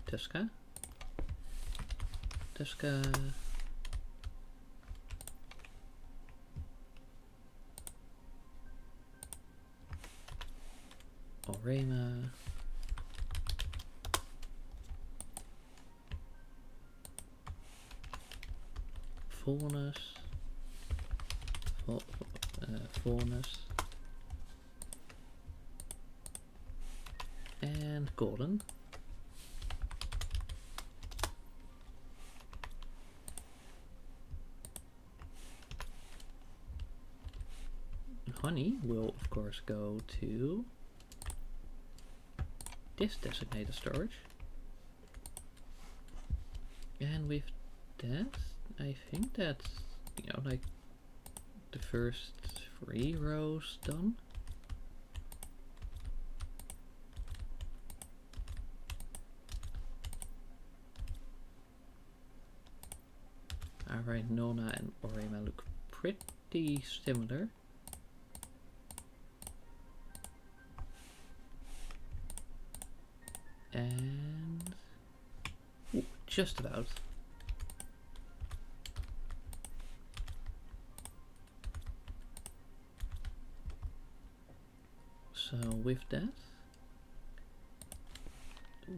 Tuska. Orema. Fullness. Fullness. And golden. Honey will of course go to this designated storage. And with that, I think that's, you know, like the first 3 rows done. Alright, Nona and Orema look pretty similar. And ooh, just about. So with that,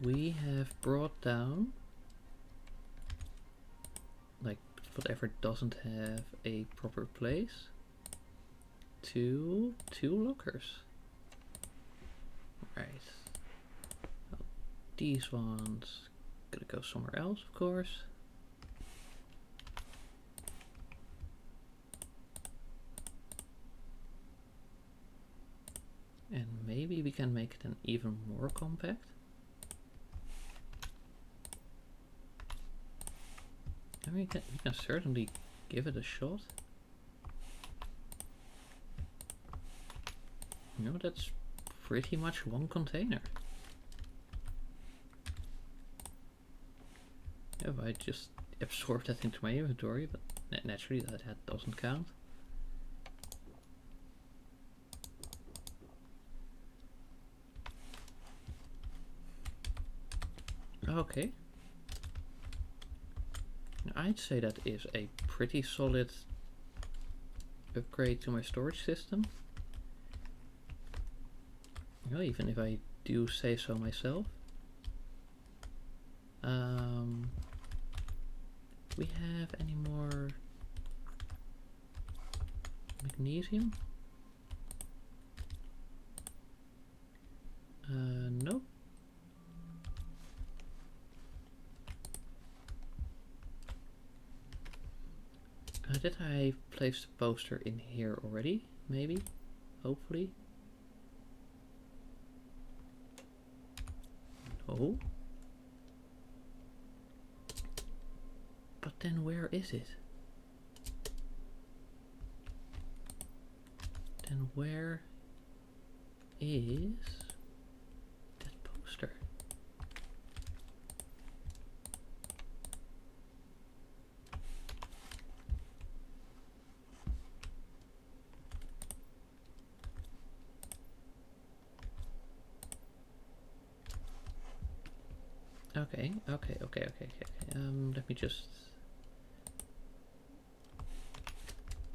we have brought down like whatever doesn't have a proper place to 2 lockers. Right. These ones gonna go somewhere else, of course. And maybe we can make it an even more compact. I mean, we can certainly give it a shot. You know, that's pretty much 1 container. If I just absorb that into my inventory, but naturally that doesn't count. Okay. I'd say that is a pretty solid upgrade to my storage system. Well, even if I do say so myself. We have any more magnesium? Nope. Did I place the poster in here already? Maybe? Hopefully? No? But then where is it? Then where is that poster? Okay. Let me just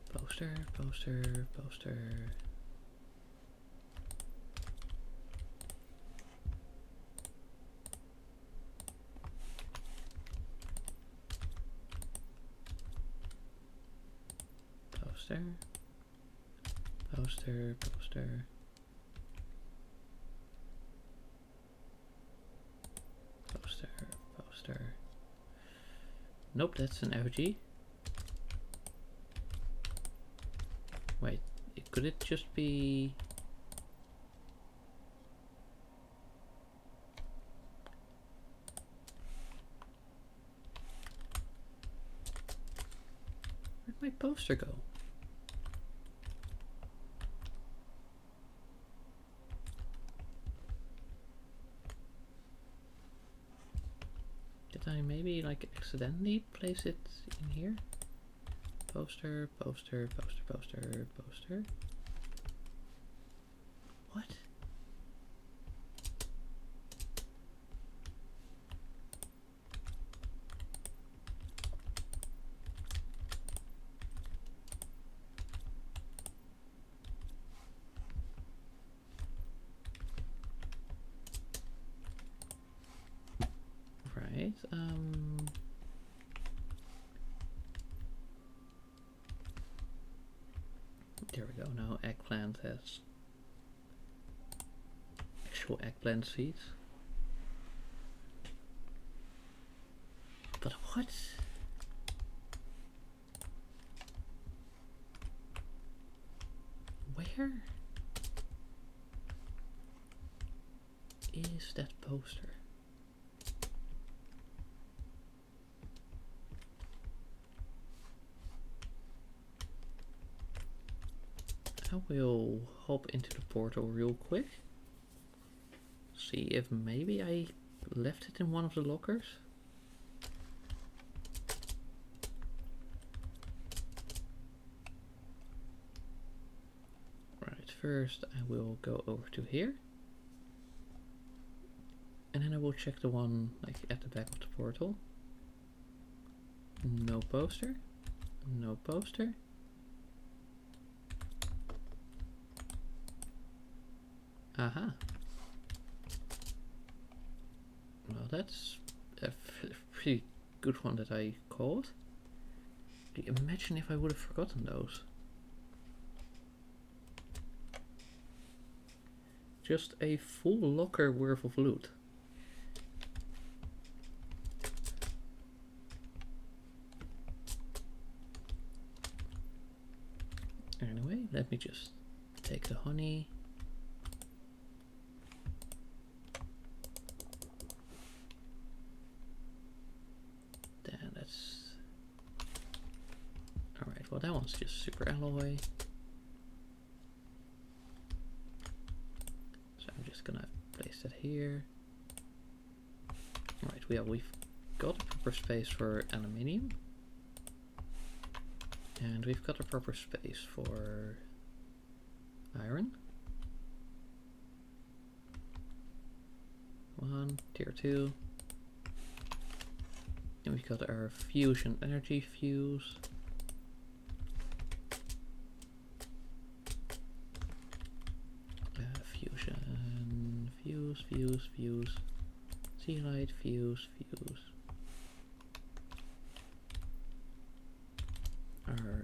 poster. Poster. Nope, that's an effigy. Wait, could it just be... Where'd my poster go? Did I maybe like accidentally place it in here? Poster. What? Right, there we go. Now eggplant has actual eggplant seeds. But what? Where is that poster? I will hop into the portal real quick. See if maybe I left it in one of the lockers. Right, first I will go over to here. And then I will check the one like at the back of the portal. No poster. No poster. Aha. Well, that's a pretty good one that I caught. Imagine if I would have forgotten those. Just a full locker worth of loot. Anyway, let me just take the honey. Then that's... Alright, well that one's just super alloy. So I'm just gonna place that here. Alright, we've got a proper space for aluminium. And we've got a proper space for iron. One, tier 2. And we've got our fusion energy fuse. fuse, fuse. Sea light, fuse, fuse. Our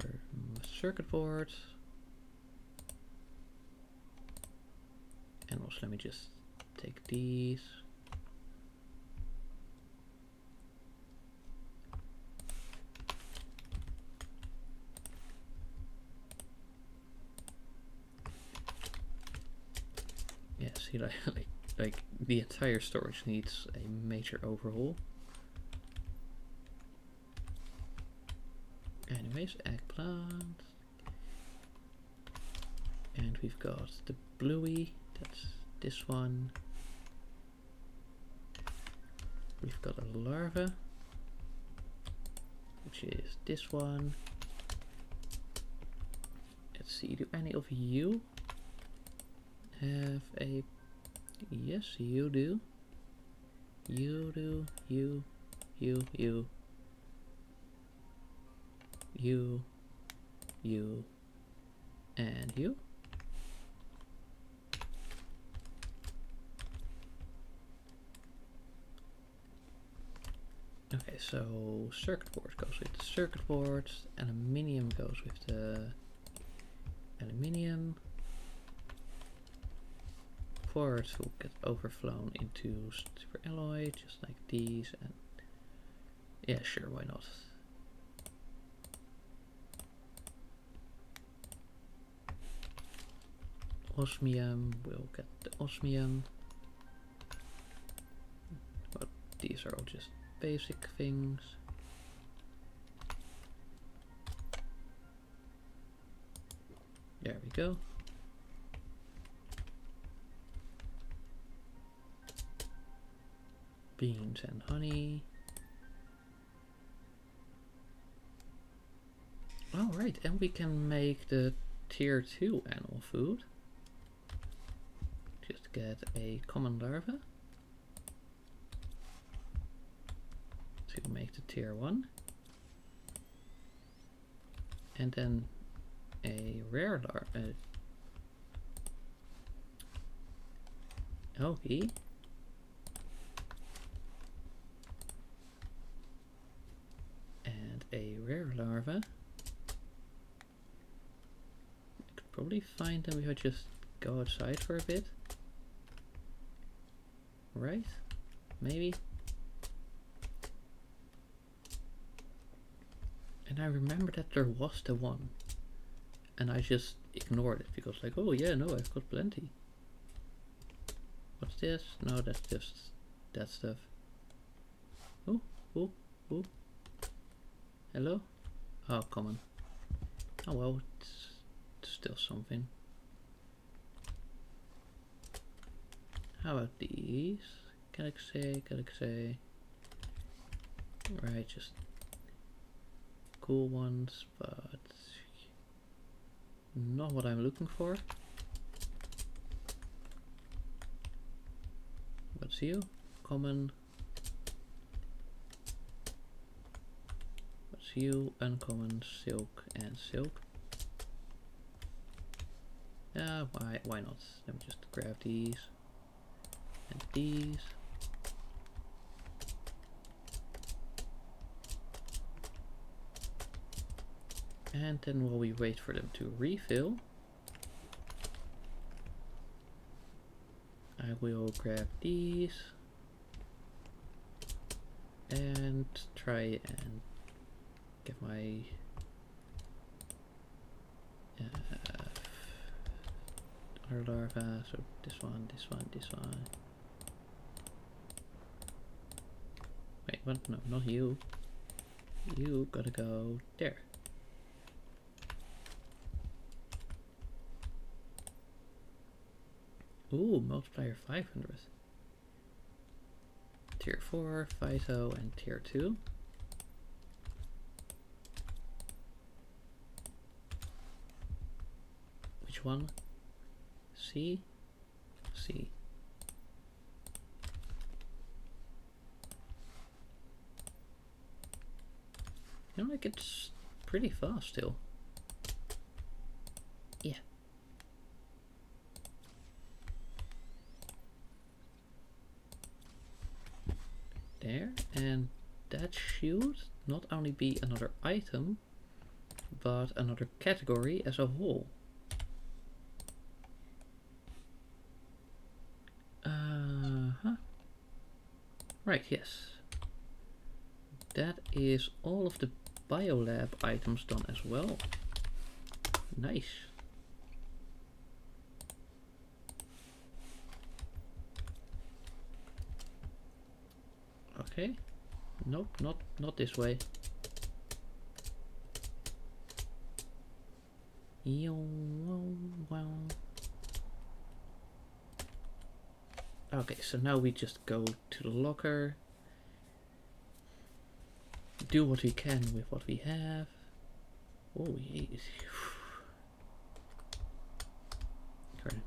circuit board. And also let me just take these. Yeah, see, like the entire storage needs a major overhaul. Anyways, eggplant. And we've got the bluey, that's this one. We've got a larva, which is this one. Let's see, do any of you have a... Yes, you do. You do, you, and you. Okay, so circuit board goes with the circuit boards, aluminium goes with the aluminium. Quartz will get overflown into super alloy, just like these, and yeah, sure, why not? Osmium, we'll get the osmium. But these are all just basic things. There we go. Beans and honey. Oh right, and we can make the tier 2 animal food. Just get a common larva to make the tier 1. And then a rare larva. Okay. And a rare larva. I could probably find them if I just go outside for a bit. Right? Maybe. And I remember that there was the one. And I just ignored it because like, oh yeah, no, I've got plenty. What's this? No, that's just that stuff. Oh, oh, oh. Hello? Oh, come on. Oh well, it's still something. How about these? Galaxy. Right, just cool ones, but not what I'm looking for. What's you? Common. What's you? Uncommon, silk, and silk. Why not? Let me just grab these and these. And then while we wait for them to refill, I will grab these and try and get my other larva. So this one. Wait, what? No, not you. You gotta go there. Ooh, multiplier 500. Tier 4, Phyto, and tier 2. Which one? C? C. You know, like it's pretty fast still. Yeah. there, and that should not only be another item, but another category as a whole. Right, yes. That is all of the biolab items done as well. Nice. Okay. Nope, not this way. Okay, so now we just go to the locker. Do what we can with what we have. Oh, jeez.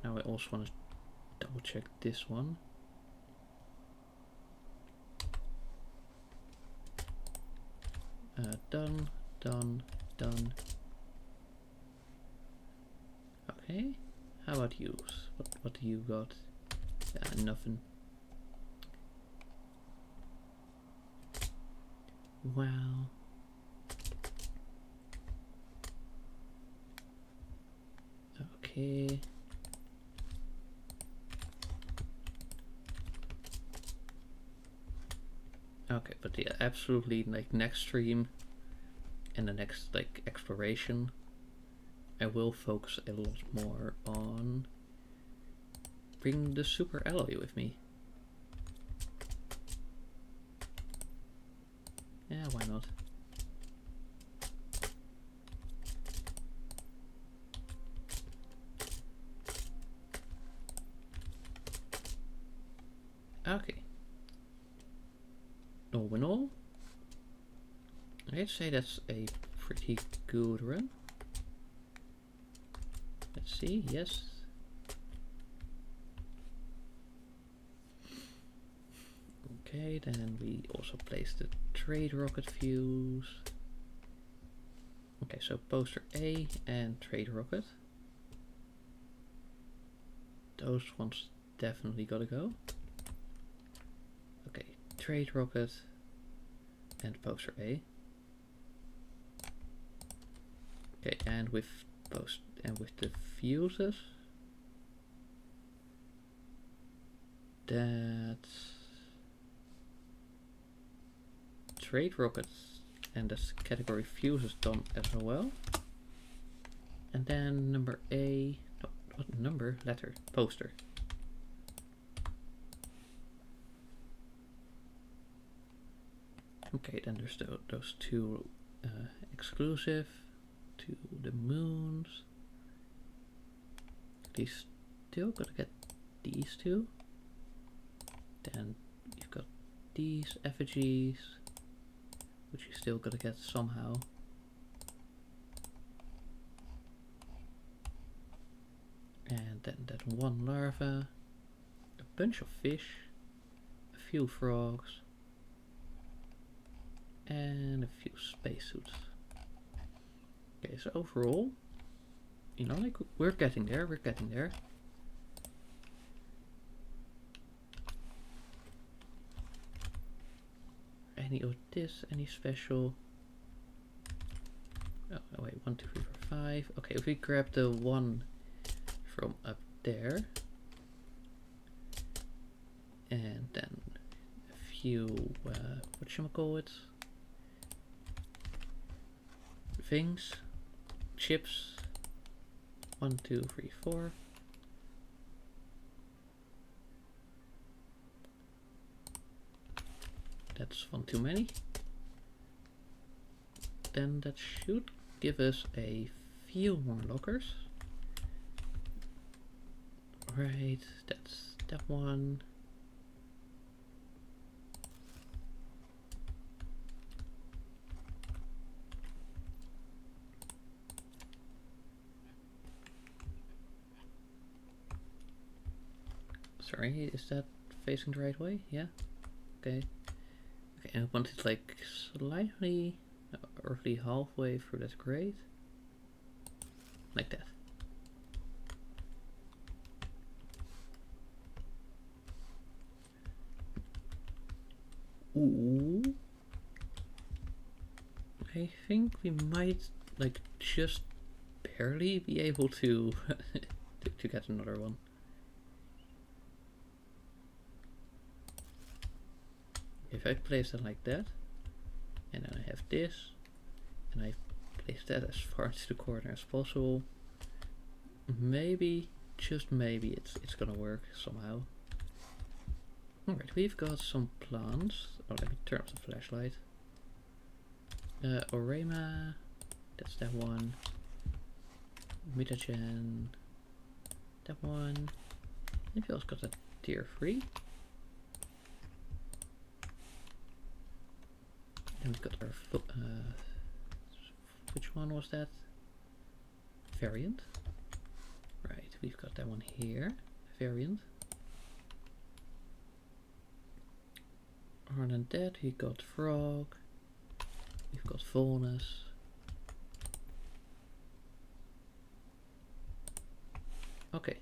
Now I also want to double check this one. Done, done, done. Okay. How about you? What do you got? Nothing. Wow. Okay. Okay, but yeah, absolutely, like next stream and the next like exploration, I will focus a lot more on bringing the super alloy with me. Yeah, why not? Okay. All in all, I'd say that's a pretty good run. Let's see, yes. Okay, then we also place the trade rocket fuse. Okay, so poster A and trade rocket. Those ones definitely gotta go. Okay, trade rocket and poster A. Okay, and with the fuses, that's trade rockets and this category fuses done as well. And then number A, no, what number? Letter, poster. Okay, then there's those two exclusive to the moons. These still gotta get these two. Then you've got these effigies, which you still gotta get somehow. And then that one larva, a bunch of fish, a few frogs, and a few spacesuits. Okay, so overall, you know, like we're getting there, we're getting there. Any of this, any special? Oh, wait, 1, 2, 3, 4, 5. Okay, if we grab the one from up there, and then a few, whatchamacallit, things, chips, 1, 2, 3, 4. That's one too many. Then that should give us a few more lockers. Right, that's that one. Sorry, is that facing the right way? Yeah. Okay. Okay, and I want it like slightly, roughly halfway through that grate. Like that. Ooh. I think we might, like, just barely be able to to get another one. If I place it like that, and then I have this, and I place that as far into the corner as possible, maybe, just maybe, it's gonna work somehow. Alright, we've got some plants. Oh, let me turn off the flashlight. Orema, that's that one. Mutagen, that one. Maybe also got a tier 3. And we've got our, which one was that? Variant. Right, we've got that one here, variant. Other than that, we got frog, we've got Volnus. Okay.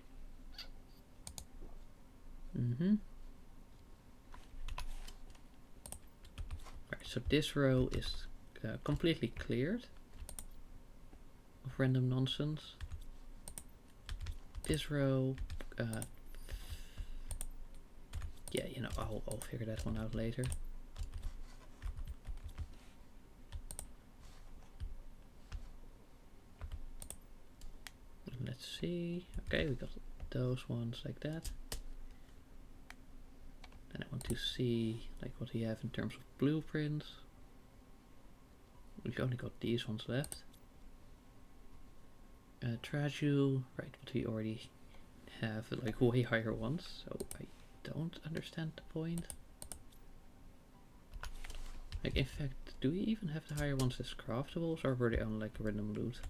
Right, so this row is completely cleared of random nonsense. This row, yeah, you know, I'll figure that one out later. Let's see. Okay, we got those ones like that. Then I want to see like what we have in terms of blueprints. We've only got these ones left. Traju, right, but we already have like way higher ones, so I don't understand the point. Like, in fact, do we even have the higher ones as craftables, or were they on like random loot?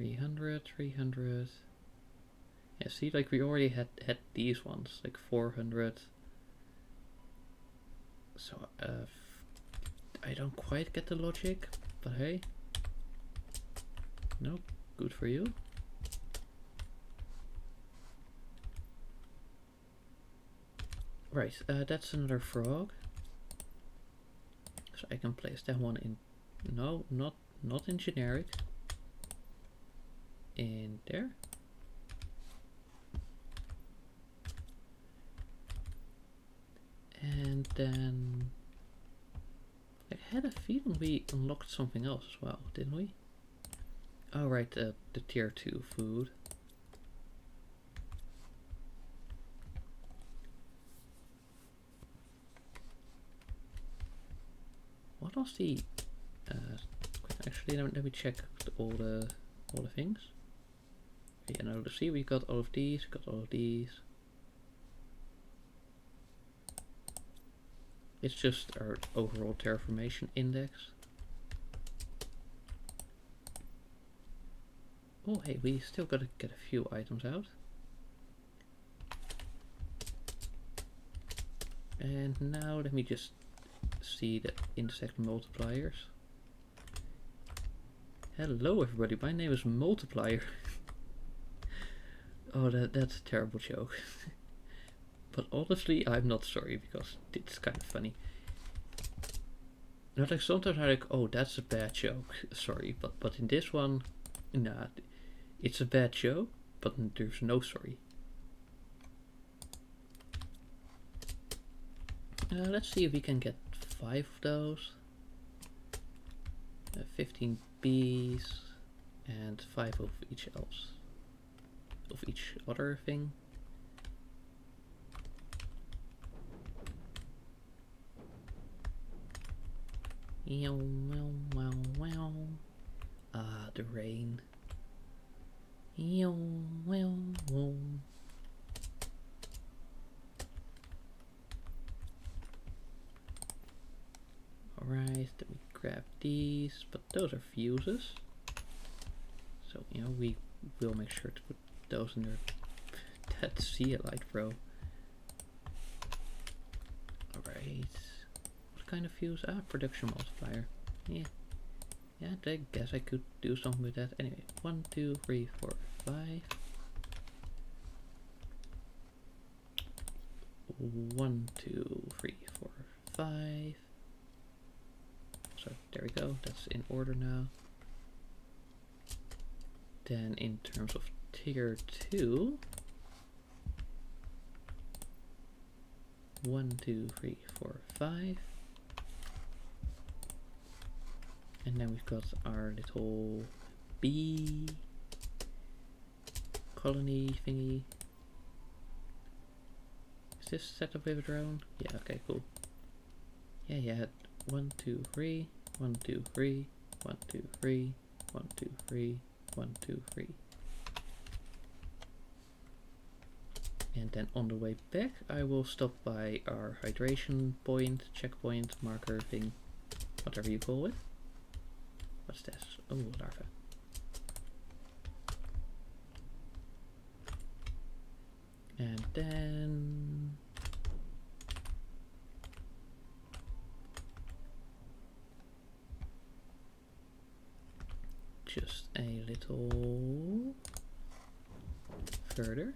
$300. Yeah, see, like we already had these ones, like 400. So, I don't quite get the logic, but hey. Nope, good for you. Right, that's another frog. So I can place that one in, no, not in generic. In there. And then I had a feeling we unlocked something else as well, didn't we? Oh right, the tier 2 food. What was the actually let me check all the things. Yeah, now let's see, we got all of these, we got all of these. It's just our overall terraformation index. Oh hey, we still gotta get a few items out. And now let me just see the insect multipliers. Hello everybody, my name is Multiplier. Oh, that's a terrible joke. But honestly, I'm not sorry, because it's kind of funny. Not like sometimes I'm like, oh, that's a bad joke, sorry. But in this one, nah, it's a bad joke, but there's no sorry. Let's see if we can get 5 of those. 15 bees, and 5 of each else. Of each other thing. Ah, the rain. Alright, then we grab these, but those are fuses. So, you know, we will make sure to put those in there. That's zeolite, bro. Alright. What kind of fuse? Ah, production multiplier. Yeah. Yeah, I guess I could do something with that. Anyway, 1, 2, 3, 4, 5. 1, 2, 3, 4, 5. So there we go, that's in order now. Then in terms of tier 2, 1, 2, 3, 4, 5. And then we've got our little bee colony thingy. Is this set up with a drone? Yeah, okay, cool. Yeah, 1, 2, 3, 1, 2, 3, 1, 2, 3, 1, 2, 3, 1, 2, 3. And then on the way back, I will stop by our hydration point, checkpoint, marker thing, whatever you call it. What's this? Oh, larva. And then just a little further.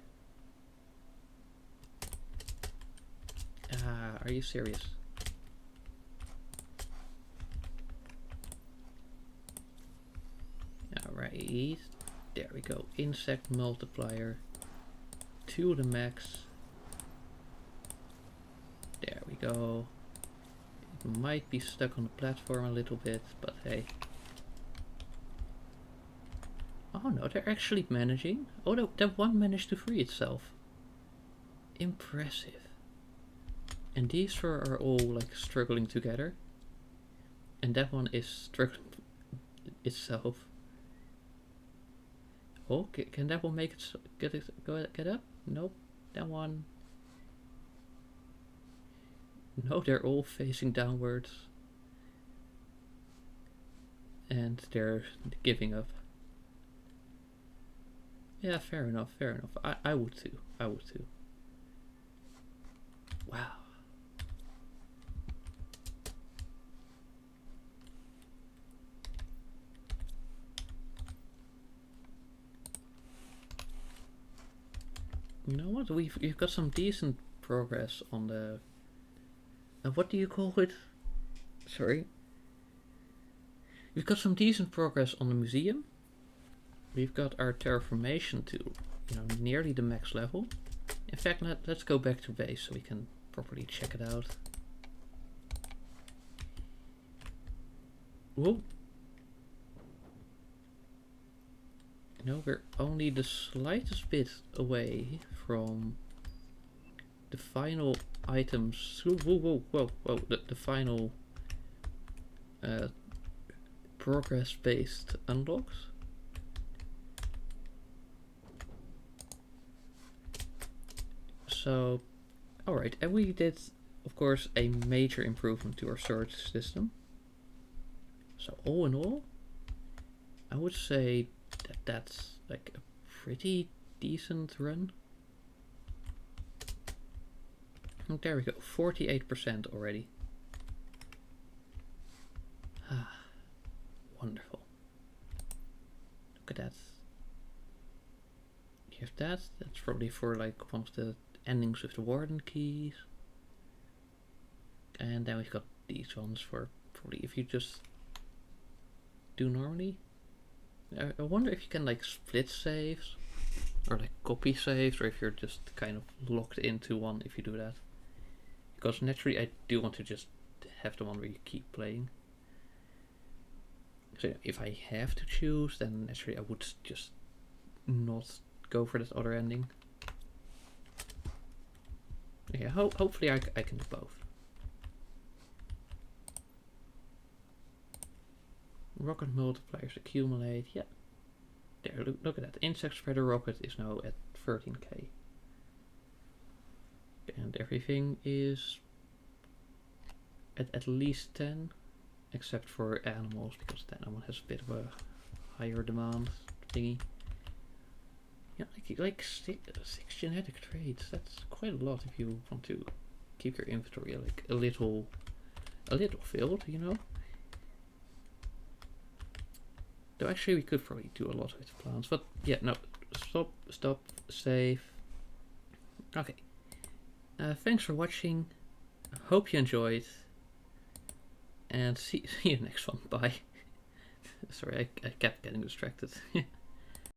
Ah, are you serious? Alright, there we go. Insect multiplier to the max. There we go. It might be stuck on the platform a little bit, but hey. Oh no, they're actually managing. Oh, that one managed to free itself. Impressive. And these four are all like struggling together. And that one is struggling itself. Oh, can that one make it get up? Nope. That one. No, they're all facing downwards. And they're giving up. Yeah, fair enough, fair enough. I would too. I would too. Wow. You know what? We've got some decent progress on the. What do you call it? Sorry. We've got some decent progress on the museum. We've got our terraformation to, nearly the max level. In fact, let's go back to base so we can properly check it out. Whoa. No, we're only the slightest bit away from the final items. Whoa. The final progress-based unlocks. So, alright, and we did, of course, a major improvement to our storage system. So all in all, I would say that's like a pretty decent run. And there we go, 48% already. Ah, wonderful. Look at that. You have that. That's probably for like one of the endings with the warden keys. And then we've got these ones for probably if you just do normally. I wonder if you can like split saves or like copy saves, or if you're just kind of locked into one if you do that. Because naturally I do want to just have the one where you keep playing. So if I have to choose, then naturally I would just not go for that other ending. Yeah, hopefully I can do both. Rocket multipliers accumulate, yeah. There, look at that. Insect spreader rocket is now at 13k. And everything is at least 10, except for animals, because that one has a bit of a higher demand thingy. Yeah, like six genetic traits. That's quite a lot if you want to keep your inventory like a little filled, Though actually we could probably do a lot with the plants, but yeah, no. Stop, save. Okay. Thanks for watching. Hope you enjoyed. And see you next one. Bye. Sorry, I kept getting distracted.